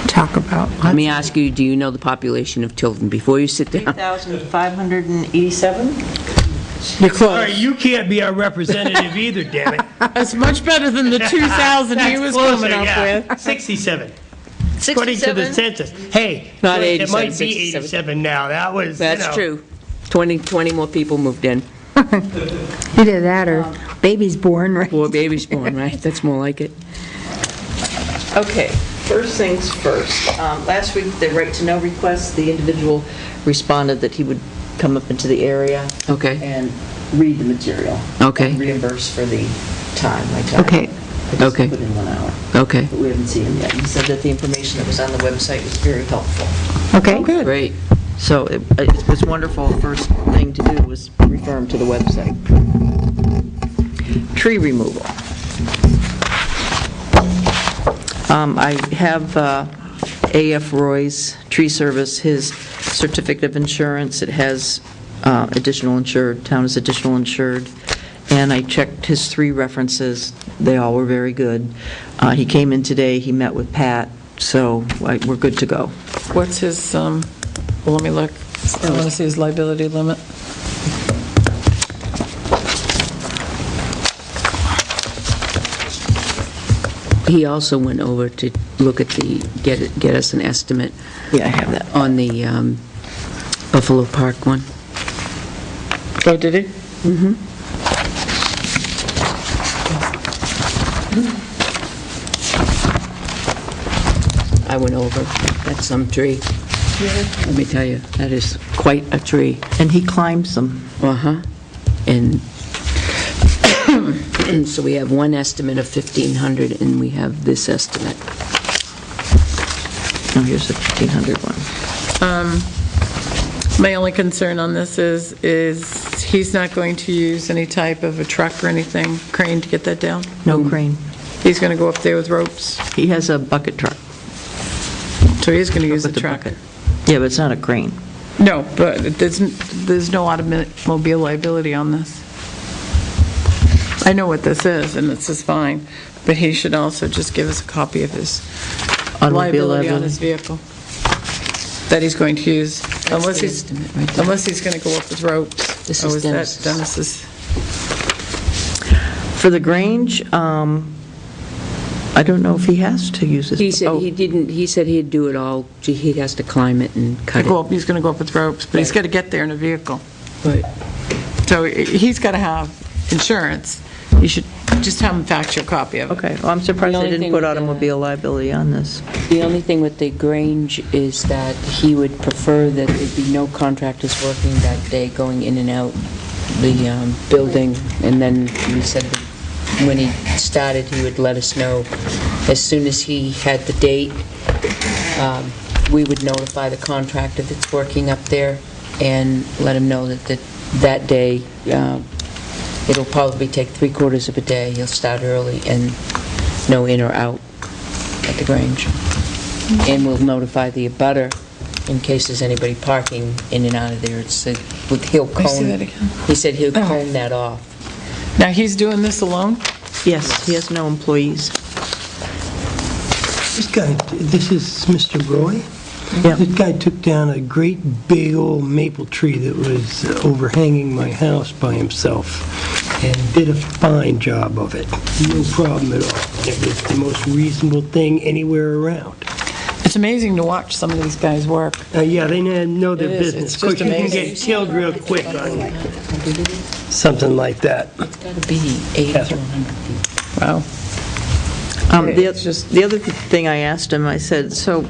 Talk about. Let me ask you, do you know the population of Tilton before you sit down? 3,587? You're All close. right, you can't be our representative either, damn it. That's much better than the 2,000 he That's was closer, coming up yeah. with. 67. According to the census. Hey, Not it 87, might be 67. 87 now. That was, That's true. 20 more people moved in. Either that or baby's born, right? 4 babies born, right? That's more like it. Okay, first things first. Last week, the right-to-know request, the individual responded that he would come up into the area Okay, and read the material. Okay. And reimburse for the time, my time. Okay. I just Okay. put in 1 hour, okay, but we haven't seen him yet. He said that the information that was on the website was very helpful. Okay. great. So it was wonderful. First thing to do was refer him to the website. Tree removal. I have A.F. Roy's Tree Service, his certificate of insurance. It has additional insured, town is additional insured. And I checked his 3 references. They all were very good. He came in today, he met with Pat, so we're good to go. What's his, well, let me look. I want to see his liability limit. He also went over to look at get us an estimate Yeah, I have that. on the Buffalo Park one. Oh, did he? I went over, that's some tree. Let me tell you, that is quite a tree. And he climbs them. Uh-huh. And so we have one estimate of 1,500, and we have this estimate. Oh, here's the 1,500 one. My only concern on this is he's not going to use any type of a truck or anything, crane to get that down? No crane. He's going to go up there with ropes? He has a bucket truck. So he is going to use the With the truck? bucket. Yeah, but it's not a crane. No, but there's no automobile liability on this. I know what this is, and this is fine, but he should also just give us a copy of his Automobile liability on liability. his vehicle that he's going to use, unless the he's estimate right there. going to go up with ropes. This Oh, is is that Dennis's. Dennis's? For the Grange, I don't know if he has to use his... He said oh, he didn't, he said he'd do it all, he has to climb it and cut it. He's going to go up with ropes, but he's got to get there in a vehicle. Right. So he's got to have insurance. You should just have him fax you a copy of it. Okay, well, I'm surprised The they only didn't thing put with automobile liability on this. The only thing with the Grange is that he would prefer that there be no contractors working that day going in and out the building, and then he said that when he started, he would let us know as soon as he had the date. We would notify the contractor that's working up there and let him know that that day, it'll probably take 3/4 of a day. He'll start early and no in or out at the Grange. And we'll notify the abutter in case there's anybody parking in and out of there. He'll Can I see cone. that again? He said he'll cone that off. Now, he's doing this alone? Yes, he has no employees. This is Mr. Roy? Yeah. This guy took down a great big old maple tree that was overhanging my house by himself and did a fine job of it. No problem at all. It was the most reasonable thing anywhere around. It's amazing to watch some of these guys work. Yeah, they know their It is. business. It's Of course, just you can amazing. get killed real quick on something like that. It's got to be 80 to 100 feet. Wow. The other thing I asked him, I said, so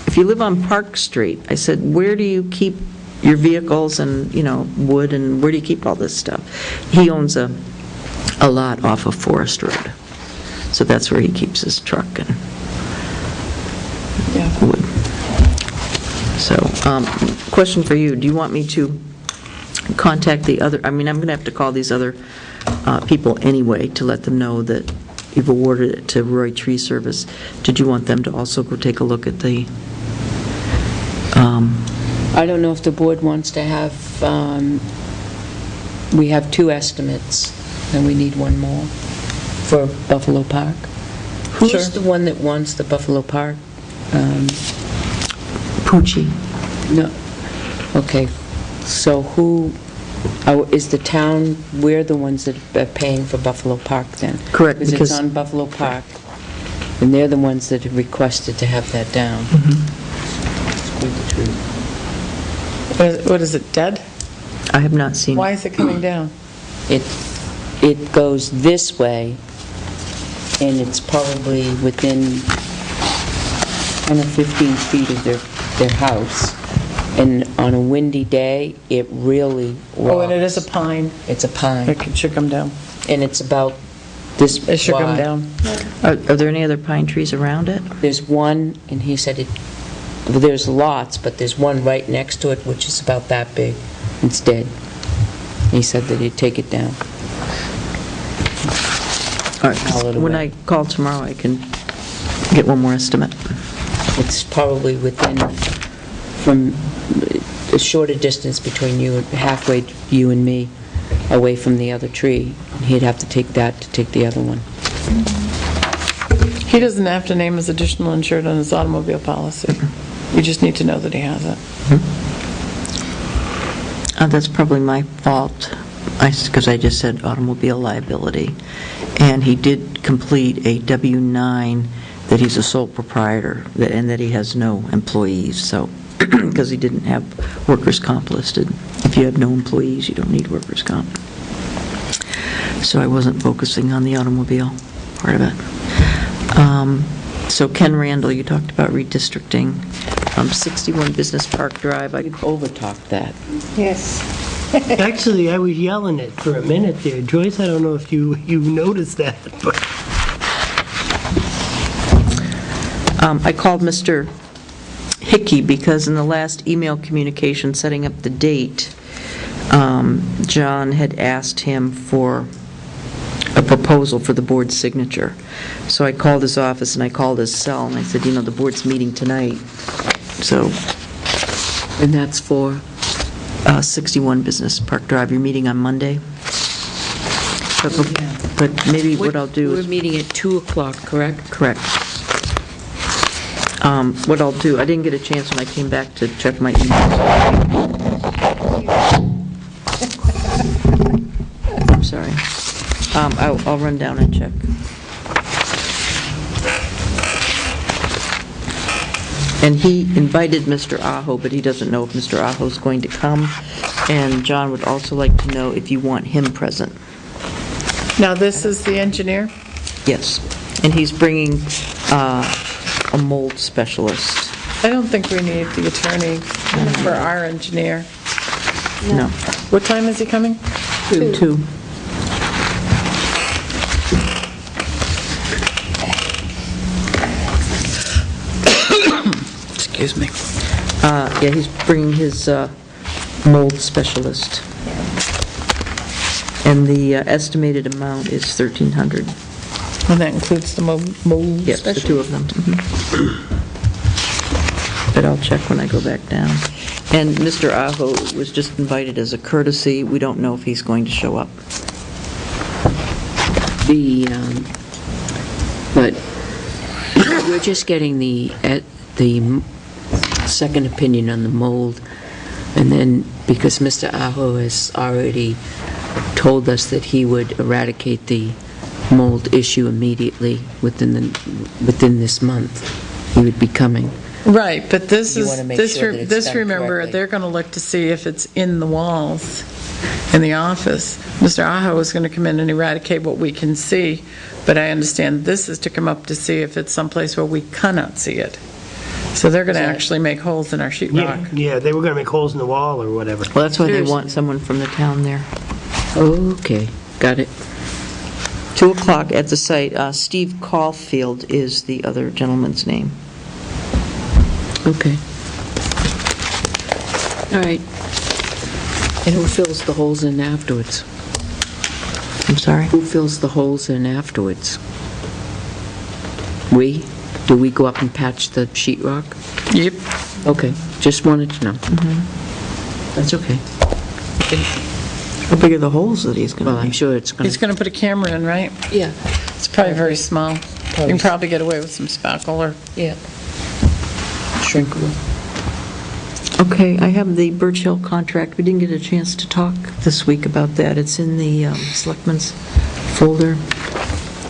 if you live on Park Street, I said, where do you keep your vehicles and, wood, and where do you keep all this stuff? He owns a lot off of Forest Road, so that's where he keeps his truck and wood. So, question for you, do you want me to contact the other, I'm going to have to call these other people anyway to let them know that you've awarded it to Roy Tree Service. Did you want them to also go take a look at the... I don't know if the board wants to have, we have 2 estimates, and we need one more for Buffalo Park. Who's the one that wants the Buffalo Park? Pucci. No. Okay, so who, is the town, we're the ones that are paying for Buffalo Park then? Correct, Because because... it's on Buffalo Park, and they're the ones that have requested to have that down. Squeeze the tree. What is it, dead? I have not seen Why it. is it coming down? It goes this way, and it's probably within 10 or 15 feet of their house. And on a windy day, it really rocks. Oh, and it is a pine. It's a pine. It should come down. And it's about this It should come wide. down. Are there any other pine trees around it? There's one, and he said well, there's lots, but there's one right next to it, which is about that big. It's dead. He said that he'd take it down. All right, Haul it when away. I call tomorrow, I can get one more estimate. It's probably from a shorter distance between you, halfway you and me, away from the other tree. He'd have to take that to take the other one. He doesn't have to name his additional insured on his automobile policy. You just need to know that he has it. That's probably my fault, because I just said automobile liability. And he did complete a W-9 that he's a sole proprietor, and that he has no employees, so, because he didn't have workers' comp listed. If you have no employees, you don't need workers' comp. So I wasn't focusing on the automobile part of it. So Ken Randall, you talked about redistricting, 61 Business Park Drive. We've over-talked that. Yes. Actually, I was yelling it for a minute there. Joyce, I don't know if you noticed that, but... I called Mr. Hickey because in the last email communication setting up the date, John had asked him for a proposal for the board's signature. So I called his office and I called his cell and I said, the board's meeting tonight. So, And that's for? 61 Business Park Drive, you're meeting on Monday? But maybe what I'll do is... We're meeting at 2 o'clock, correct? Correct. What I'll do, I didn't get a chance when I came back to check my emails. I'm sorry. I'll run down and check. And he invited Mr. Aho, but he doesn't know if Mr. Aho's going to come. And John would also like to know if you want him present. Now, this is the engineer? Yes. And he's bringing a mold specialist. I don't think we need the attorney for our engineer. No. What time is he coming? 2. Excuse me. Yeah, he's bringing his mold specialist. And the estimated amount is $1,300. And that includes the mold Yes, the two of them. But I'll check when I go back down. And Mr. Aho was just invited as a courtesy. We don't know if he's going to show up. But we're just getting the second opinion on the mold, and then because Mr. Aho has already told us that he would eradicate the mold issue immediately within this month, he would be coming. Right, but this You is, wanna make this, sure that it's this done remember, correctly. they're going to look to see if it's in the walls in the office. Mr. Aho is going to come in and eradicate what we can see, but I understand this is to come up to see if it's someplace where we cannot see it. So they're going to actually make holes in our sheetrock. Yeah, they were going to make holes in the wall or whatever. Well, that's why they want someone from the town there. Okay, got it. 2 o'clock at the site. Steve Caulfield is the other gentleman's name. Okay. All right. And who fills the holes in afterwards? I'm sorry? Who fills the holes in afterwards? We? Do we go up and patch the sheetrock? Yep. Okay, just wanted to know. That's okay. How big are the holes that he's going to Well, I'm sure it's going He's to... going to put a camera in, right? Yeah. It's probably very small. You can probably get away with some spackle or... Yeah. Shrinkable. Okay, I have the Birch Hill contract. We didn't get a chance to talk this week about that. It's in the Selectmen's folder.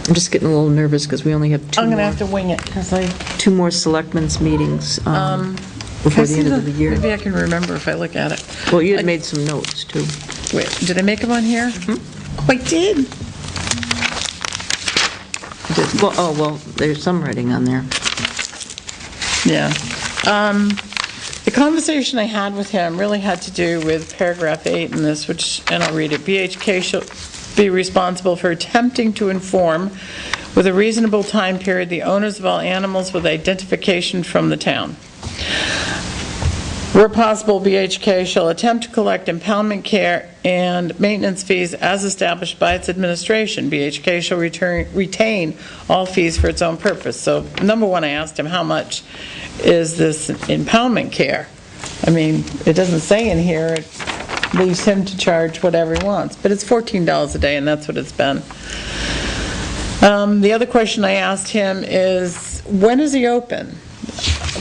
I'm just getting a little nervous because we only have I'm going to have to wing it because I... 2 more Selectmen's meetings Can I before the see end of the year. Maybe I can remember if I look at it. Well, you had made some notes, too. Wait, did I make them on here? Oh, I did. Well, there's some writing on there. Yeah. The conversation I had with him really had to do with paragraph 8 in this, and I'll read it. BHK shall be responsible for attempting to inform with a reasonable time period the owners of all animals with identification from the town. Where possible, BHK shall attempt to collect impoundment care and maintenance fees as established by its administration. BHK shall retain all fees for its own purpose. So, number one, I asked him, how much is this impoundment care? I mean, it doesn't say in here, it leaves him to charge whatever he wants, but it's $14 a day, and that's what it's been. The other question I asked him is, when is he open?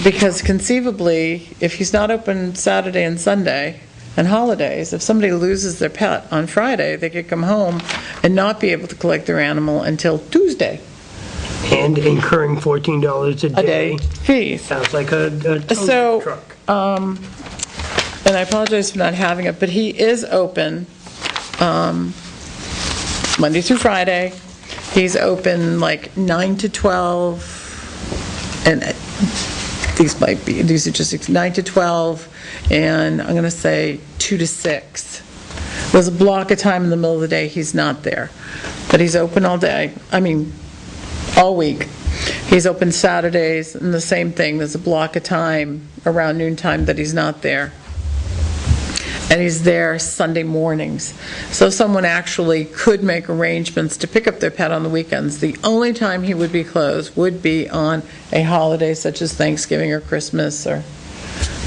Because conceivably, if he's not open Saturday and Sunday and holidays, if somebody loses their pet on Friday, they could come home and not be able to collect their animal until Tuesday. And incurring $14 a day. Fee. Sounds like a tow truck. And I apologize for not having it, but he is open Monday through Friday. He's open like 9 to 12, and these are just 9 to 12, and I'm going to say 2 to 6 there's a block of time in the middle of the day he's not there. But he's open all day, all week. He's open Saturdays, and the same thing, there's a block of time around noontime that he's not there. And he's there Sunday mornings. So someone actually could make arrangements to pick up their pet on the weekends. The only time he would be closed would be on a holiday such as Thanksgiving or Christmas or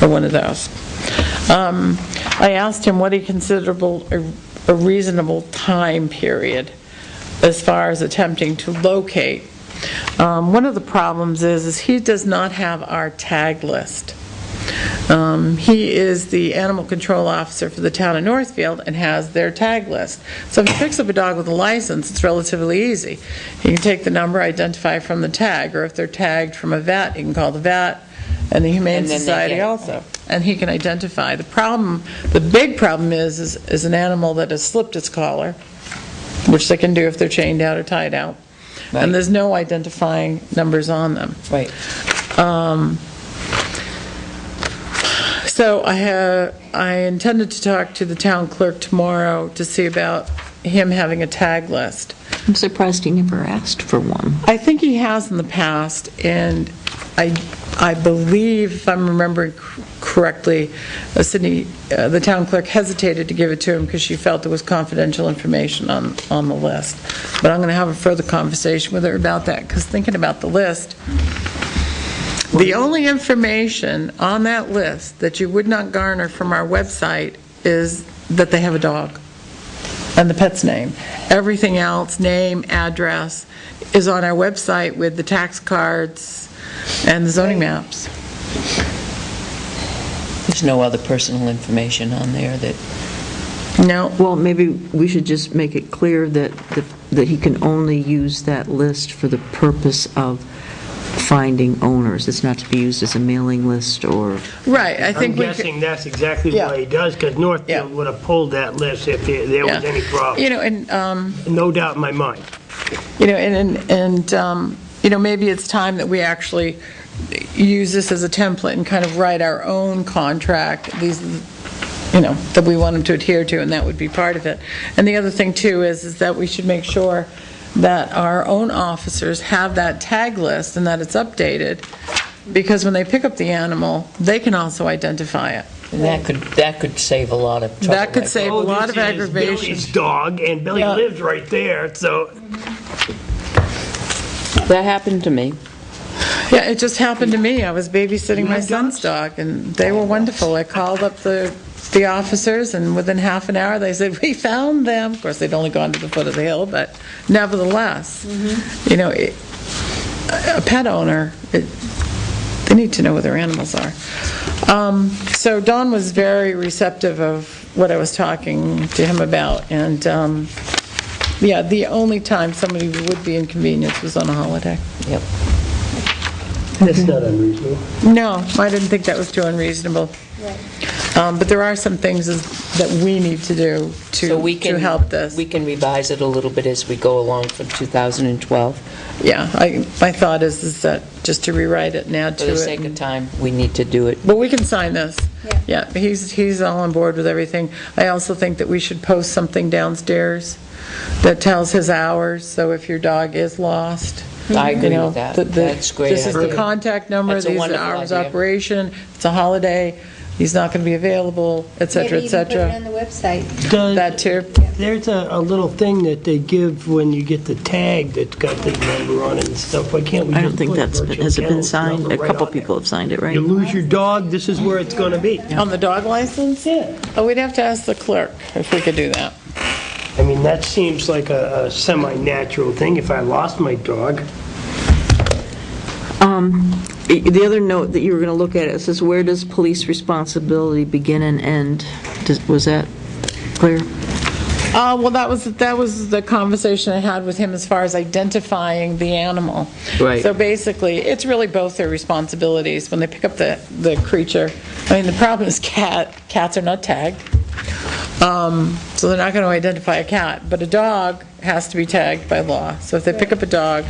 one of those. I asked him what he considered a reasonable time period as far as attempting to locate. One of the problems is he does not have our tag list. He is the animal control officer for the town of Northfield and has their tag list. So if he picks up a dog with a license, it's relatively easy. He can take the number, identify from the tag, or if they're tagged from a vet, he can call the vet and the Humane And then they Society get it. also. And he can identify. The big problem is an animal that has slipped its collar, which they can do if they're chained out or tied out. Right. And there's no identifying numbers on them. Right. So I intended to talk to the town clerk tomorrow to see about him having a tag list. I'm surprised he never asked for one. I think he has in the past, and I believe, if I'm remembering correctly, Sydney, the town clerk hesitated to give it to him because she felt there was confidential information on the list. But I'm going to have a further conversation with her about that, because thinking about the list, the only information on that list that you would not garner from our website is that they have a dog and the pet's name. Everything else, name, address, is on our website with the tax cards and the zoning maps. There's no other personal information on there that... No. Well, maybe we should just make it clear that he can only use that list for the purpose of finding owners. It's not to be used as a mailing list or... Right, I think I'm guessing that's exactly why he does, because Northfield would have pulled that list if there was any problem. No doubt in my mind. Maybe it's time that we actually use this as a template and kind of write our own contract, that we want them to adhere to, and that would be part of it. And the other thing, too, is that we should make sure that our own officers have that tag list and that it's updated, because when they pick up the animal, they can also identify it. And that could save a lot of trouble. That could save a lot of aggravation. Billy's dog, and Billy lives right there, so... That happened to me. Yeah, it just happened to me. I was babysitting my son's dog, and they were wonderful. I called up the officers, and within half an hour, they said, "We found them." Of course, they'd only gone to the foot of the hill, but nevertheless, a pet owner, they need to know where their animals are. So Don was very receptive of what I was talking to him about, and the only time somebody would be inconvenienced was on a holiday. Yep. That's not unreasonable. No, I didn't think that was too unreasonable. But there are some things that we need to do to help this. We can revise it a little bit as we go along from 2012. Yeah, my thought is that just to rewrite it and add to it. For the sake of time, we need to do it. But we can sign this. Yeah, he's all on board with everything. I also think that we should post something downstairs that tells his hours, so if your dog is lost... I agree with that. That's great. This is the contact number, That's a these are wonderful hours idea. operation, it's a holiday, he's not going to be available, et cetera, et cetera. Maybe even put it on the website. That too. There's a little thing that they give when you get the tag that's got the number on it and stuff. Why can't we I just don't think put a has virtual it been kennel signed? number A right couple on there? people have signed it, right? You lose your dog, this is where it's going to be. On the dog license? Yeah. Oh, we'd have to ask the clerk if we could do that. I mean, that seems like a semi-natural thing if I lost my dog. The other note that you were going to look at, it says, where does police responsibility begin and end? Was that clear? Well, that was the conversation I had with him as far as identifying the animal. Right. So basically, it's really both their responsibilities when they pick up the creature. I mean, the problem is cats are not tagged, so they're not going to identify a cat. But a dog has to be tagged by law. So if they pick up a dog,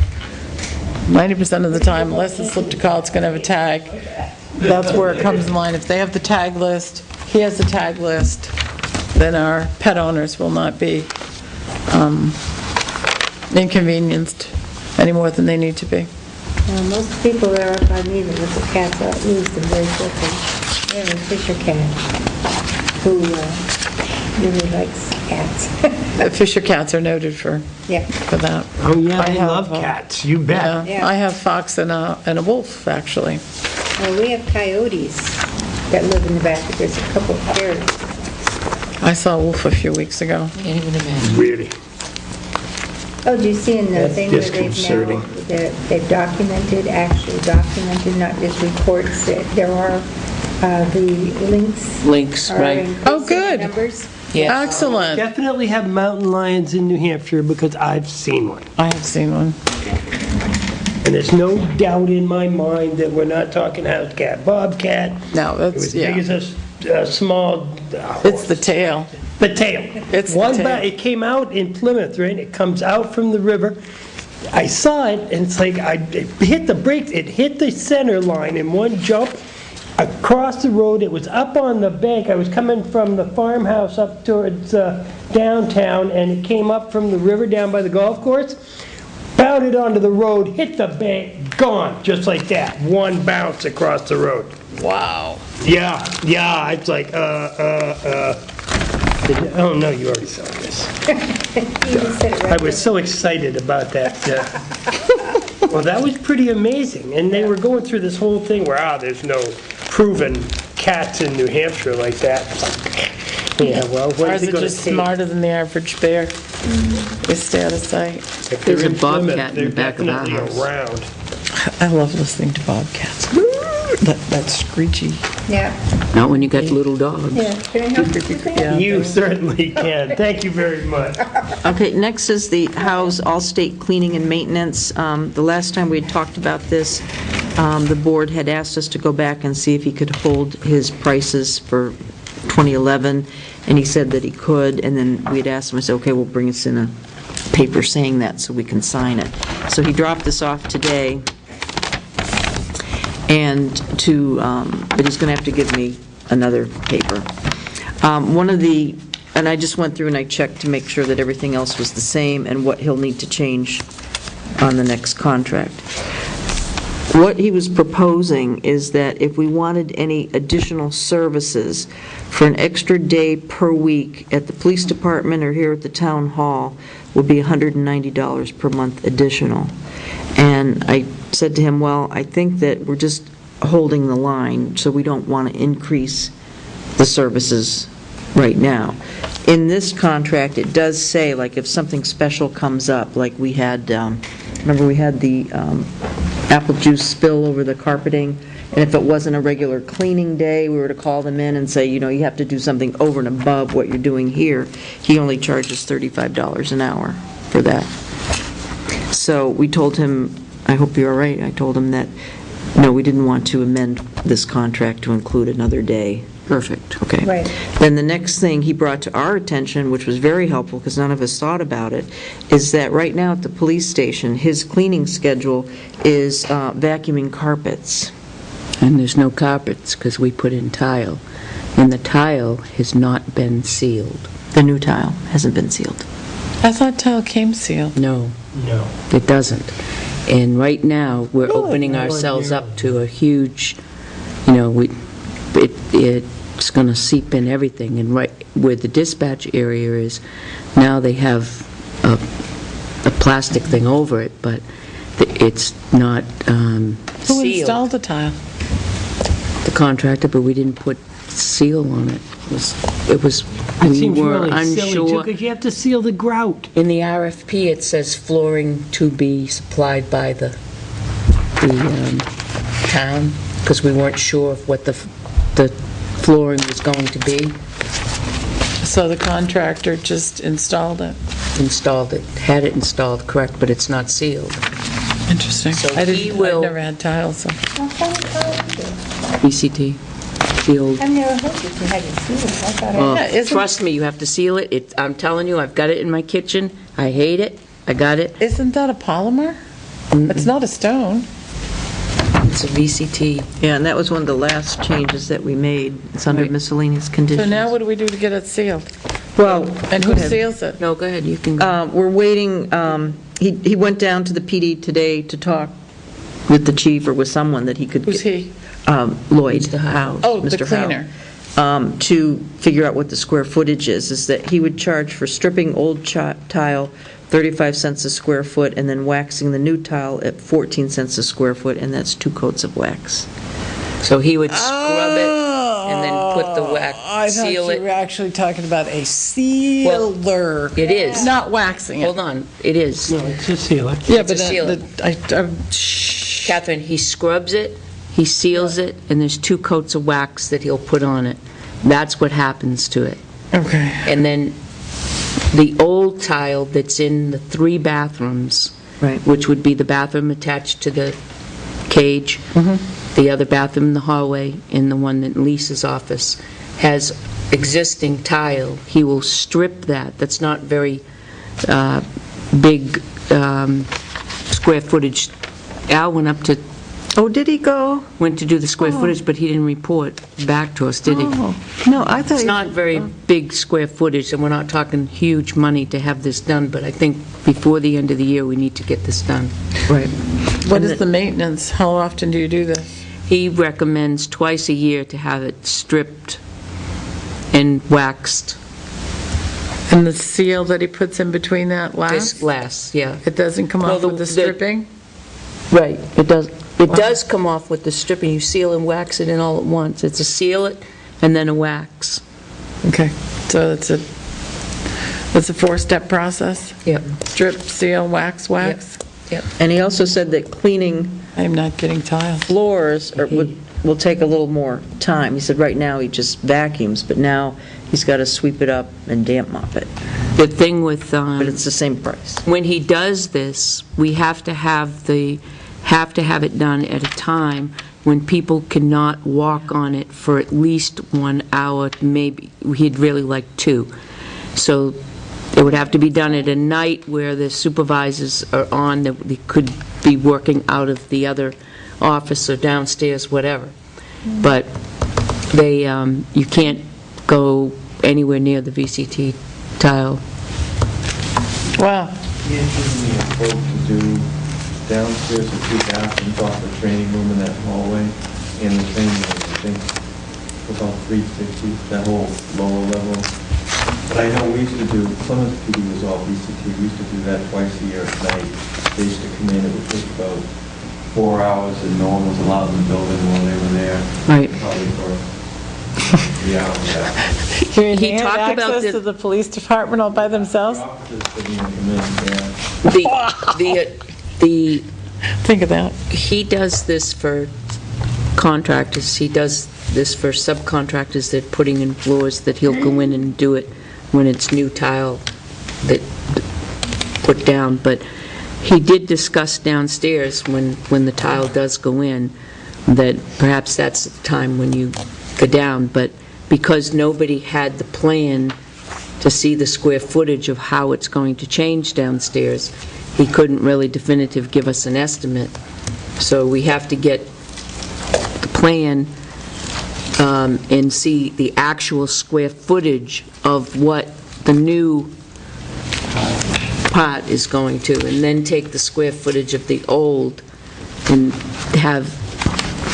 90% of the time, unless it's slipped a call, it's going to have a tag. That's where it comes in line. If they have the tag list, he has the tag list, then our pet owners will not be inconvenienced any more than they need to be. Most people that are by me that look at cats lose them very quickly. We have a Fisher cat who really likes cats. The Fisher cats are noted for Yeah. that. Oh, yeah, I they have, love cats, you bet. Yeah, I have fox and a wolf, actually. Well, we have coyotes that live in the back. There's a couple of pairs. I saw a wolf a few weeks ago. Can't even imagine. Really. Oh, do you see in the That's thing where they've disconcerting. they've documented, actually documented, not just reports, that there are the links are Right. increasing Oh, good. numbers? Yes. Excellent. Definitely have mountain lions in New Hampshire because I've seen one. I have seen one. And there's no doubt in my mind that we're not talking house cat, bobcat. No, It that's, was big yeah. as a small It's the tail. The tail. It's the One tail. It came out in Plymouth, right? It comes out from the river. I saw it, and it's like, it hit the brakes, it hit the center line in one jump across the road. It was up on the bank. I was coming from the farmhouse up towards downtown, and it came up from the river down by the golf course, bounded onto the road, hit the bank, gone, just like that. One bounce across the road. Wow. Yeah, it's like, oh, no, you already saw this. You just said it right I was so excited about that. Well, that was pretty amazing. And they were going through this whole thing where, there's no proven cats in New Hampshire like that. Yeah, well, when's Ours it are going to just take? smarter than the average bear. They stay out of sight. If they're There's a in Plymouth, bobcat in the back of our they're house. definitely around. I love listening to bobcats. That screechy. Yeah, Not when you got little dogs. yeah. Can I help you with that? Yeah. You certainly can. Thank you very much. Okay, next is the House Allstate Cleaning and Maintenance. The last time we had talked about this, the board had asked us to go back and see if he could hold his prices for 2011, and he said that he could, and then we'd asked him, I said, okay, we'll bring us in a paper saying that so we can sign it. So he dropped this off today, and but he's going to have to give me another paper. And I just went through and I checked to make sure that everything else was the same and what he'll need to change on the next contract. What he was proposing is that if we wanted any additional services for an extra day per week at the police department or here at the town hall, would be $190 per month additional. And I said to him, well, I think that we're just holding the line, so we don't want to increase the services right now. In this contract, it does say, like, if something special comes up, like we had, remember we had the apple juice spill over the carpeting, and if it wasn't a regular cleaning day, we were to call them in and say, you have to do something over and above what you're doing here. He only charges $35 an hour for that. So we told him, I hope you're all right, I told him that, no, we didn't want to amend this contract to include another day. Perfect. Okay. Right. Then the next thing he brought to our attention, which was very helpful because none of us thought about it, is that right now at the police station, his cleaning schedule is vacuuming carpets. And there's no carpets because we put in tile, and the tile has not been sealed. The new tile hasn't been sealed. I thought tile came sealed. No, No. it doesn't. And right now, we're Really? opening ourselves up to a huge, it's going to seep in everything. And right where the dispatch area is, now they have a plastic thing over it, but it's not Who sealed. installed the tile? The contractor, but we didn't put seal on it. It was It we seems were really silly, too, unsure. because you have to seal the grout. In the RFP, it says flooring to be supplied by the town, because we weren't sure of what the flooring was going to be. So the contractor just installed it? Installed it, had it installed, correct, but it's not sealed. Interesting. So I've will- never had tiles, so. BCT, the old... I've never heard that you had to seal it. I thought Oh, Yeah, isn't- trust me, you have to seal it. I'm telling you, I've got it in my kitchen. I hate it. I got it. Isn't that a polymer? It's not a stone. It's a VCT. Yeah, and that was one of the last changes that we made. It's under Right. miscellaneous So conditions. now what do we do to get it sealed? Well, And go who ahead. seals it? No, go ahead, you can. We're waiting, he went down to the PD today to talk with the chief or with someone that he could. Who's he? Lloyd Mr. Howe. Howe. Oh, the Mr. Howe. cleaner. To figure out what the square footage is that he would charge for stripping old tile 35 cents a square foot, and then waxing the new tile at 14 cents a square foot, and that's 2 coats of wax. So he would scrub it and then put the wax, I thought seal you were it. actually talking about a sealer. It is. Not waxing it. Hold on, it is. No, it's a sealer. Yeah, It's a but sealer. Catherine, he scrubs it, he seals it, and there's 2 coats of wax that he'll put on it. That's what happens to it. Okay. And then the old tile that's in the 3 bathrooms, Right. which would be the bathroom attached to the cage, the other bathroom in the hallway, and the one in Lisa's office, has existing tile. He will strip that. That's not very big square footage. Al went up to, Oh, did he go? went to do the square footage, but he didn't report back to us, did he? Oh, no, I thought It's he... not very big square footage, and we're not talking huge money to have this done, but I think before the end of the year, we need to get this done. Right. What is the maintenance? How often do you do this? He recommends twice a year to have it stripped and waxed. And the seal that he puts in between that This lasts? glass, yeah. It doesn't come Well, off with the stripping? Right, it does. It does come off with the stripping. You seal and wax it in all at once. It's a seal it and then a wax. Okay, so it's a 4-step process? Yep. Strip, seal, wax, wax? Yep. And he also said that cleaning I'm not getting tiles. floors will take a little more time. He said right now he just vacuums, but now he's got to sweep it up and damp mop it. The thing with, But it's the same price. when he does this, we have to have it done at a time when people cannot walk on it for at least 1 hour, maybe, he'd really like 2. So it would have to be done at a night where the supervisors are on, that they could be working out of the other office or downstairs, whatever. But they, you can't go anywhere near the VCT tile. Wow. He had given me a quote to do downstairs and 2 bathrooms off the training room in that hallway, and the same, I think, about 350, that whole lower level. But I know we used to do, Plymouth PD was all VCT, we used to do that twice a year at night. They used to come in, it would take about 4 hours, and no one was allowed in the building while they were there. Right. Probably for 3 hours after. He talked about access to the police department all by themselves? Officers couldn't even come in, yeah. The Think of that. he does this for contractors, he does this for subcontractors that are putting in floors, that he'll go in and do it when it's new tile that put down. But he did discuss downstairs, when the tile does go in, that perhaps that's the time when you go down. But because nobody had the plan to see the square footage of how it's going to change downstairs, he couldn't really definitive give us an estimate. So we have to get the plan and see the actual square footage of what the new part is going to, and then take the square footage of the old and have,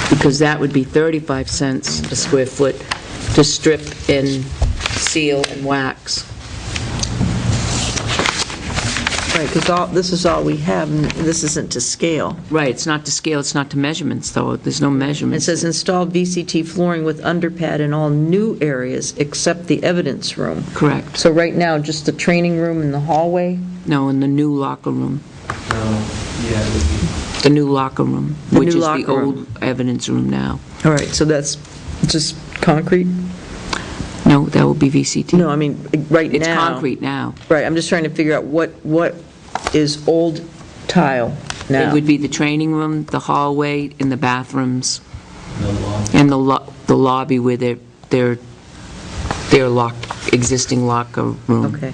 because that would be 35 cents a square foot to strip and seal and wax. Right, because this is all we have, and this isn't to scale. Right, it's not to scale, it's not to measurements, though. There's no It measurements. says install VCT flooring with underpad in all new areas except the evidence room. Correct. So right now, just the training room and the hallway? No, in the new locker room. No, yeah, it would be The new locker room, The which new is the locker room. old evidence room now. All right, so that's just concrete? No, that will be VCT. No, I mean, right now. It's concrete now. Right, I'm just trying to figure out what is old tile now? It would be the training room, the hallway, and the bathrooms, no law. and the lobby where their existing locker room. Okay.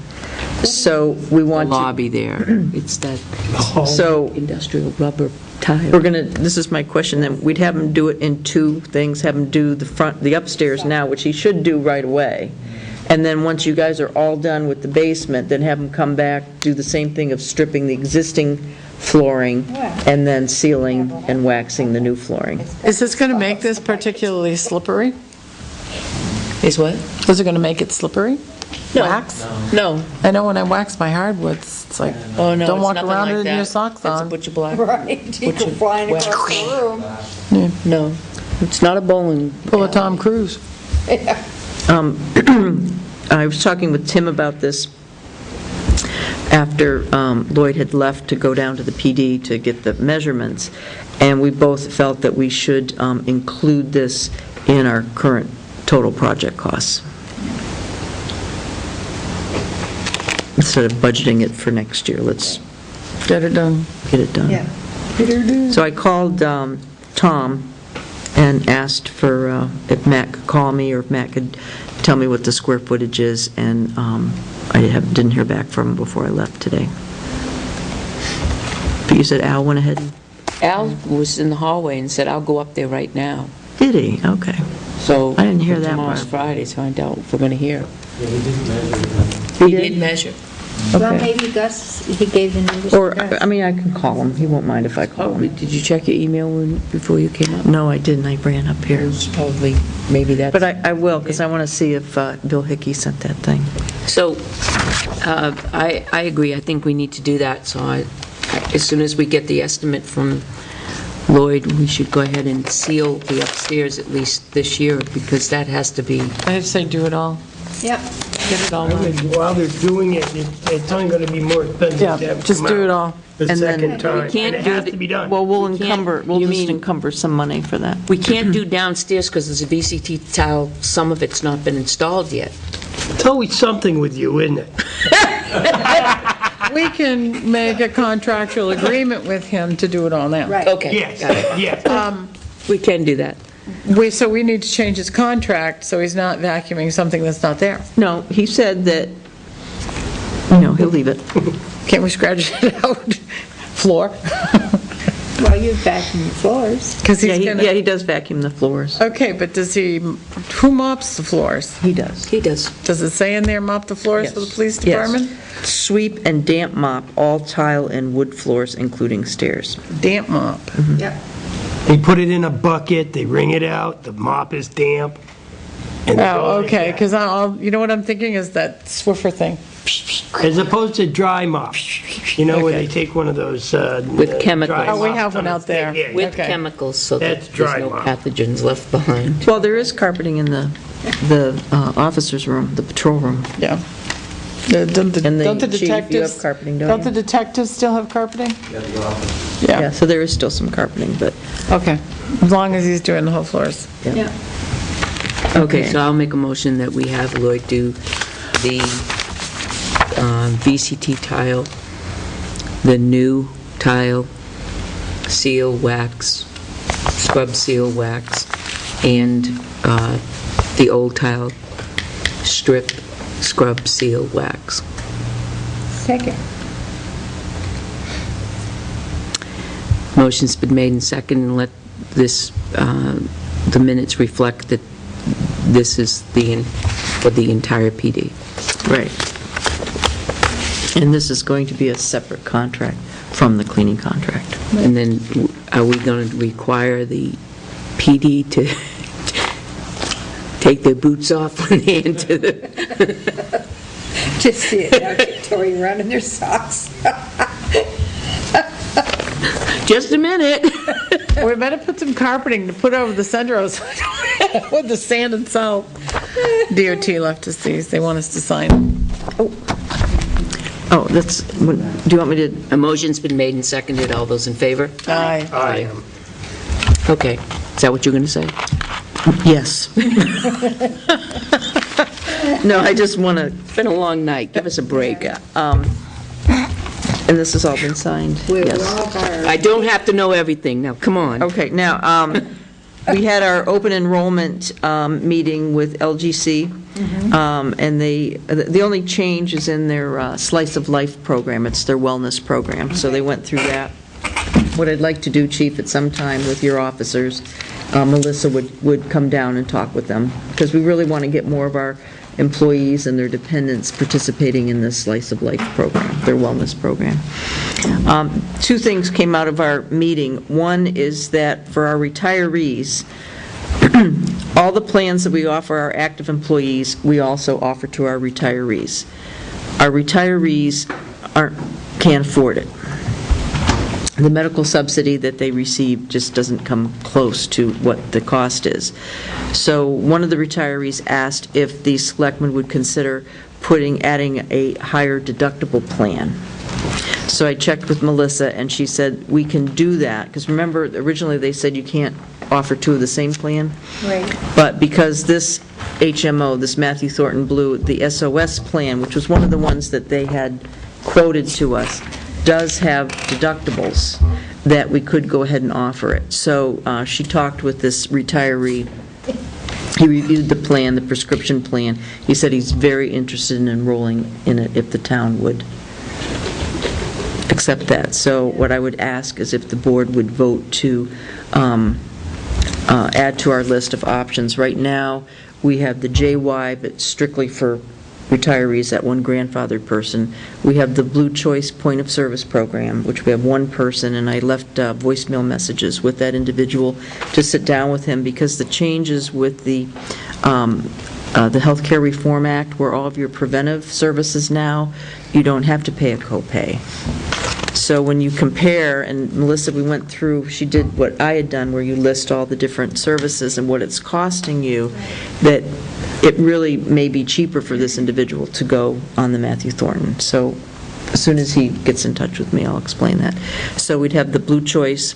So we The want to... lobby there. It's that So industrial rubber tile. this is my question, then, we'd have him do it in two things, have him do the upstairs now, which he should do right away, and then once you guys are all done with the basement, then have him come back, do the same thing of stripping the existing flooring, and then sealing and waxing the new flooring. Is this going to make this particularly slippery? Is what? Is it going to make it slippery? No. Wax? No. I know when I wax my hardwoods, it's like, Oh, no, don't it's walk nothing around like in your that. socks That's a on. butcher block. Right, you go flying wax. across the room. No, it's not a bowling. Pull a Tom Cruise. I was talking with Tim about this after Lloyd had left to go down to the PD to get the measurements, and we both felt that we should include this in our current total project costs, instead of budgeting it for next year. Let's Get it done. get it done. Yeah. So I called Tom and asked for if Matt could call me, or if Matt could tell me what the square footage is, and I didn't hear back from him before I left today. But you said Al went ahead and... Al was in the hallway and said, I'll go up there right now. Did he? Okay. So I didn't hear that tomorrow's part. Friday, so I doubt if we're going to hear. He He did? did measure. Well, Okay. maybe Gus, he gave the notice. Or, to Gus. I mean, I can call him. He won't mind if I call him. Did you check your email before you came up? No, I didn't. I ran up here. It's probably, maybe that's... But I will, because I want to see if Bill Hickey sent that thing. So, I agree, I think we need to do that, so as soon as we get the estimate from Lloyd, we should go ahead and seal the upstairs at least this year, because that has to be... I'd say do it all. Yep. Get it all I done. think while they're doing it, it's only going to be more expensive Yeah, to have just come do it out all. the And then second time. we can't And it do has the- to be done. Well, we'll We can't- we'll you just mean- encumber some money for that. We can't do downstairs because there's a VCT tile, some of it's not been installed yet. It's always something with you, isn't it? We can make a contractual agreement with him to do it all now. Right. Okay. Yes, got it. yes. We can do that. So we need to change his contract so he's not vacuuming something that's not there. No, he said that, he'll leave it. Can't we scratch it out? Floor? Well, you vacuum the floors. Because Yeah, he's he gonna... does vacuum the floors. Okay, but who mops the floors? He does. He does. Does it say in there mop the floors for the police Yes. department? Sweep and damp mop all tile and wood floors, including stairs. Damp mop. Yep. They put it in a bucket, they wring it out, the mop is damp. and it Oh, goes like okay, that. because you know what I'm thinking is that Swiffer thing. As opposed to dry mop, where Okay. they take one of those... With chemicals. dry Oh, we mops have one on out a there. stick, yeah, With Okay. chemicals, so that That's there's dry no mop. pathogens left behind. Well, there is carpeting in the officer's room, the patrol room. Yeah. Don't the And the don't the chief, you have detectives... carpeting, don't Don't you? the detectives still have carpeting? Yeah, Yeah, so there is still some carpeting, but, okay. As long as he's doing the whole floors. Yeah. Okay, so I'll make a motion that we have Lloyd do the VCT tile, the new tile, seal, wax, scrub, seal, wax, and the old tile, strip, scrub, seal, wax. Second. Motion's been made and second, and let this, the minutes reflect that this is for the entire PD. right. And this is going to be a separate contract from the cleaning contract. And then, are we going to require the PD to take their boots off when they enter the... Just see it now, tiptoeing around in their socks. Just a minute. We better put some carpeting to put over the sunrows with the sand and salt. DOT left us these, they want us to sign. Oh, do you want me to, A motion's been made and seconded. All those in favor? Aye. I am. Okay. Is that what you're going to say? yes. No, I just want to, It's been a long night. Give us a break. and this has all been signed? We're Yes. all borrowed. I don't have to know everything. Now, come on. Okay, now, we had our open enrollment meeting with LGC, and the only change is in their Slice of Life program. It's their wellness program, so they went through that. what I'd like to do, Chief, at some time with your officers, Melissa would come down and talk with them, because we really want to get more of our employees and their dependents participating in this Slice of Life program, their wellness program. Two things came out of our meeting. One is that for our retirees, all the plans that we offer our active employees, we also offer to our retirees. Our retirees can't afford it. The medical subsidy that they receive just doesn't come close to what the cost is. So one of the retirees asked if the selectmen would consider adding a higher deductible plan. So I checked with Melissa, and she said we can do that, because remember, originally they said you can't offer two of the same plan? Right. But because this HMO, this Matthew Thornton Blue, the SOS plan, which was one of the ones that they had quoted to us, does have deductibles, that we could go ahead and offer it. So she talked with this retiree. He reviewed the plan, the prescription plan. He said he's very interested in enrolling in it if the town would accept that. So what I would ask is if the board would vote to add to our list of options. Right now, we have the JY, but strictly for retirees, that one grandfathered person. We have the Blue Choice Point of Service Program, which we have one person, and I left voicemail messages with that individual to sit down with him, because the changes with the Health Care Reform Act, where all of your preventive services now, you don't have to pay a copay. So when you compare, and Melissa, we went through, she did what I had done, where you list all the different services and what it's costing you, that it really may be cheaper for this individual to go on the Matthew Thornton. So as soon as he gets in touch with me, I'll explain that. So we'd have the Blue Choice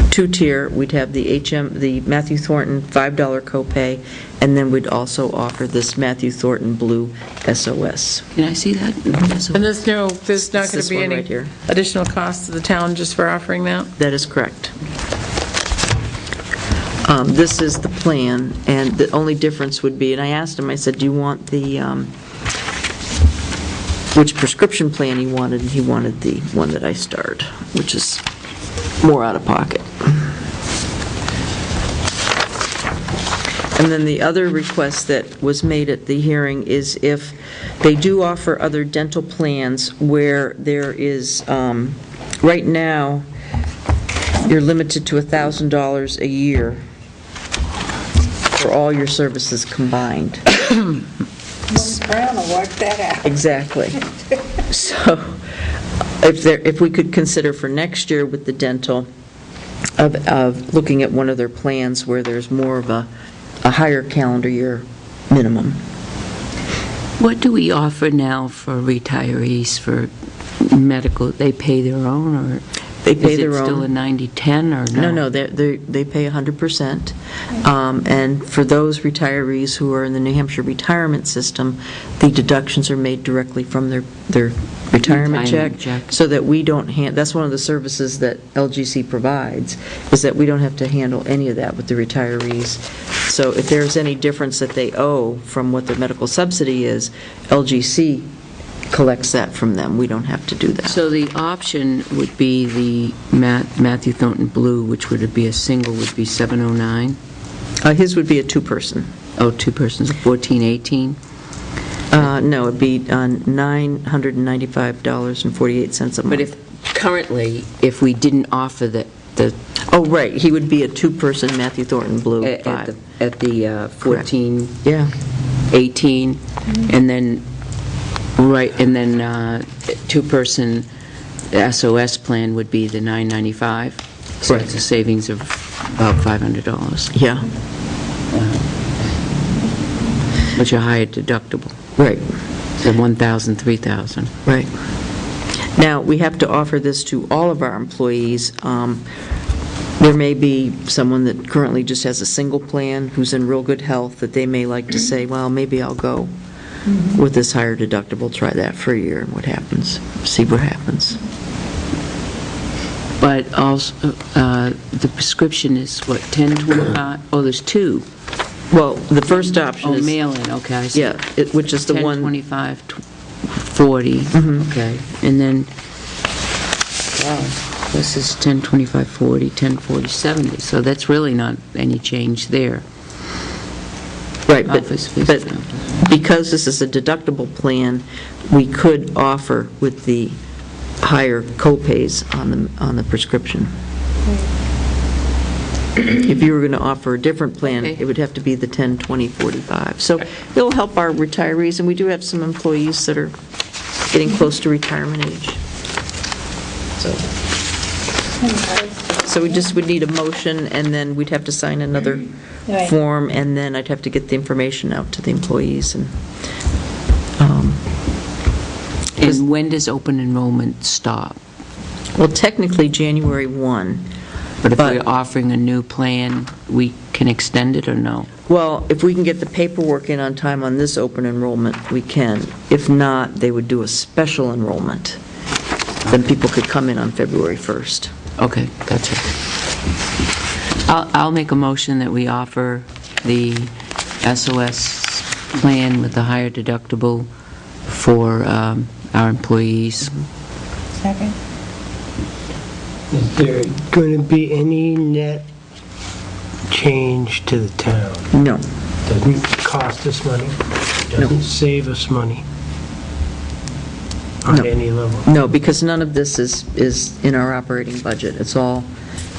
two-tier, we'd have the Matthew Thornton $5 copay, and then we'd also offer this Matthew Thornton Blue SOS. Can I see that? And there's not going It's to this be one any right here. additional cost to the town just for offering that? That is correct. This is the plan, and the only difference would be, and I asked him, I said, do you want the, which prescription plan he wanted, and he wanted the one that I starred, which is more out of pocket. And then the other request that was made at the hearing is if they do offer other dental plans where there is, right now, you're limited to $1,000 a year for all your services combined. Brown will work that out. Exactly. So if we could consider for next year with the dental of looking at one of their plans where there's more of a higher calendar year minimum. What do we offer now for retirees for medical? They pay their own, or They pay their is it still a own. 90/10 or no? No, they pay 100%. And for those retirees who are in the New Hampshire retirement system, the deductions are made directly from their retirement check, so that we don't that's one of the services that LGC provides, is that we don't have to handle any of that with the retirees. So if there's any difference that they owe from what their medical subsidy is, LGC collects that from them. We don't have to do that. So the option would be the Matthew Thornton Blue, which would be a single, would be $709? His would be a two-person. Oh, two persons, $1,418? No, it'd be $995.48 a month. But currently, if we didn't offer the Oh, right, he would be a two-person Matthew Thornton Blue, at 5. the 14, Yeah. 18, and then, right, and then two-person SOS plan would be the $995. So it's a savings of about $500. Yeah. Which are higher deductible. Right. So 1,000, 3,000. Right. Now, we have to offer this to all of our employees. There may be someone that currently just has a single plan who's in real good health that they may like to say, well, maybe I'll go with this higher deductible, try that for a year, and what happens, see what happens. But also, the prescription is what, 1025? Oh, there's two. Well, the first option is... Oh, mail-in, okay, I see. Yeah, which is the one... 1025, 40, okay. And then Wow, this is 10, 25, 40, 10, 40, 70, so that's really not any change there. Right, but Office fees. because this is a deductible plan, we could offer with the higher co-pays on the prescription. If you were going to offer a different plan, Okay. it would have to be the 10, 20, 45. So it'll help our retirees, and we do have some employees that are getting close to retirement age. So we just would need a motion, and then we'd have to sign another Right. form, and then I'd have to get the information out to the employees. And when does open enrollment stop? Well, technically, January 1. But if we're offering a new plan, we can extend it or no? Well, if we can get the paperwork in on time on this open enrollment, we can. If not, they would do a special enrollment. Then people could come in on February 1st. Okay, gotcha. I'll make a motion that we offer the SOS plan with the higher deductible for our employees. Second. Is there going to be any net change to the town? No. Doesn't cost us money? Doesn't save us money? On No. any level? No, because none of this is in our operating budget. It's all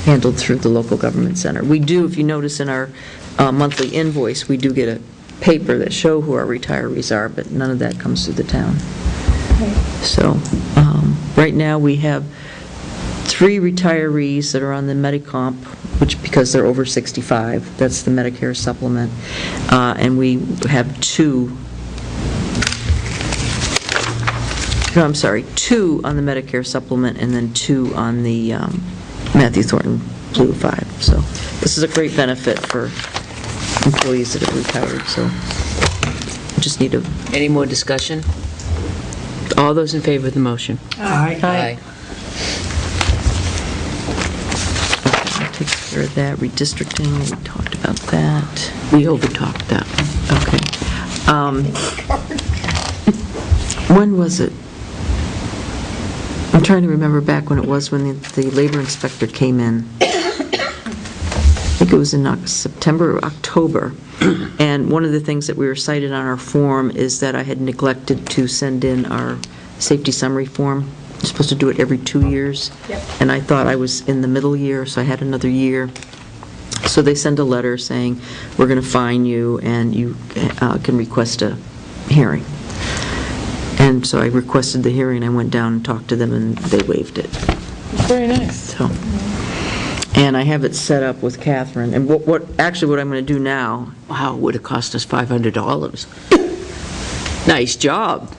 handled through the local government center. We do, if you notice in our monthly invoice, we do get a paper that show who our retirees are, but none of that comes through the town. So, right now, we have 3 retirees that are on the Medicomp, which, because they're over 65, that's the Medicare supplement, and we have 2 on the Medicare supplement, and then 2 on the Matthew Thornton Blue 5. So this is a great benefit for employees that have retired, so we just need a... Any more discussion? All those in favor of the motion? Aye. Aye. Okay, that takes care of that. Redistricting, we talked about that. We over-talked that. Okay. When was it? I'm trying to remember back when it was when the labor inspector came in. I think it was in September or October. And one of the things that we were cited on our form is that I had neglected to send in our safety summary form. You're supposed to do it every 2 years. Yep. And I thought I was in the middle year, so I had another year. So they send a letter saying, we're going to fine you, and you can request a hearing. And so I requested the hearing, I went down and talked to them, and they waived it. Very nice. So, and I have it set up with Catherine, and what I'm going to do now, Wow, it would have cost us $500. Nice job.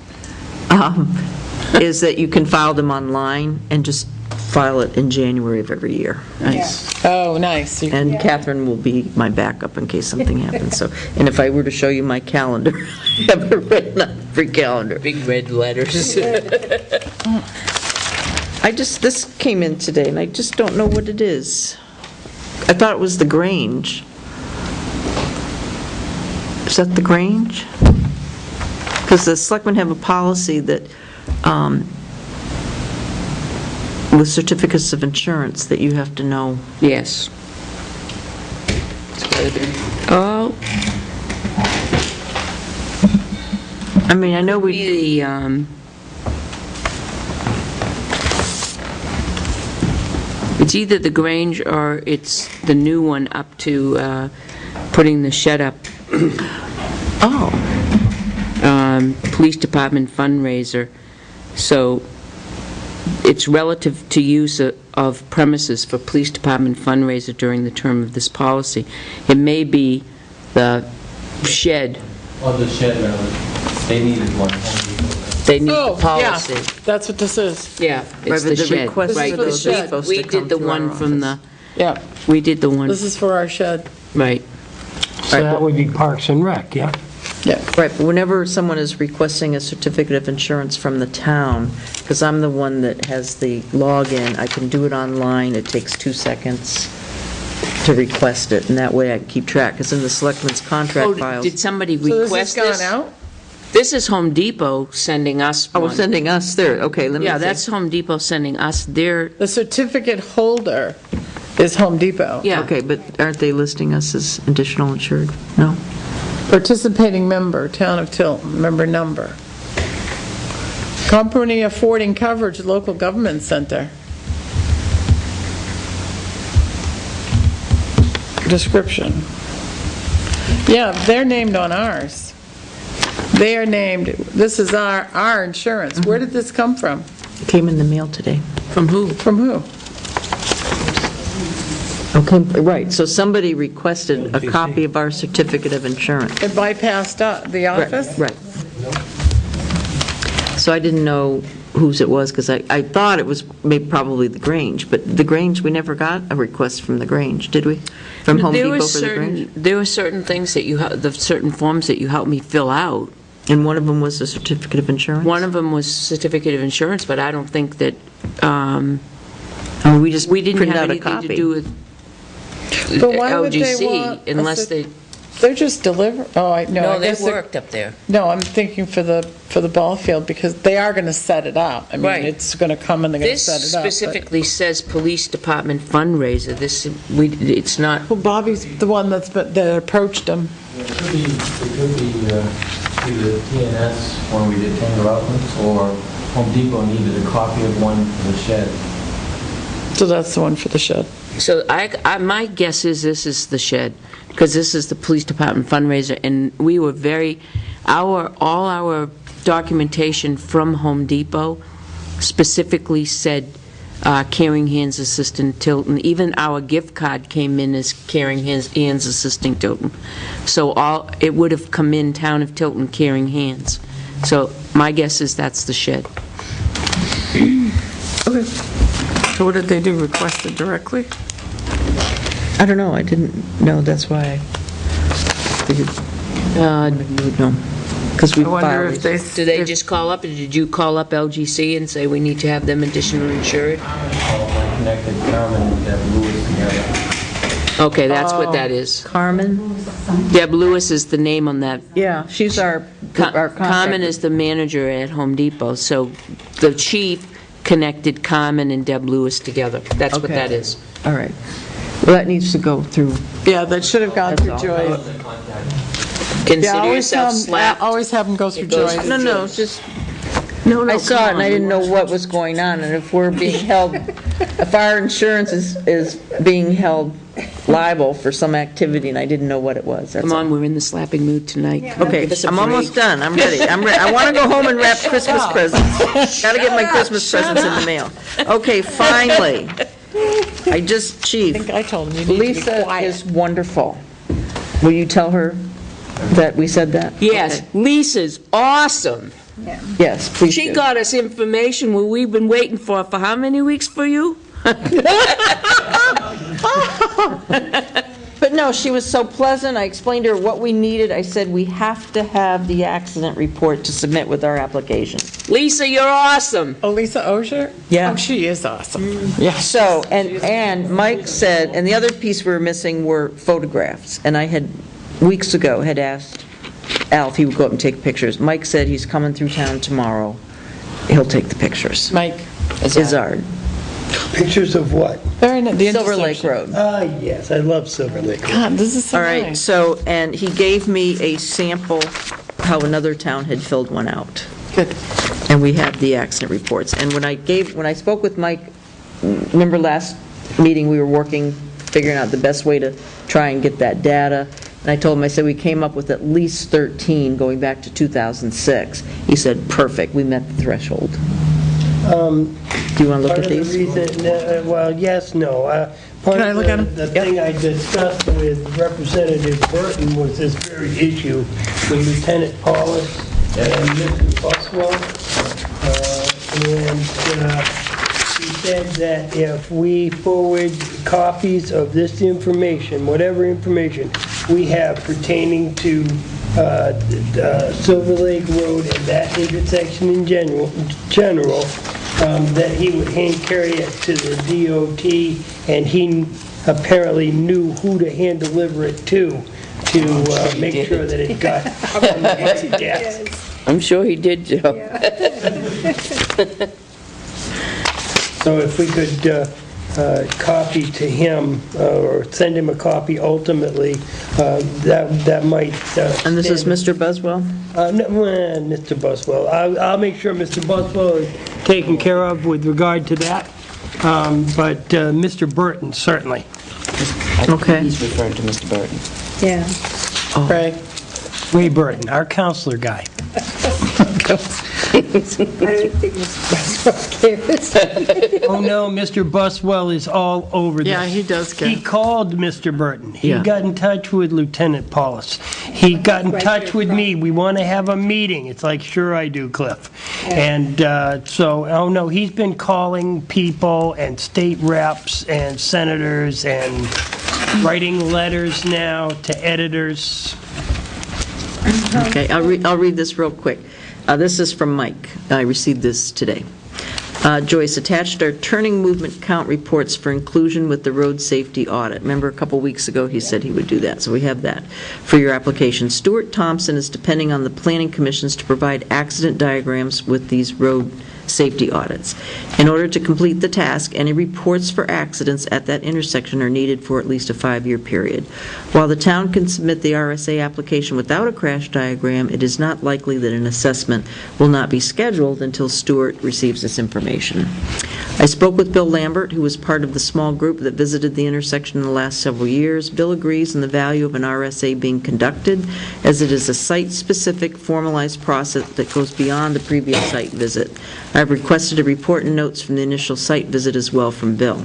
is that you can file them online and just file it in January of every year. Nice. Oh, nice. You- And Catherine will be my backup in case something happens, so, and if I were to show you my calendar, I have it written on every calendar. Big red letters. This came in today, and I just don't know what it is. I thought it was the Grange. Is that the Grange? Because the selectmen have a policy that, with certificates of insurance, that you have to know. Yes. Oh, I mean, I know we, it's either the Grange or it's the new one up to putting the shed up. Police department fundraiser. So it's relative to use of premises for police department fundraiser during the term of this policy. It may be the shed. Oh, the shed, they needed one. They need Oh, the policy. yeah, that's what this is. Yeah, Right, it's but the the shed. request Right. for the shed is supposed We to come did the through our one from the, Yeah, we did the one, this is for our shed. right. So that would be Parks and Rec, yeah? Yeah. right, but whenever someone is requesting a certificate of insurance from the town, because I'm the one that has the login, I can do it online, it takes 2 seconds to request it, and that way I can keep track, because in the selectmen's contract Oh, files. did somebody So this has request gone this? out? This is Home Depot sending us Oh, one. sending us there, okay, let me see. Yeah, that's Home Depot sending us their, The certificate holder is Home Depot. yeah. Okay, but aren't they listing us as additional insured? No? Participating member, Town of Tilton, member number. Company affording coverage, local government center. Description. Yeah, they're named on ours. They are named, this is our insurance. Where did this come from? It came in the mail today. From who? From who? Okay, right, so somebody requested a copy of our certificate of insurance. It bypassed the office? Right. So I didn't know whose it was, because I thought it was maybe probably the Grange, but the Grange, we never got a request from the Grange, did we? From Home There Depot was for the Grange? There were certain things that the certain forms that you helped me fill out. And one of them was a certificate of insurance? One of them was certificate of insurance, but I don't think that, We just we didn't printed have out a anything to copy. do with But why would they want LGC unless they, They're just deliver, I no, they guess they're- worked up there. No, I'm thinking for the ball field, because they are going to set it up. I mean, Right. it's going to come and they're going to This set it up. but- specifically says police department fundraiser. It's not, Well, Bobby's the one that approached them. It could be either TNS when we did Tanger Outlets, or Home Depot needed a copy of one for the shed. So that's the one for the shed. so my guess is this is the shed, because this is the police department fundraiser, and we were all our documentation from Home Depot specifically said Caring Hands Assistant Tilton. Even our gift card came in as Caring Hands Assisting Tilton. So it would have come in Town of Tilton Caring Hands. So my guess is that's the shed. Okay. So what did they do, request it directly? I don't know, I didn't know, that's why I figured you would know, because we I wonder filed if these. Did they just call up, or did you call up LGC and say we need to have them additionally insured? I connected Carmen and Deb Lewis together. Okay, that's what that is. Carmen? Deb Lewis is the name on that. Yeah, she's our contact. Carmen is the manager at Home Depot, so the chief connected Carmen and Deb Lewis together. That's what Okay. that is. All right. Well, that needs to go through. Yeah, that should have gone through That's all. Joyce. Yeah, Consider yourself slapped. always have them go through It goes Joyce. through No, just, I saw it and I didn't know what was going on, and if we're being held, if our insurance is being held liable for some activity, and I didn't know what it was. that's Come all. on, we're in the slapping mood tonight. Come on, Okay, give us a I'm break. almost done, I'm ready. I want to go home and wrap Christmas presents. Got to get my Christmas presents in the mail. Okay, finally. I think I told him you need to be Lisa quiet. is wonderful. Will you tell her that we said that? Yes, Okay. Lisa's awesome. Yes, please She do. got us information we've been waiting for how many weeks for you? But no, she was so pleasant. I explained to her what we needed. I said, we have to have the accident report to submit with our application. Lisa, you're awesome. Oh, Lisa Osher? Yeah. Oh, she is awesome. Yeah. So, and Mike said, and the other piece we were missing were photographs. And I had, weeks ago, had asked Al if he would go up and take pictures. Mike said he's coming through town tomorrow. He'll take the pictures. Mike. Izzard. Pictures of what? The Silver Lake intersection. Road. Yes, I love Silver Lake. God, this is so All right, nice. so, and he gave me a sample how another town had filled one out. Good. And we have the accident reports. And when I spoke with Mike, remember last meeting, we were figuring out the best way to try and get that data. And I told him, I said, we came up with at least 13 going back to 2006. He said, perfect, we met the threshold. Do you want to look at these? Part of the reason, well, yes, no. Part Can I of look at 'em? The thing I discussed with Representative Burton was this very issue with Lieutenant Paulus and Mr. Buswell. And he said that if we forward copies of this information, whatever information we have pertaining to Silver Lake Road and that intersection in general, that he would hand carry it to the DOT, and he apparently knew who to hand deliver it to make sure that it got from the desk. I'm sure he did, Joe. So if we could copy to him, or send him a copy ultimately, that might... And this is Mr. Buswell? Mr. Buswell. I'll make sure Mr. Buswell is taken care of with regard to that, but Mr. Burton, certainly. Okay. He's referring to Mr. Burton. Yeah. Ray? Ray Burton, our counselor guy. I don't think Mr. Buswell cares. Oh, no, Mr. Buswell is all over this. Yeah, he does care. He called Mr. Burton. He Yeah. got in touch with Lieutenant Paulus. He got in touch with me. We want to have a meeting. It's like, sure I do, Cliff. And so, oh, no, he's been calling people and state reps and senators and writing letters now to editors. Okay, I'll read this real quick. This is from Mike. I received this today. Joyce, attached are turning movement count reports for inclusion with the road safety audit. Remember, a couple weeks ago, he said he would do that, so we have that for your application. Stuart Thompson is depending on the planning commissions to provide accident diagrams with these road safety audits. In order to complete the task, any reports for accidents at that intersection are needed for at least a 5-year period. While the town can submit the RSA application without a crash diagram, it is not likely that an assessment will not be scheduled until Stuart receives this information. I spoke with Bill Lambert, who was part of the small group that visited the intersection in the last several years. Bill agrees on the value of an RSA being conducted, as it is a site-specific, formalized process that goes beyond the previous site visit. I've requested a report and notes from the initial site visit as well from Bill.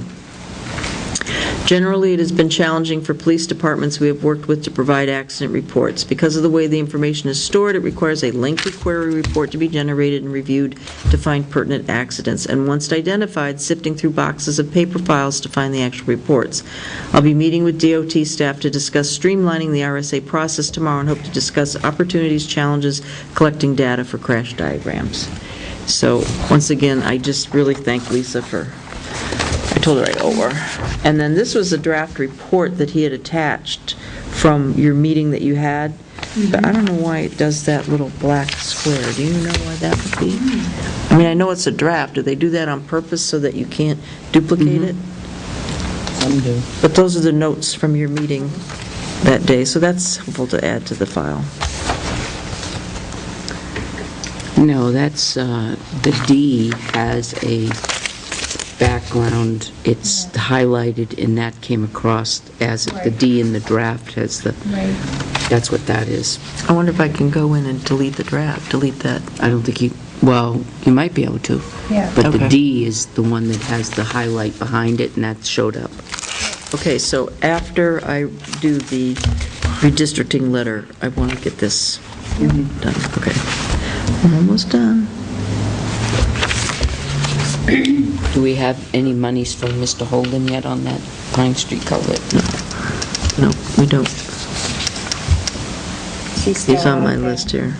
Generally, it has been challenging for police departments we have worked with to provide accident reports. Because of the way the information is stored, it requires a lengthy query report to be generated and reviewed to find pertinent accidents, and once identified, sifting through boxes of paper files to find the actual reports. I'll be meeting with DOT staff to discuss streamlining the RSA process tomorrow and hope to discuss opportunities, challenges, collecting data for crash diagrams. So, once again, I just really thank Lisa for, I told her I owe her. And then this was a draft report that he had attached from your meeting that you had, but I don't know why it does that little black square. Do you know why that would be? I mean, I know it's a draft. Do they do that on purpose so that you can't duplicate it? Some do. But those are the notes from your meeting that day, so that's helpful to add to the file. No, that's, the D has a background, it's highlighted, and that came across as the D in the draft has the, that's what that is. I wonder if I can go in and delete the draft, delete that. I don't think you, well, you might be able to. Yeah. But the Okay. D is the one that has the highlight behind it, and that showed up. Okay, so after I do the redistricting letter, I want to get this done. Okay. I'm almost done. Do we have any monies from Mr. Holden yet on that Pine Street culvert? No, we don't. She's He's still on my okay. list here.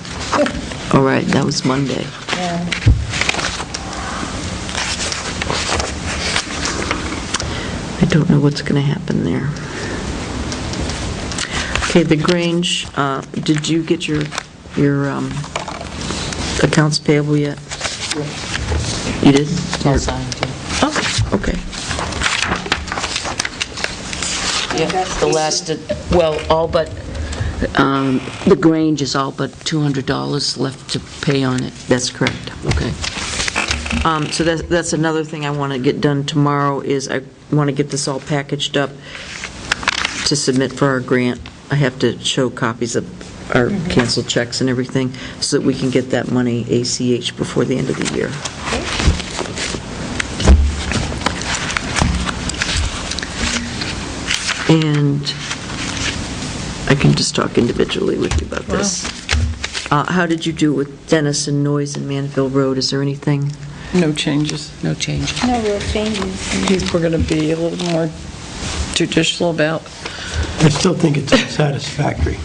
All right, that was Monday. Yeah. I don't know what's going to happen there. Okay, the Grange, did you get your accounts payable yet? You did? All signed, too. Oh, okay. Yeah, the last, well, all but, the Grange is all but $200 left to pay on it. That's correct. Okay. So that's another thing I want to get done tomorrow, is I want to get this all packaged up to submit for our grant. I have to show copies of our canceled checks and everything, so that we can get that money ACH before the end of the year. And I can just talk individually with you about this. How did you do with Dennis and Noyes and Manville Road? Is there anything? No changes. No change. No real changes. We're going to be a little more judicial about, I still think it's unsatisfactory.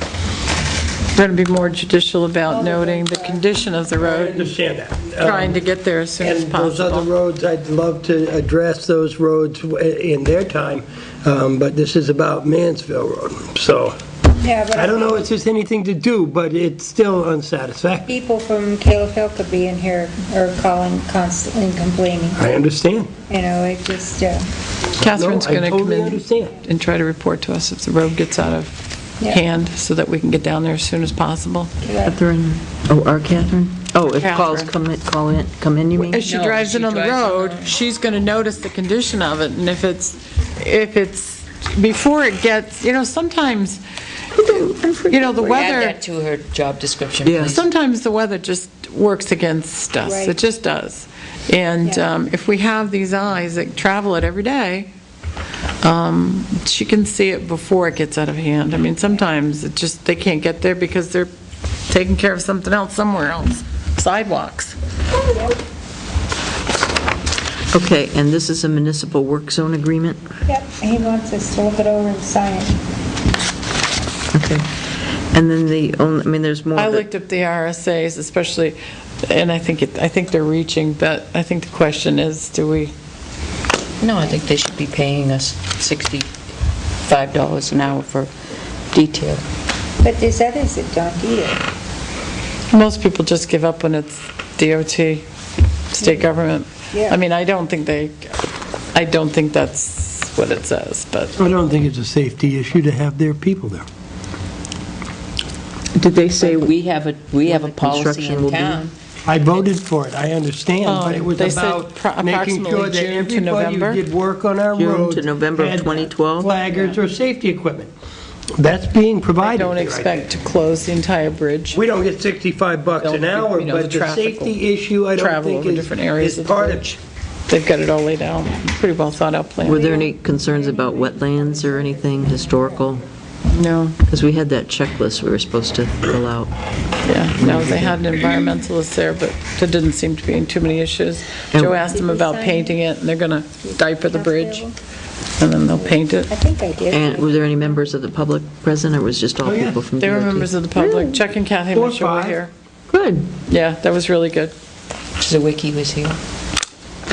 we're going to be more judicial about noting the condition of the I road, understand that. trying to get there as soon as And those other possible. roads, I'd love to address those roads in their time, but this is about Mansville Road, so Yeah, but I don't know if there's anything to do, but it's still unsatisfactory. people from Caleb Hill could be in here or calling constantly and complaining. I understand. You know, it just, Catherine's No, I going to come totally in understand. and try to report to us if the road gets out of Yeah. hand, so that we can get down there as soon as possible. Catherine, our Catherine? Oh, if calls Catherine. come in, you mean? As she drives in on the road, she's going to notice the condition of it, and if it's, before it gets, sometimes, the Add weather, that to her job description, Yeah. please. sometimes the weather just works against us. Right. It just does. And if we have these eyes that travel it every day, she can see it before it gets out of hand. I mean, sometimes it just, they can't get there because they're taking care of something else somewhere else, sidewalks. Okay, and this is a municipal work zone agreement? yep, he wants us to look it over and sign it. Okay. And then there's more. I that- looked up the RSAs, especially, and I think they're reaching, but I think the question is, do we, No, I think they should be paying us $65 an hour for detail. But there's others that don't either. most people just give up when it's DOT, state government. Yeah. I mean, I don't think that's what it says, but I don't think it's a safety issue to have their people there. Did they say We have a policy construction in will be? town. I voted for it, I understand, but it was They said about making approximately sure that June to everybody who November? did work on our June roads to November of had 2012? flaggers or safety equipment? That's being I provided don't here, expect to think. close the entire bridge. We don't get $65 an hour, You know, but the the traffic will safety issue, I don't travel think over different areas is of the part of bridge. They've got it all laid out, pretty well thought out plan. Were there any concerns about wetlands or anything historical? No, Because we had that checklist we were supposed to fill out. yeah, no, they had an environmentalist there, but there didn't seem to be too many issues. Joe asked them about painting it, and they're gonna diaper the bridge, and then they'll paint it. I think I did. And were there any members of the public present, or was just all Oh, yeah. people from They were DOT? members of the public. Chuck and Kathy 4 or Mitchell were 5. here. Good. Yeah, that was really good. Zawicki was here.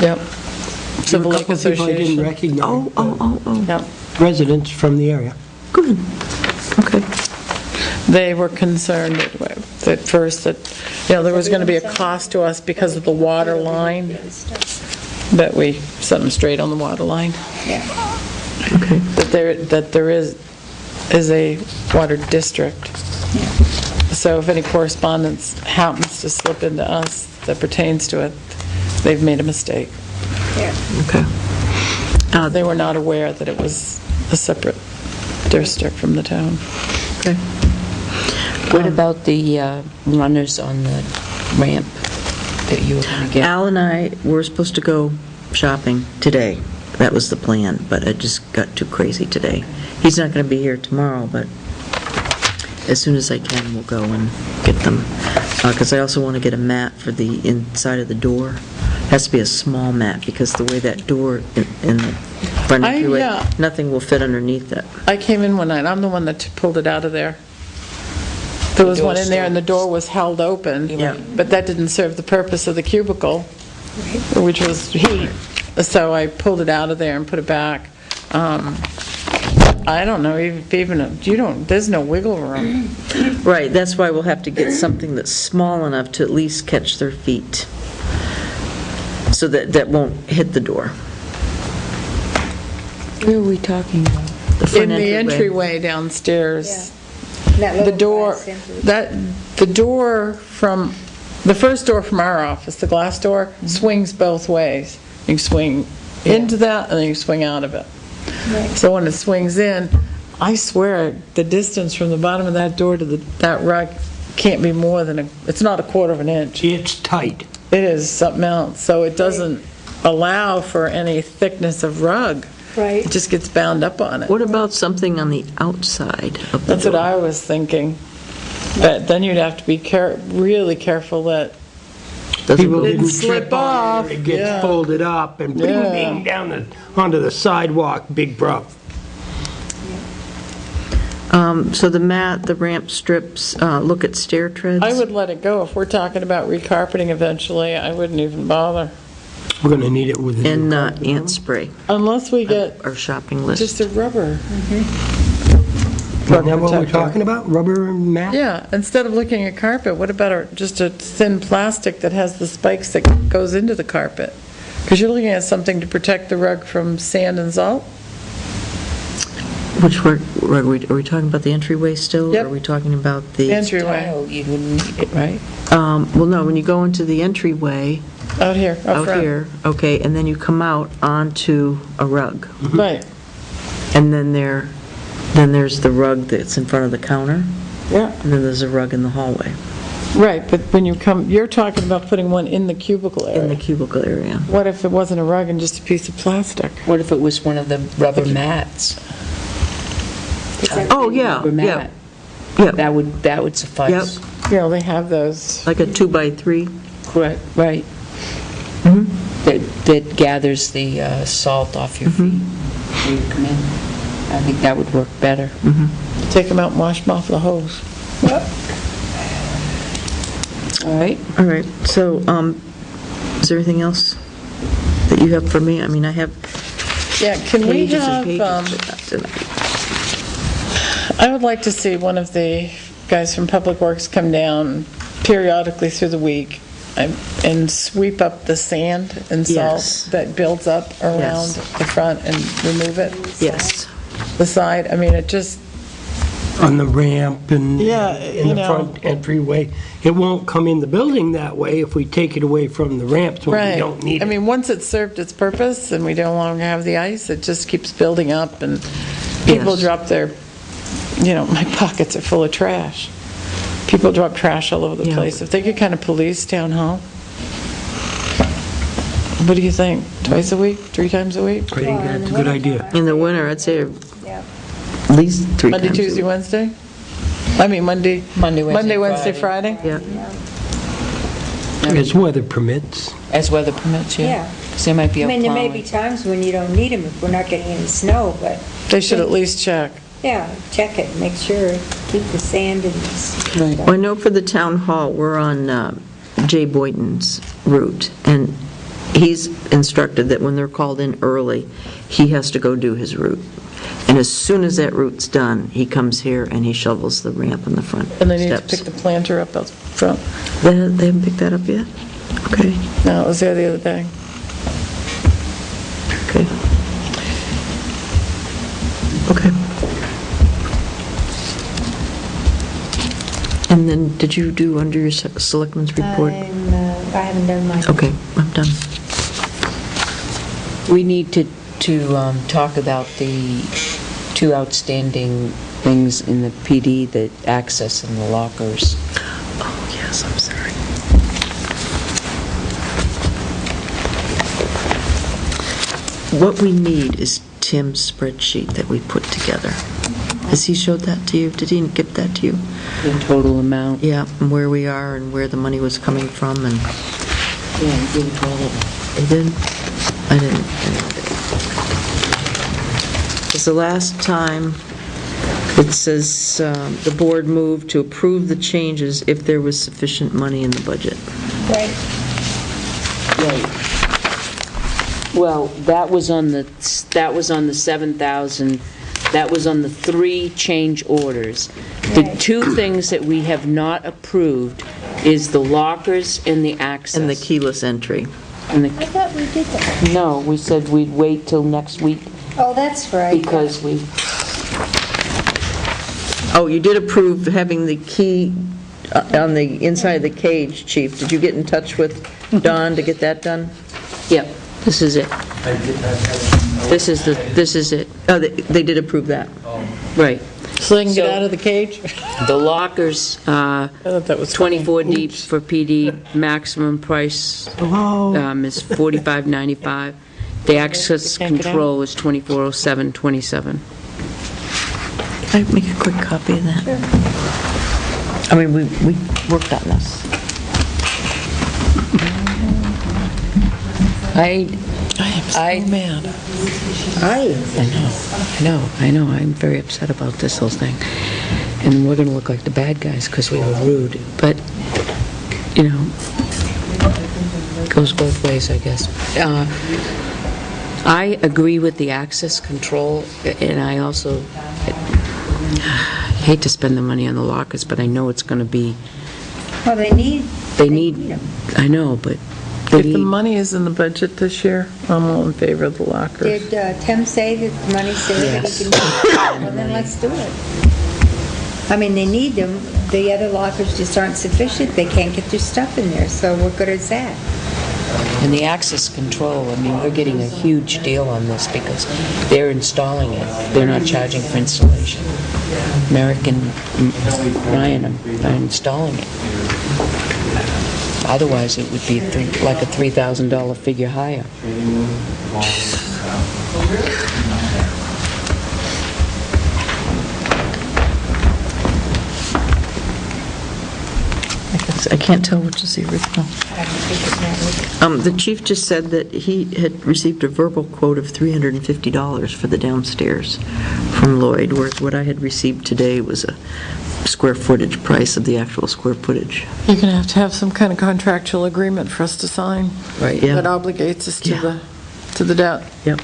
Yep. There were Civil a Lake couple people I didn't Association. recognize, but Yep. residents from the area. Good. Okay. They were concerned at first that, there was gonna be a cost to us because of the water line, but we set them straight on the water line. Okay. That there is a water district. So if any correspondence happens to slip into us that pertains to it, they've made a mistake. Okay. They were not aware that it was a separate district from the town. Okay. What about the runners on the ramp that you were going to get? Al and I were supposed to go shopping today. That was the plan, but it just got too crazy today. He's not going to be here tomorrow, but as soon as I can, we'll go and get them. Because I also want to get a mat for the inside of the door. Has to be a small mat, because the way that door in the front entryway, yeah. nothing will fit underneath it. I came in one night, I'm the one that pulled it out of there. There was one in there and the door was held open. Yeah. But that didn't serve the purpose of the cubicle, which was heat. So I pulled it out of there and put it back. I don't know, there's no wiggle room. Right, that's why we'll have to get something that's small enough to at least catch their feet, so that won't hit the door. Where are we talking about? The front In the entryway downstairs. That The little door, glass entry. the first door from our office, the glass door, swings both ways. You can swing into that and then you swing out of it. Right. So when it swings in, I swear, the distance from the bottom of that door to that rug can't be more than it's not a quarter of an inch. It's tight. It is something else, so it doesn't allow for any thickness of rug. Right. It just gets bound up on it. What about something on the outside of the That's door? what I was thinking. But then you'd have to be really careful that People Didn't didn't slip trip on off, it, it gets yeah. folded up and bing, Yeah. bing, down onto the sidewalk, big problem. So the mat, the ramp strips, look at stair treads? I would let it go. If we're talking about recarpeting eventually, I wouldn't even bother. We're going to need it with a And new ant spray, Unless we get our shopping list. just a rubber. Isn't that what we're talking about? Rubber mat? Yeah, instead of looking at carpet, what about just a thin plastic that has the spikes that goes into the carpet? Because you're looking at something to protect the rug from sand and salt? Which rug, are we talking about the entryway still? Yep. Or are we talking about the... Entryway. Tile, you wouldn't need it, right? Well, no, when you go into the entryway, Out here, up out front. here, okay, and then you come out onto a rug. Right, And then there's the rug that's in front of the counter, yeah, and then there's a rug in the hallway, right, but when you come, you're talking about putting one in the cubicle in the area. cubicle area. What if it wasn't a rug and just a piece of plastic? What if it was one of the rubber mats? Oh, yeah, Rubber yeah, mat. yeah, That would suffice. Yeah, they have those. like a 2x3. Correct, right. That gathers the salt off your feet when you come in. I think that would work better. Take them out and wash them off with a hose. All right? All right, so, is there anything else that you have for me? I mean, I have Yeah, can we pages and pages, have, but not tonight. I would like to see one of the guys from Public Works come down periodically through the week and sweep up the sand and Yes. salt that builds up around Yes. the front and remove it, Yes. the side. I mean, it just, On the ramp and Yeah, in you the know. front entryway. It won't come in the building that way if we take it away from the ramps when we right. don't need I it. mean, once it's served its purpose and we no longer have the ice, it just keeps building up and people Yes. drop their, my pockets are full of trash. People drop trash all over the Yeah. place. If they could kind of police town hall. What do you think? Twice a week? 3 times a week? I think that's a good idea. In the winter, I'd say Yeah. at least 3 times Monday, a Tuesday, week. Wednesday? I mean, Monday, Wednesday, Wednesday, Friday? Yeah. As weather permits. As weather permits, yeah. Yeah. 'Cause there might be I a mean, there may be plowing. times when you don't need them if we're not getting any snow, but, They should at least check. yeah, check it, make sure, keep the sand and stuff. Well, I know for the town hall, we're on Jay Boynton's route, and he's instructed that when they're called in early, he has to go do his route. And as soon as that route's done, he comes here and he shovels the ramp in the front And they need to steps. pick the planter up out front. They haven't picked that up yet? Okay, No, it was there the other day. okay. Okay. And then, did you do under your selectmen's report? I haven't done mine. Okay, I'm done. We need to talk about the 2 outstanding things in the PD, the access and the lockers. Oh, yes, I'm sorry. What we need is Tim's spreadsheet that we put together. Has he showed that to you? Did he give that to you? The total amount. Yeah, and where we are and where the money was coming from, and Yeah, you give it to all of them. he did? I didn't. Because the last time, it says, the board moved to approve the changes if there was sufficient money in the budget. Right. Right. Well, that was on the 7,000, that was on the 3 change orders. The Right. 2 things that we have not approved is the lockers and the access. And the keyless entry. And I thought we did that. no, we said we'd wait till next week Oh, that's right. because we, Oh, you did approve having the key on the inside of the cage, Chief. Did you get in touch with Don to get that done? yep, this is it. This is it, Oh, they did approve that. right. So they can get So- out of the cage? The lockers, I thought that was 24 deep for PD, maximum price is $45.95. The access Can't get out. control is $2407.27. Can I make a quick copy of that? I mean, we worked on this. I I'm so mad. I know, I'm very upset about this whole thing. And we're gonna look like the bad guys because we were rude, but, it goes both ways, I guess. I agree with the access control, and I also I hate to spend the money on the lockers, but I know it's going to be, Well, they need need, I know, but they If the need, money is in the budget this year, I'm all in favor of the lockers. Did Tim say that the money's there that he can do it? Well, then let's do it. I mean, they need them. The other lockers just aren't sufficient. They can't get their stuff in there, so what good is that? And the access control, I mean, we're getting a huge deal on this because they're installing it. They're not charging for installation. Merrick and Ryan are installing it. Otherwise, it would be like a $3,000 figure higher. I can't tell which is the original. The chief just said that he had received a verbal quote of $350 for the downstairs from Lloyd, whereas what I had received today was a square footage price of the actual square footage. You're going to have some kind of contractual agreement for us to sign. Right, yeah. That obligates us to the debt. Yep.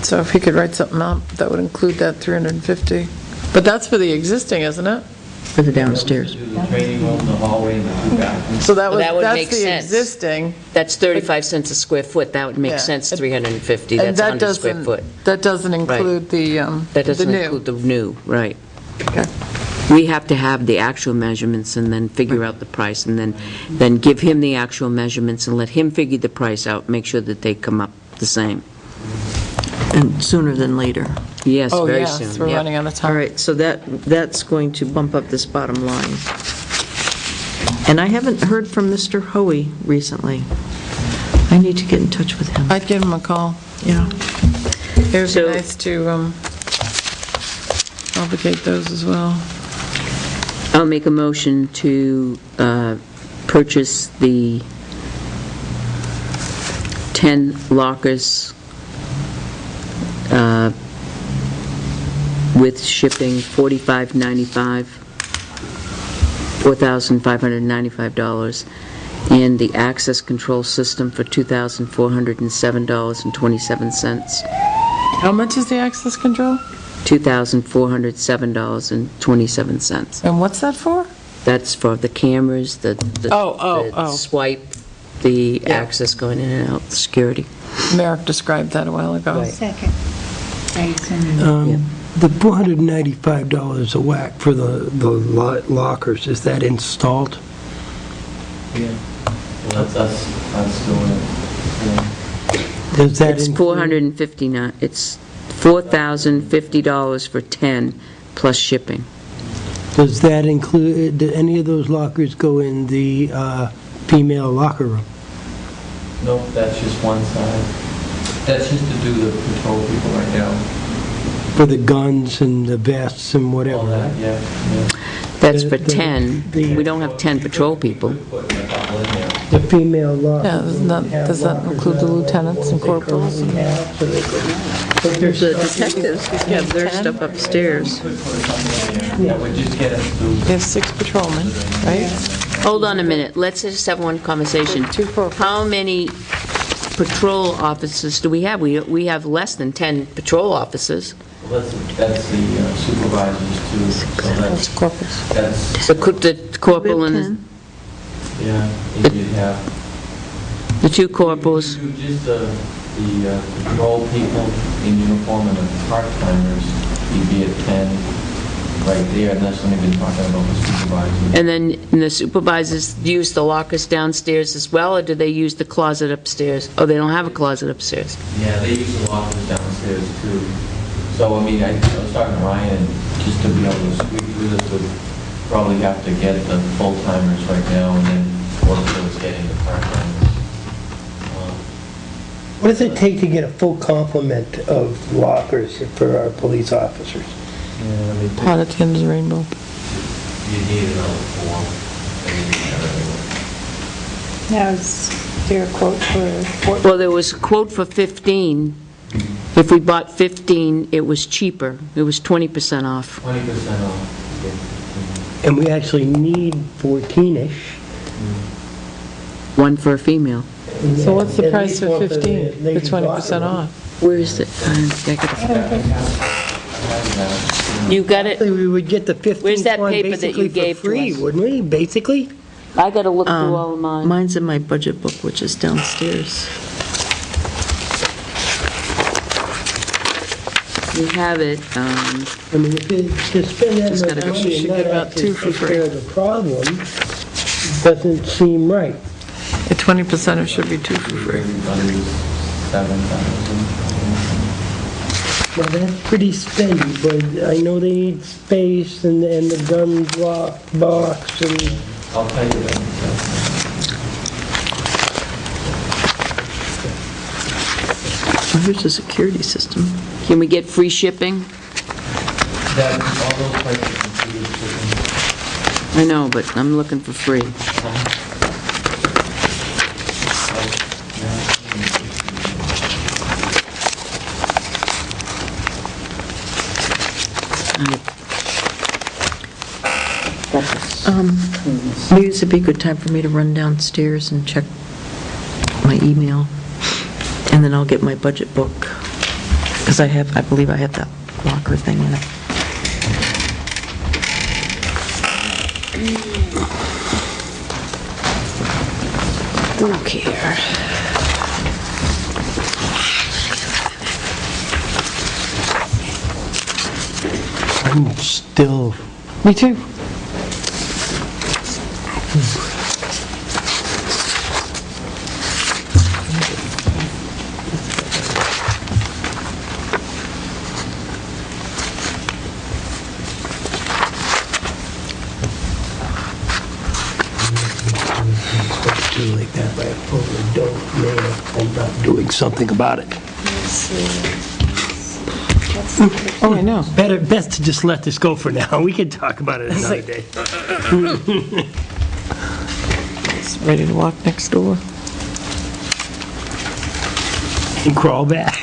So if he could write something up, that would include that 350. But that's for the existing, isn't it? For the downstairs. Do the training room, the hallway, and the two bathrooms. So that Well, that would that's make the sense. existing. That's 35 cents a square foot. That would Yeah. make sense, 350. And That's that 100 square doesn't- foot. That doesn't include the That doesn't new. include the new, right. Okay. we have to have the actual measurements and then figure out the price, and then give him the actual measurements and let him figure the price out, make sure that they come up the same. And sooner than later. Yes, Oh, very yes, soon. we're yeah. running out of time. All right, so that's going to bump up this bottom line. And I haven't heard from Mr. Hoey recently. I need to get in touch with him. I'd give him a call. Yeah. It would be So- nice to obligate those as well. I'll make a motion to purchase the 10 lockers with shipping, $45.95, $4,595, and the access control system for $2,407.27. How much is the access control? $2,407.27. And what's that for? That's for the cameras, the swipe, the access going in and out, the security. Merrick described that a while ago. Right. Second. The $495 a whack for the lockers, is that installed? Yeah. Well, that's us doing it. Does that It's include- $459, it's $4,050 for 10 plus shipping. Does that include, do any of those lockers go in the female locker room? Nope, that's just one side. That's just to do the patrol people right now. For the guns and the vests and All whatever? that, yeah. That's for 10. We don't have 10 patrol people. Putting a couple in there. The female locker Yeah, room. does that include the lieutenants and corporals? There's the detectives who have their stuff upstairs. Could put something in there that would just get us to. We have 6 patrolmen, right? Hold on a minute, let's just have one conversation. How many patrol officers do we have? We have less than 10 patrol officers. Well, that's the supervisors too. So That's corporals. that's, The corporal and yeah, you'd have. the 2 corporals. You do just the patrol people in uniform and the part-timers, you'd be at 10 right there, and that's when we've been talking about the supervisors. And then the supervisors use the lockers downstairs as well, or do they use the closet upstairs? Oh, they don't have a closet upstairs. Yeah, they use the lockers downstairs too. So, I mean, I was talking to Ryan, just to be able to squeak through this, would probably have to get the full-timers right now and then work towards getting the part-timers. What does it take to get a full complement of lockers for our police officers? Yeah, I mean, Pot at the end of the rainbow. you need another 4. Now, is there a quote for Well, there was a quote for 15. If we bought 15, it was cheaper. It was 20% off. 20% off. And we actually need 14-ish. One for a female. So what's the At price least of one for 15 the for ladies' 20% locker room. off? Where is it? I gotta- I have that. You got it? We would get the Where's 15th that one paper that basically you for gave to free, us? wouldn't we, basically? I gotta look through all of mine. Mine's in my budget book, which is downstairs. You have it, I mean, if it, to spend that Just much gotta go. money Should and give not out actually two for take free. care of the problem, doesn't seem right. At 20%, it should be 2 for free. 7,000. Well, that's pretty spendy, but I know they need space and the gun box and... I'll take it then. Oh, here's the security system. can we get free shipping? That, all those prices include shipping. I know, but I'm looking for free. Maybe this would be a good time for me to run downstairs and check my email, and then I'll get my budget book, because I believe I have that locker thing in it. Okay. I'm still... Me too. do like that, but I probably don't know I'm not doing something about it. Oh, I know. Best to just let this go for now. We can talk about it another day. It's ready to walk next door. And crawl back.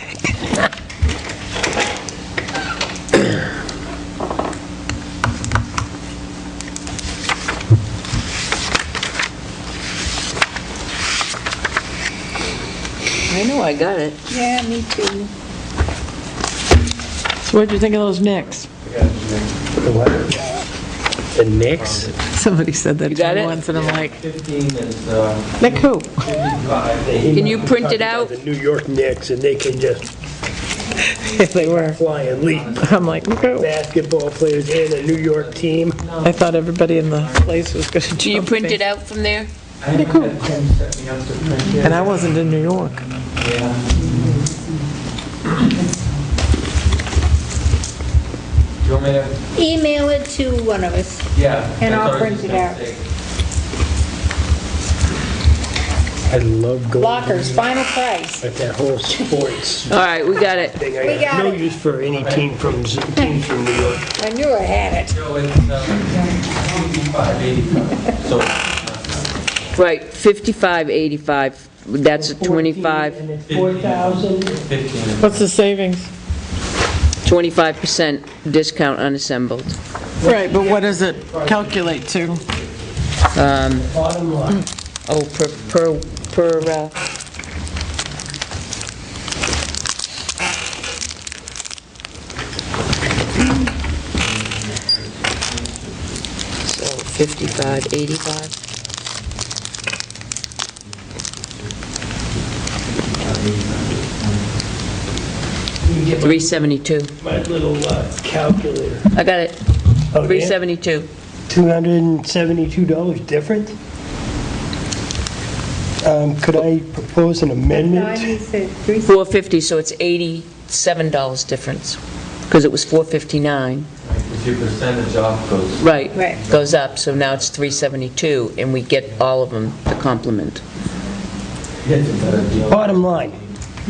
I know I got it. Yeah, me too. So what'd you think of those Knicks? The Knicks? Somebody said that You to got me it? once, and I'm like, 15 is, Nick who? 55. Can you print it out? The New York Knicks, and they can just If they were. fly and leap. I'm like, Nick who? Basketball players and a New York team. I thought everybody in the place was going to Do you jump print me. it out from there? I had Tim set me up to print it. And I wasn't in New York. Yeah. Do you want me to? Email it to one of us. Yeah. And that's I'll what I was print just it gonna out. say. I love going. Lockers, final price. Like that whole sports All right, we got it. thing. We I got have no it. use for any team from New York. I knew I had it. So it's 55, 85. So Right, 55.85, that's a 25, And it's 4,000. 15. What's the savings? 25% discount unassembled. Right, but what does it calculate to? Bottom line. Oh, per, so 55.85. You can get my- 372. my little calculator. I got it. Oh, yeah? 372. $272 different? Could I propose an No, I amendment? need to, 450, so it's $87 difference, because it was 459. Because your percentage off goes. Right. Right. Goes up, so now it's 372, and we get all of them to complement. Gets a better deal. Bottom line,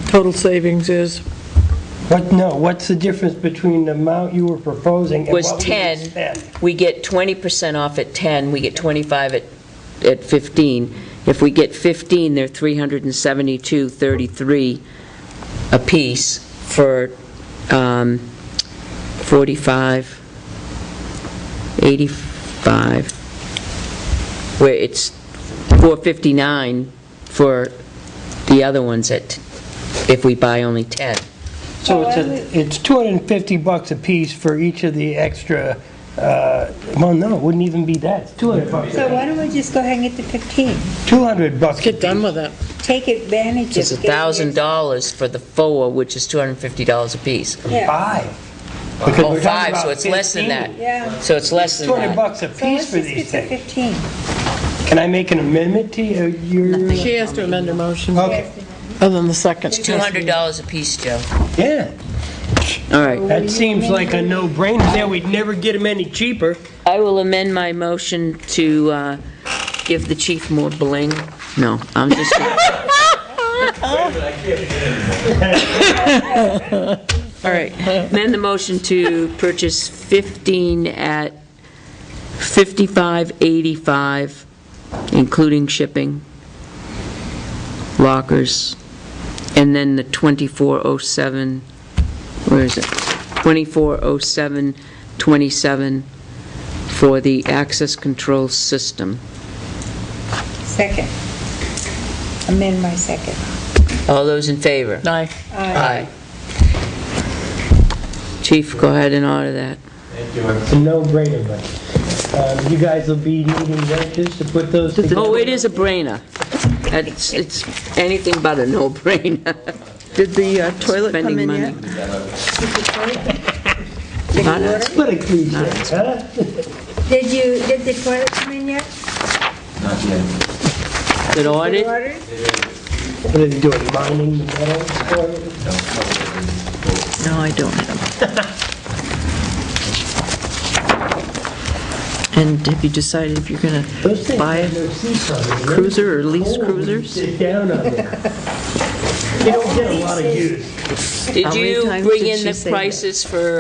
Total savings is? what's the difference between the amount you were proposing and Was what we 10. would spend? We get 20% off at 10, we get 25 at 15. If we get 15, they're $372.33 apiece for 45.85, where it's $459 for the other ones if we buy only 10. So it's $250 a piece for each of the extra, well, no, it wouldn't even be that. It's $200. So why don't we just go ahead and get the 15? $200. Get done with it. Take advantage of It's $1,000 for the 4, which is $250 a piece. Yeah. 5. Because Oh, we're talking 5, so about it's less than 15. that. Yeah. So it's less than that. $200 a So piece let's for just these get the things. 15. Can I make an amendment to your? She has to amend her motion. Okay. Other than the second. $200 a piece, Joe. Yeah, All right. that seems like a no-brainer. Then we'd never get them any cheaper. I will amend my motion to give the chief more bling. No, I'm just... All right. Amend the motion to purchase 15 at $55.85, including shipping, lockers, and then the 2407, where is it? 240727 for the access control system. Second. Amend my second. All those in favor? Aye. Aye. Chief, go ahead and order that. It's a no-brainer, but you guys will be needing wrenches to put those together. Oh, it is a brainer. It's anything but a no-brainer. Did the toilet come Spending in money. yet? Not us. What a cliche, huh? Did the toilet come in yet? Not yet. Good ordered? Ordered? What are they doing, mining the metal? No, I don't have. And have you decided if you're going Those to things buy have a no seats on them. cruiser or lease Cold when you cruisers? Sit down on there. You don't get a lot of use. Did How many you times bring did in she the say that? prices for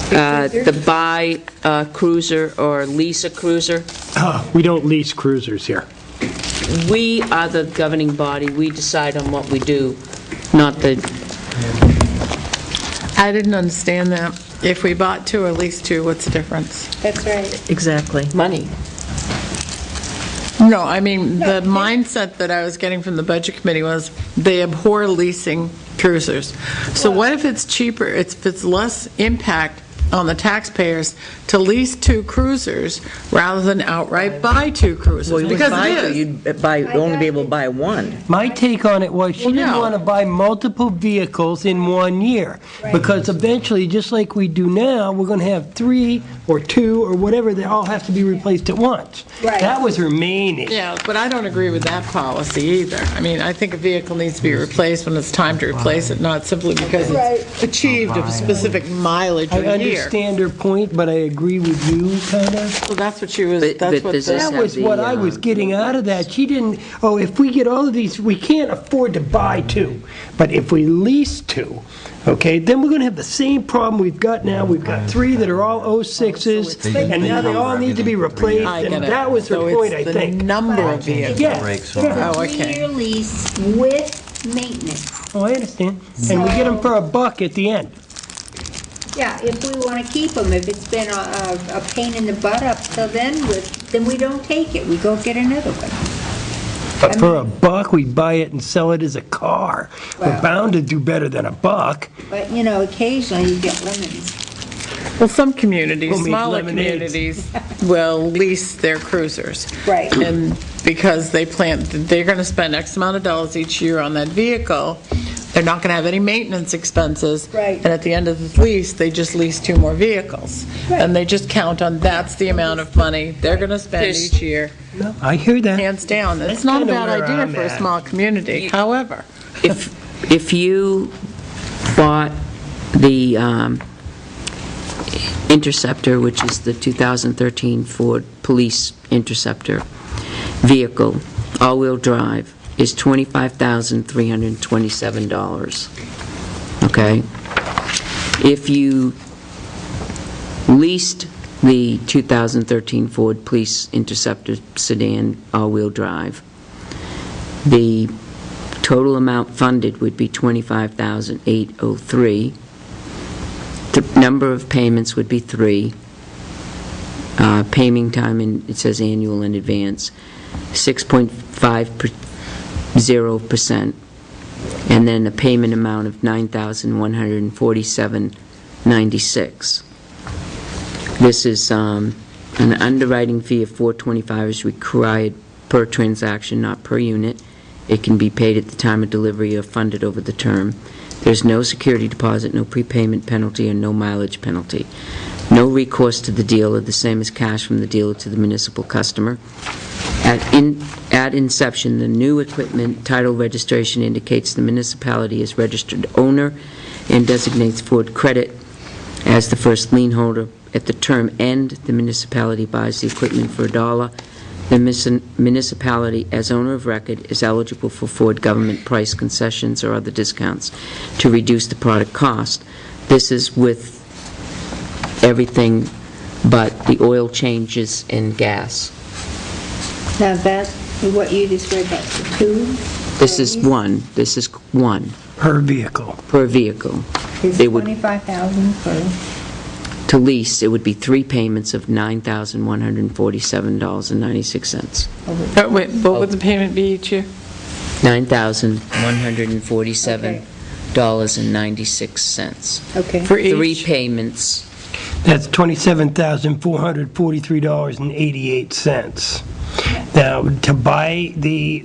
the buy a cruiser or lease a cruiser? We don't lease cruisers here. We are the governing body. We decide on what we do, not the... I didn't understand that. If we bought 2 or leased 2, what's the difference? That's right. Exactly. money. No, I mean, the mindset that I was getting from the Budget Committee was they abhor leasing cruisers. So what if it's cheaper, if it's less impact on the taxpayers to lease 2 cruisers rather than outright buy 2 cruisers? Well, you would Because buy it two, is. you'd only be able to buy one. My take on it was she Well, didn't no. want to buy multiple vehicles in one year. Right. Because eventually, just like we do now, we're going to have 3 or 2 or whatever, they all have to be replaced at once. Right. That was her main issue. Yeah, but I don't agree with that policy either. I mean, I think a vehicle needs to be replaced when it's time to replace it, not simply because it's achieved a specific mileage I a year. understand her point, but I agree with you, kind of. So that's what she was, But that's what does this That the... have was what I was getting out of that. She didn't, if we get all of these, we can't afford to buy 2. But if we lease 2, okay, then we're going to have the same problem we've got now. We've got 3 that are all 06s, and now they all need to be replaced. I get And it. that was her So point, it's I think. the number of vehicles. Yes. Yeah. Oh, okay. 3-year lease with maintenance. Oh, I understand. And we get them for $1 at the end. Yeah, if we want to keep them, if it's been a pain in the butt up till then we don't take it. We go get another one. But for $1, we buy it and sell it as a car. We're Well. bound to do better than $1. But, occasionally you get lemons. Well, some communities, We'll make smaller lemonades. communities, will lease their cruisers. Right. And because they're going to spend X amount of dollars each year on that vehicle, they're not going to have any maintenance expenses. Right. And at the end of the lease, they just lease 2 more vehicles. Right. And they just count on, that's the amount of money they're going to spend There's- each year, I hear that. hands down. It's That's not a kinda bad where idea I'm for a at. small community. However, If you bought the Interceptor, which is the 2013 Ford Police Interceptor vehicle, all-wheel drive, is $25,327. Okay? If you leased the 2013 Ford Police Interceptor sedan all-wheel drive, the total amount funded would be $25,803. The number of payments would be 3. Payment time, it says annual in advance, 6.50%. and then a payment amount of $9,147.96. This is an underwriting fee of $425 is required per transaction, not per unit. It can be paid at the time of delivery or funded over the term. There's no security deposit, no prepayment penalty, and no mileage penalty. No recourse to the dealer, the same as cash from the dealer to the municipal customer. At inception, the new equipment title registration indicates the municipality is registered owner and designates Ford Credit as the first lien holder. At the term end, the municipality buys the equipment for $1. The municipality, as owner of record, is eligible for Ford government price concessions or other discounts to reduce the product cost. This is with everything but the oil changes and gas. Now that, what you just read, that's the two? This is one. This is one. Per vehicle. Per vehicle. It's It would, $25,000 per, to lease, it would be 3 payments of $9,147.96. Wait, what would the payment be each year? $9,147.96. okay. For each? 3 payments. That's $27,443.88. Now, to buy the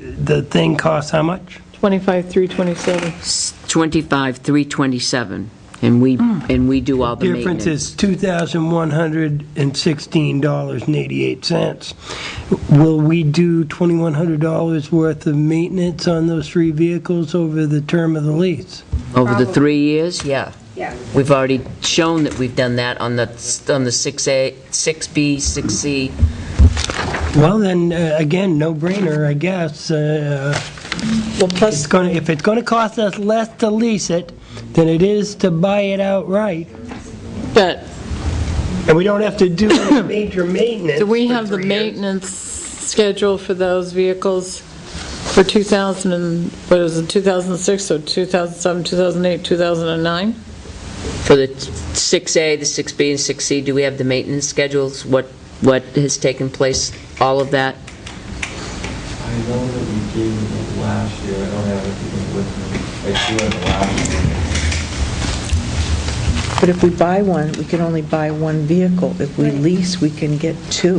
thing costs how much? $25,327. $25,327, and we do all the Difference maintenance. is $2,116.88. Will we do $2,100 worth of maintenance on those 3 vehicles over the term of the lease? Over the 3 years, yeah. Yeah. We've already shown that we've done that on the 6A, 6B, 6C. Well, then, again, no-brainer, I guess. Well, plus, If it's going to cost us less to lease it than it is to buy it outright, But and we don't have to do any major maintenance. do we for have the 3 years. maintenance schedule for those vehicles for 2000 and, what is it, 2006, so 2007, 2008, 2009? For the 6A, the 6B, and 6C, do we have the maintenance schedules? What has taken place, all of that? I know that we gave them it last year, I don't have everything with me. I do have it last year. but if we buy one, we can only buy one vehicle. If we lease, we can get 2.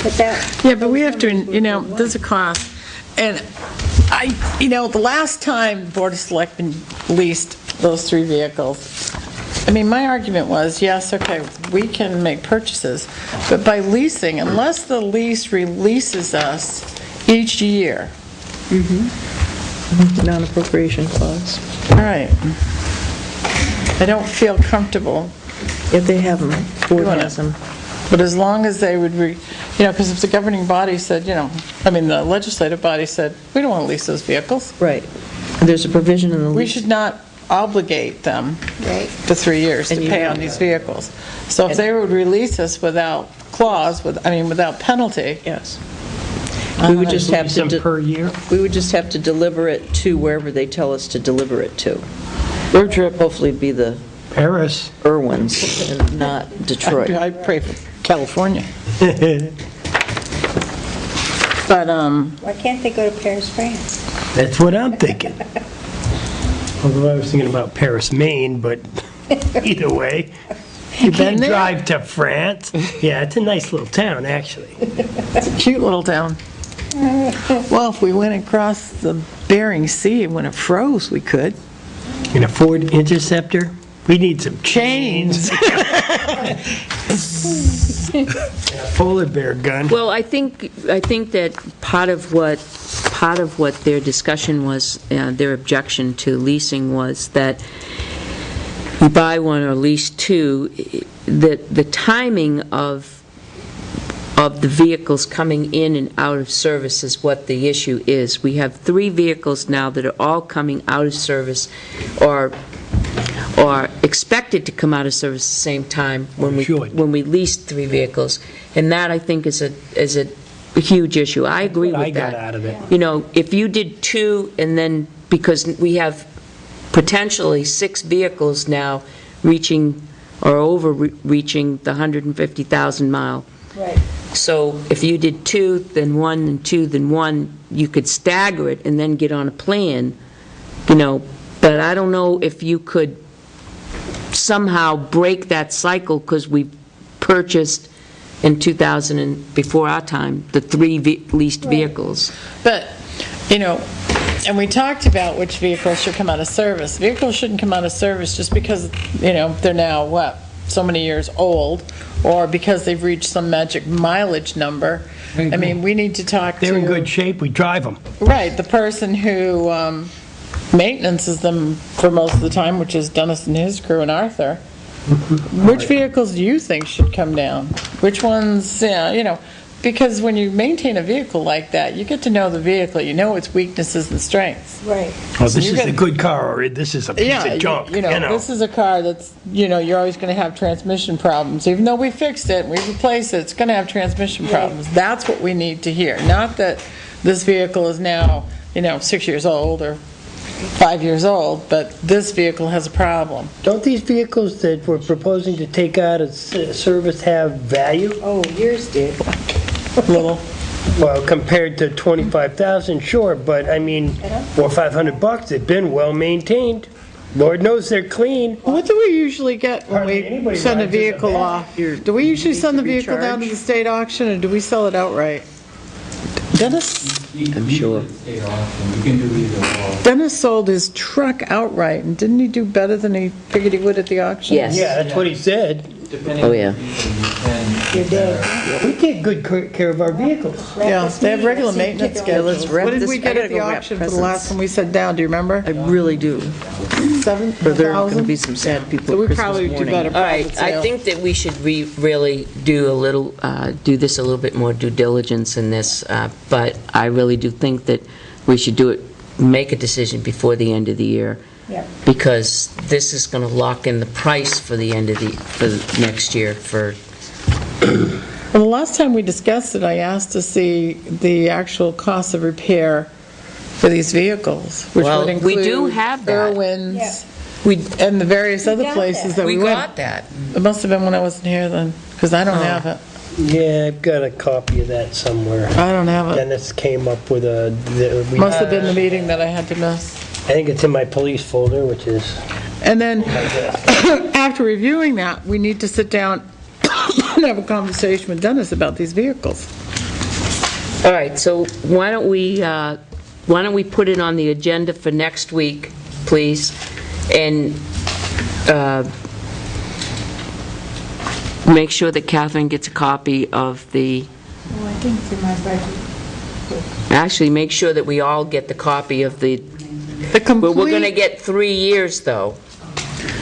But that. Yeah, but we have to, there's a cost. And the last time Board of Selectmen leased those 3 vehicles, my argument was, yes, okay, we can make purchases, but by leasing, unless the lease releases us each year. Non-appropriation clause. All right. I don't feel comfortable. If they have them, Ford Doing has it. them. But as long as they would, because if the governing body said, the legislative body said, we don't want to lease those vehicles, Right. There's a provision in the we lease. should not obligate them Right. for 3 years to And you pay know on these that. vehicles. So if they would release us without clause, without penalty. Yes. We would just have Some to, per year? we would just have to deliver it to wherever they tell us to deliver it to. Road trip. Hopefully it'd be the Paris. Irwins and not Detroit. I pray for California. But, Why can't they go to Paris, France? That's what I'm thinking. Although I was thinking about Paris, Maine, but either way. You been can't there? drive to France. Yeah, it's a nice little town, actually. it's a cute little town. Well, if we went across the Bering Sea when it froze, we could. In a Ford Interceptor, we need some chains. And a polar bear gun. Well, I think that part of what their discussion was, their objection to leasing was that you buy one or lease 2, the timing of the vehicles coming in and out of service is what the issue is. We have 3 vehicles now that are all coming out of service or expected to come out of service at the same time when we leased 3 vehicles, and that I think is a huge issue. I agree with that. I got out of it. If you did 2 and then, because we have potentially 6 vehicles now reaching or overreaching the 150,000 mile. Right. So if you did 2, then 1, and 2, then 1, you could stagger it and then get on a plan But I don't know if you could somehow break that cycle, because we purchased in 2000, and before our time, the 3 leased vehicles. But, and we talked about which vehicles should come out of service. Vehicles shouldn't come out of service just because, they're now, so many years old, or because they've reached some magic mileage number. I mean, we need to talk to... They're in good shape, we drive them. Right, the person who maintenances them for most of the time, which is Dennis and his crew and Arthur. Which vehicles do you think should come down? Which ones, because when you maintain a vehicle like that, you get to know the vehicle, you know its weaknesses and strengths. Right. Oh, this is a good car, or this is a piece of junk, This is a car that's, you're always going to have transmission problems. Even though we fixed it, and we replaced it, it's going to have transmission problems. That's what we need to hear. Not that this vehicle is now, 6 years old or 5 years old, but this vehicle has a problem. Don't these vehicles that we're proposing to take out of service have value? Oh, yours did. Little. Well, compared to 25,000, sure, but I mean, $400 or $500, they've been well maintained. Lord knows they're clean. What do we usually get when we send a vehicle off? Do we usually send the vehicle down to the state auction, or do we sell it outright? Dennis? I'm sure. Dennis sold his truck outright, and didn't he do better than he figured he would at the auction? Yes. Yeah, that's what he said. Oh, yeah. You're dead. We take good care of our vehicles. Yeah, they have regular maintenance schedules. wrap What did this- we I get gotta at the go wrap auction for the presents. last one we set down, do you remember? I really do. Or there are going to be 7,000? some sad people So we Christmas probably do morning. better. All right, I think that we should really do this a little bit more due diligence in this, but I really do think that we should make a decision before the end of the year. Yep. Because this is going to lock in the price for the next year for... Well, the last time we discussed it, I asked to see the actual cost of repair for these vehicles, which Well, would include we do have that. Irwin's, and the various other got places that. that we We went. got that. It must have been when I wasn't here then, because I don't have it. Yeah, I've got a copy of that somewhere. I don't have it. Dennis came up with Must have been the meeting that I had to miss. I think it's in my police folder, which is... And then, after reviewing that, we need to sit down and have a conversation with Dennis about these vehicles. All right, so why don't we put it on the agenda for next week, please? And make sure that Catherine gets a copy of the... Oh, I think it's in my budget. Actually, make sure that we all get the copy of the... The complete... But we're going to get 3 years, though.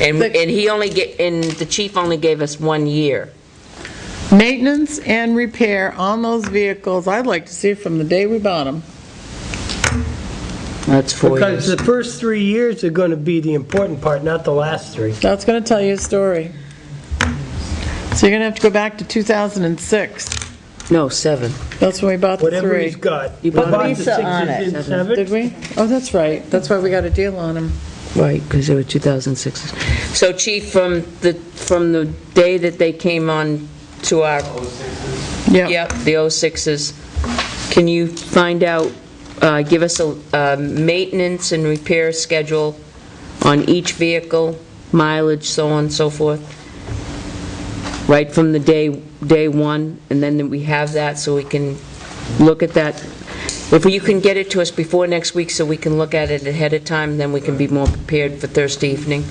And the chief only gave us 1 year. Maintenance and repair on those vehicles, I'd like to see from the day we bought them. That's 4 Because years. the first 3 years are going to be the important part, not the last 3. That's going to tell you a story. So you're going to have to go back to 2006. No, 7. That's when we bought the Whatever 3. he's got. You We bought bought the Lisa on 6s it. in 7. Did we? Oh, that's right. That's why we got a deal on them. Right, because they were 2006. So, Chief, from the day that they came on to our... Yep, the 06s, can you find out, give us a maintenance and repair schedule on each vehicle, mileage, so on and so forth? Right from the day one, and then we have that so we can look at that. If you can get it to us before next week so we can look at it ahead of time, then we can be more prepared for Thursday evening.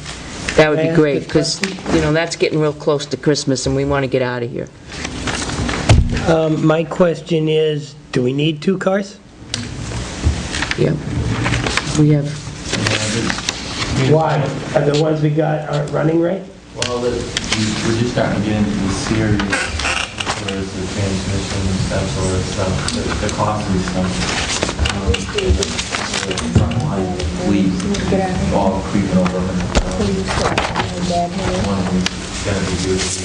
That would be great, because, that's getting real close to Christmas and we want to get out of here. My question is, do we need 2 cars? Yep. We have... Why? Are the ones we got aren't running right? Well, we're just starting to get into the series, whereas the transmission and stuff, or stuff, the costly stuff. The front line fleet, all creeping over one week's gonna be good. So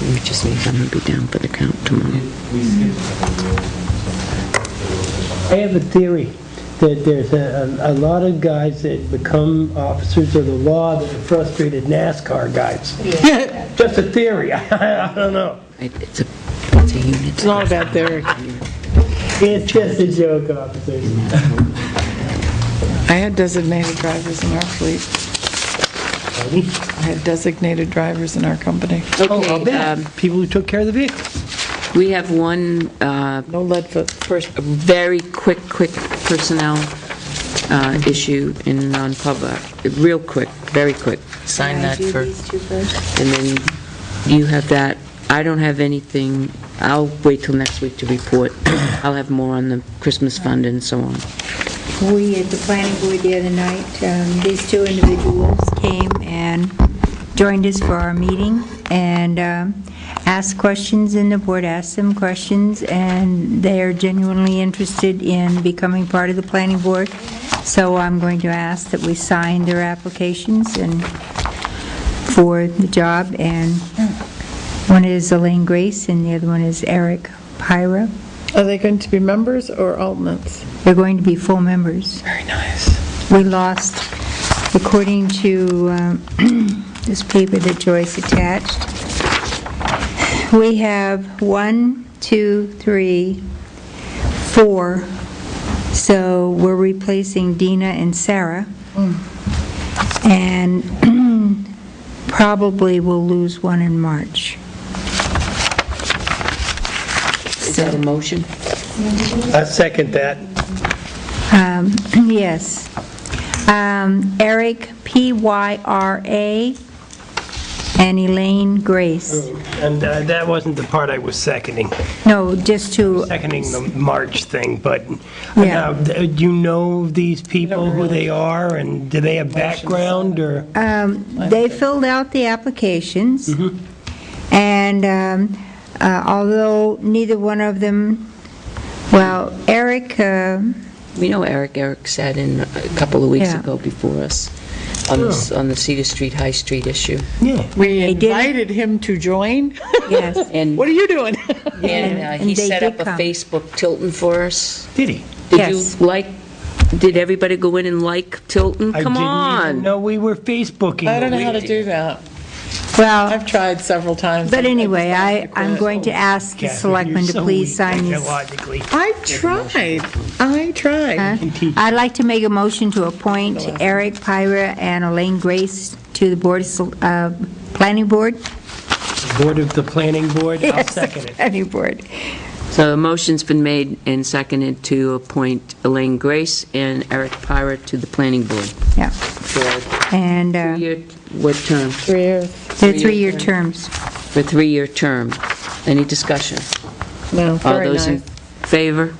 We just need something to be down for the count tomorrow. we skipped a couple of years. I have a theory that there's a lot of guys that become officers of the law that are frustrated NASCAR guys. Just a theory. I don't know. It's a unit. It's not a bad theory. It's just a joke, officers. I had designated drivers in our fleet. I had designated drivers in our company. Oh, I'll Okay, bet. People who took care of the vehicles. we have one No lead foot. a very quick personnel issue in non-public. Real quick, very quick. Sign that for, And then you have that. I don't have anything. I'll wait till next week to report. I'll have more on the Christmas fund and so on. We, at the planning board the other night, these two individuals came and joined us for our meeting and asked questions, and the board asked them questions, and they are genuinely interested in becoming part of the planning board. So I'm going to ask that we sign their applications and for the job, and one is Elaine Grace and the other one is Eric Pyra. Are they going to be members or alternates? They're going to be full members. Very nice. We lost, according to this paper that Joyce attached, we have 1, 2, 3, 4. So we're replacing Dina and Sarah. And probably we'll lose one in March. Is that a motion? I second that. Yes. Eric, Pyra, and Elaine Grace. And that wasn't the part I was seconding. No, just to, Seconding the March thing, but Yeah. do you know these people, who they are, and do they have background, or? they filled out the applications, and although neither one of them, well, Eric, We know Eric. Eric sat in a couple of weeks Yeah. ago before us on the Cedar Street, High Street issue. Yeah. We They did. invited him to join. yes, And What are you doing? and he they set did up a come. Facebook Tilton for us. Did he? Did Yes. you like, did everybody go in and like Tilton? Come I didn't on. even know we were Facebooking. I don't know how to do that. well, I've tried several times. but anyway, I just I'm going to ask the Catherine, selectmen you're to so please weak sign these. technologically. I tried. I tried. Huh? I'd like to make a motion to appoint Eric Pyra and Elaine Grace to the Board of Planning Board. Board of the Planning Board, I'll Yes, second it. Planning Board. So a motion's been made and seconded to appoint Elaine Grace and Eric Pyra to the planning board. Yeah. For And what term? 3 years. they're three-year terms. For 3-year term. Any discussion? No, All very those in nice. favor?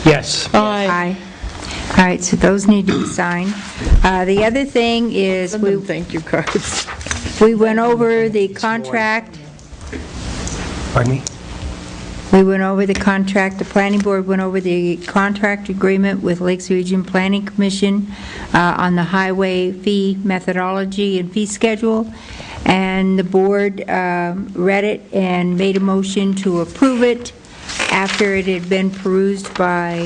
Yes. Aye. Aye. All right, so those need to be signed. The other thing is, Send them thank you cards. we went over the contract. Pardon me? We went over the contract, the planning board went over the contract agreement with Lakes Region Planning Commission on the highway fee methodology and fee schedule, and the board read it and made a motion to approve it after it had been perused by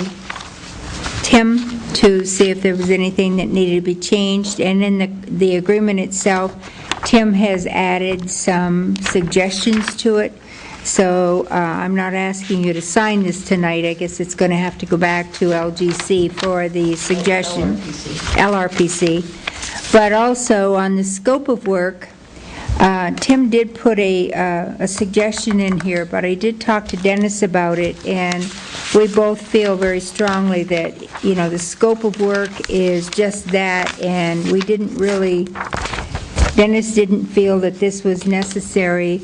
Tim to see if there was anything that needed to be changed, and in the agreement itself, Tim has added some suggestions to it. So I'm not asking you to sign this tonight. I guess it's going to have to go back to LGC for the suggestion. LRPC. But also on the scope of work, Tim did put a suggestion in here, but I did talk to Dennis about it, and we both feel very strongly that, you know, the scope of work is just that, and we didn't really, Dennis didn't feel that this was necessary.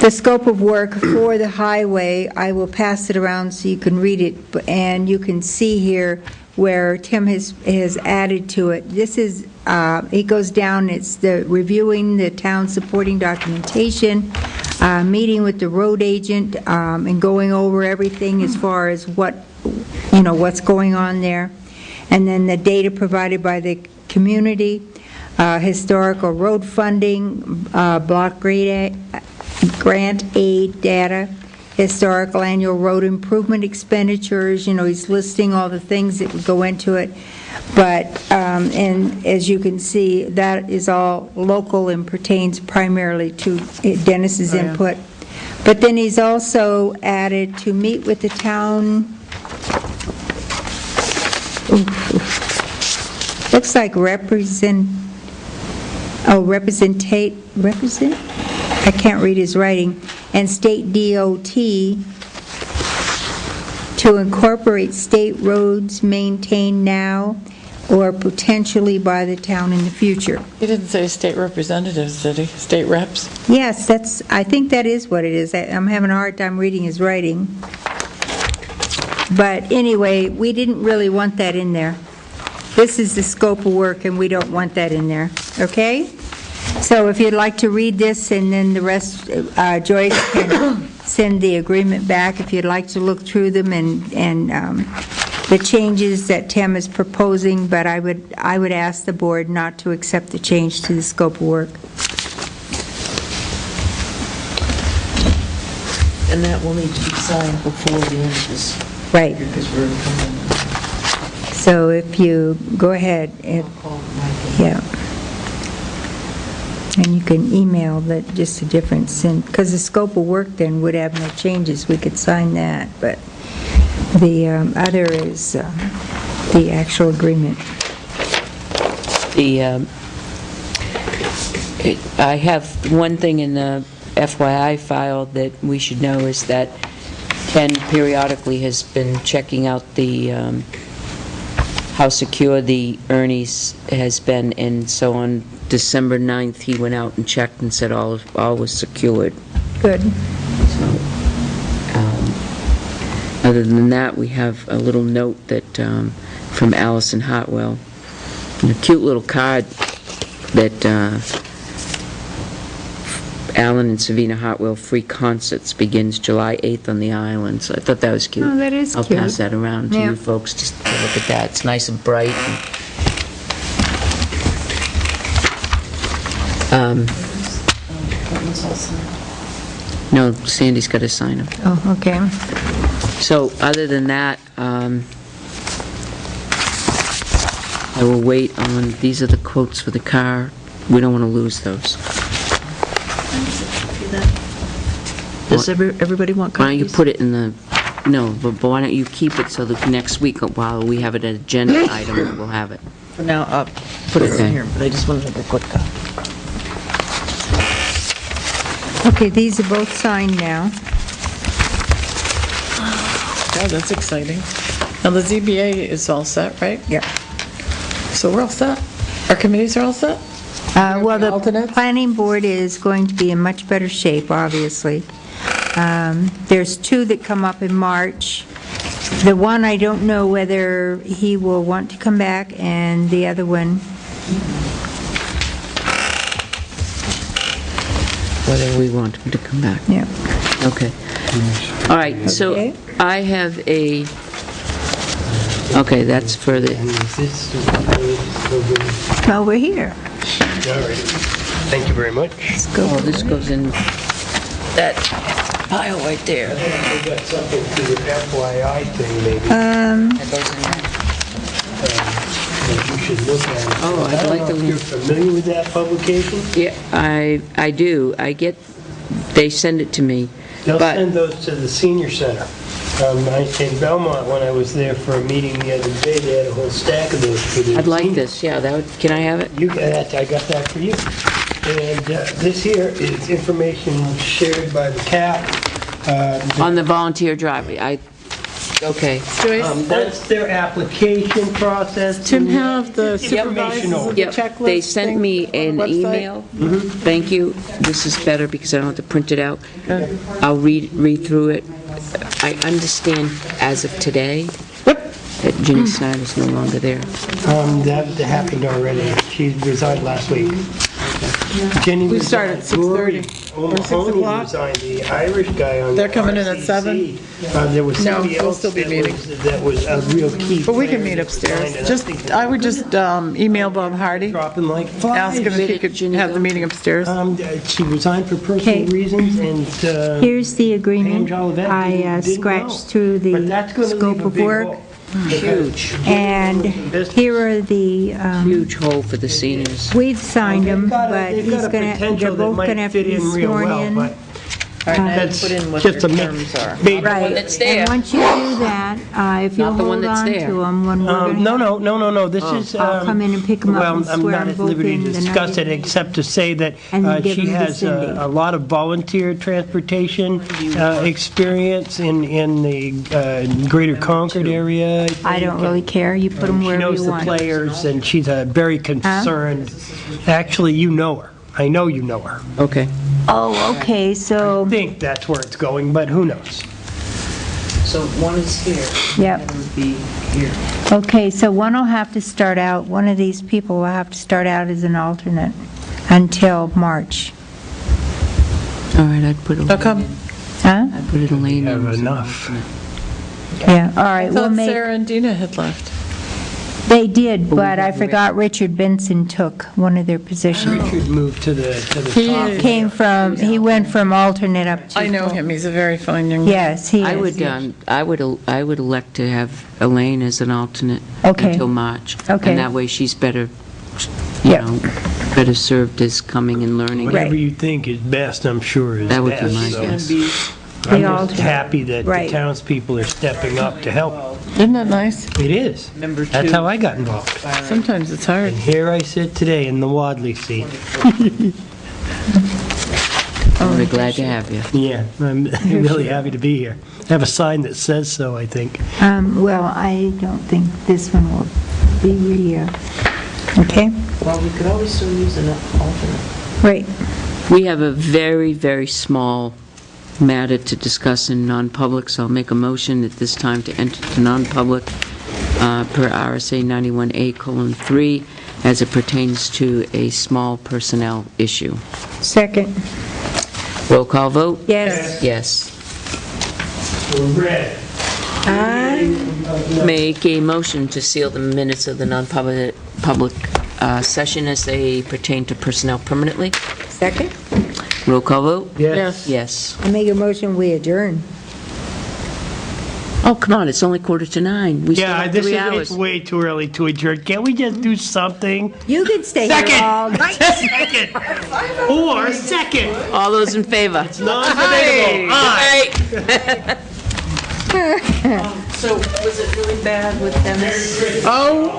The scope of work for the highway, I will pass it around so you can read it, and you can see here where Tim has added to it. This is, it goes down, it's the reviewing the town supporting documentation, meeting with the road agent, and going over everything as far as what, you know, what's going on there. And then the data provided by the community, historical road funding, block grant aid data, historical annual road improvement expenditures. You know, he's listing all the things that would go into it. But, and as you can see, that is all local and pertains primarily to Dennis's input. But then he's also added to meet with the town looks like represent, I can't read his writing, and state DOT to incorporate state roads maintained now or potentially by the town in the future. He didn't say state representatives, did he? State reps? Yes, I think that is what it is. I'm having a hard time reading his writing. But anyway, we didn't really want that in there. This is the scope of work, and we don't want that in there, okay? So if you'd like to read this, and then the rest, Joyce can send the agreement back, if you'd like to look through them and the changes that Tim is proposing, but I would ask the board not to accept the change to the scope of work. And that will need to be signed before the end of this. Right. Because we're coming. So if you go ahead, yeah. And you can email that, just the difference, because the scope of work then would have no changes, we could sign that, but the other is the actual agreement. I have one thing in the FYI file that we should know is that Ken periodically has been checking out the how secure the Ernie's has been, and so on December 9th, he went out and checked and said all was secured. Good. So, other than that, we have a little note that from Allison Hartwell, and a cute little card that Alan and Savina Hartwell free concerts begins July 8th on the island. So I thought that was cute. Oh, that is I'll cute. pass that around to Yeah. you folks just to look at that. It's nice and bright. No, Sandy's got to sign them. Oh, okay. So, other than that, I will wait on, these are the quotes for the car. We don't want to lose those. Does everybody want copies? Why don't you put it in the, no, but why don't you keep it so that next week, while we have it an agenda item, we'll have it. For now, I'll put it Okay. in here, but I just wanted to have a quick copy. Okay, these are both signed now. Oh, that's exciting. Now, the ZBA is all set, right? Yep. So we're all set? Our committees are all set? Well, the Alternates? planning board is going to be in much better shape, obviously. There's two that come up in March. The one, I don't know whether he will want to come back, and the other one, Whether we want him to come back. yeah. Okay. All right, so Okay. I have a, okay, that's for the, Over here. All right. Thank you very much. Let's go. oh, this goes in that pile right there. We got something to the FYI thing, maybe. That goes in there. That you should look at. Oh, I'd I don't like know to- if you're familiar with that publication? Yeah, I do. I get, they send it to me. They'll But- send those to the senior center. In Belmont, when I was there for a meeting the other day, they had a whole stack of those for the I'd like seniors. this, yeah, that would, can I have it? You got that, I got that for you. And this here is information shared by the CAP. On the volunteer driveway, okay. Joyce, That's their application process. Tim have the Informational. supervisors of the Yep, checklist they sent thing me on the an website? email. Thank you. This is better because I don't have to print it out. I'll read through it. I understand as of today that Ginny Snyder's no longer there. That happened already. She resigned last week. Jenny We start at 6:30 or 6 o'clock. resigned, the Irish guy on the They're coming in at 7? RCC. There was No, somebody we'll else still be that meeting. that was a real key. But we can player meet that upstairs. resigned, and Just, think I would just email Bob Hardy, dropping like ask him flies. if he could have the meeting upstairs. She resigned for personal Okay. reasons, and Here's the agreement. Pam Jolivet I did well. scratched through but the that's going to scope leave a of big work, hole. Huge, and here are the, huge hole for the seniors. we've signed them, They've got but a he's gonna, potential they're that both might gonna have to fit be in real sworn well, in. but All right, now you That's put in what their just a terms are. Right. that's there. And once you do that, if you'll Not the one hold that's on to there. them when we're going No, this is... I'll come in and pick 'em up well, and I'm swear not 'em at both liberty in to the discuss it, 90 except to say that And then give she 'em to has Cindy. a lot of volunteer transportation experience in the greater Concord area. I don't really care, you put them She wherever knows you the want. players, and she's very concerned. Actually, you know her. I know you know her. Okay. Oh, okay, so, I think that's where it's going, but who knows? So one is here. Yep. That would be here. okay, so one will have to start out, one of these people will have to start out as an alternate until March. All right, I'd put Elaine How come? in. Huh? I'd put Elaine in. Have as an enough. alternate. Yeah, all I right, we'll thought make, Sarah and Dina had left. they did, we but I have forgot Richard Benson took one of their positions. Richard moved to the He top. is. He went from alternate up to... I know him, he's a very fine young man. Yes, he is. I would elect to have Elaine as an alternate Okay. until March. Okay. And that way she's better, you Yep. know, better served as coming and learning. Whatever you think is best, I'm sure is best. That would be my so guess. I'm The just alternate. happy that the Right. townspeople are stepping up to help. Isn't that nice? It is. That's how I got involved. Sometimes it's hard. And here I sit today in the Wadley seat. I'm really glad to have you. Yeah, I'm really happy to be here. I have a sign that says so, I think. Well, I don't think this one will be okay? Well, we could always still use an alternate. Right. We have a very, very small matter to discuss in non-public, so I'll make a motion at this time to enter to non-public per RSA 91A:3 as it pertains to a small personnel issue. Second. Roll call vote? Yes. Yes. Red. Make a motion to seal the minutes of the non-public session as they pertain to personnel permanently. Second. Roll call vote? Yes. Yes. I make a motion, we adjourn. Oh, come on, it's only 8:45. We still Yeah, have this 3 is, hours. it's way too early to adjourn. Can't we just do something? You can stay Second. here all night. Second. Or second. All those in favor? Non-debatable. Aye. So was it really bad with Dennis? Oh,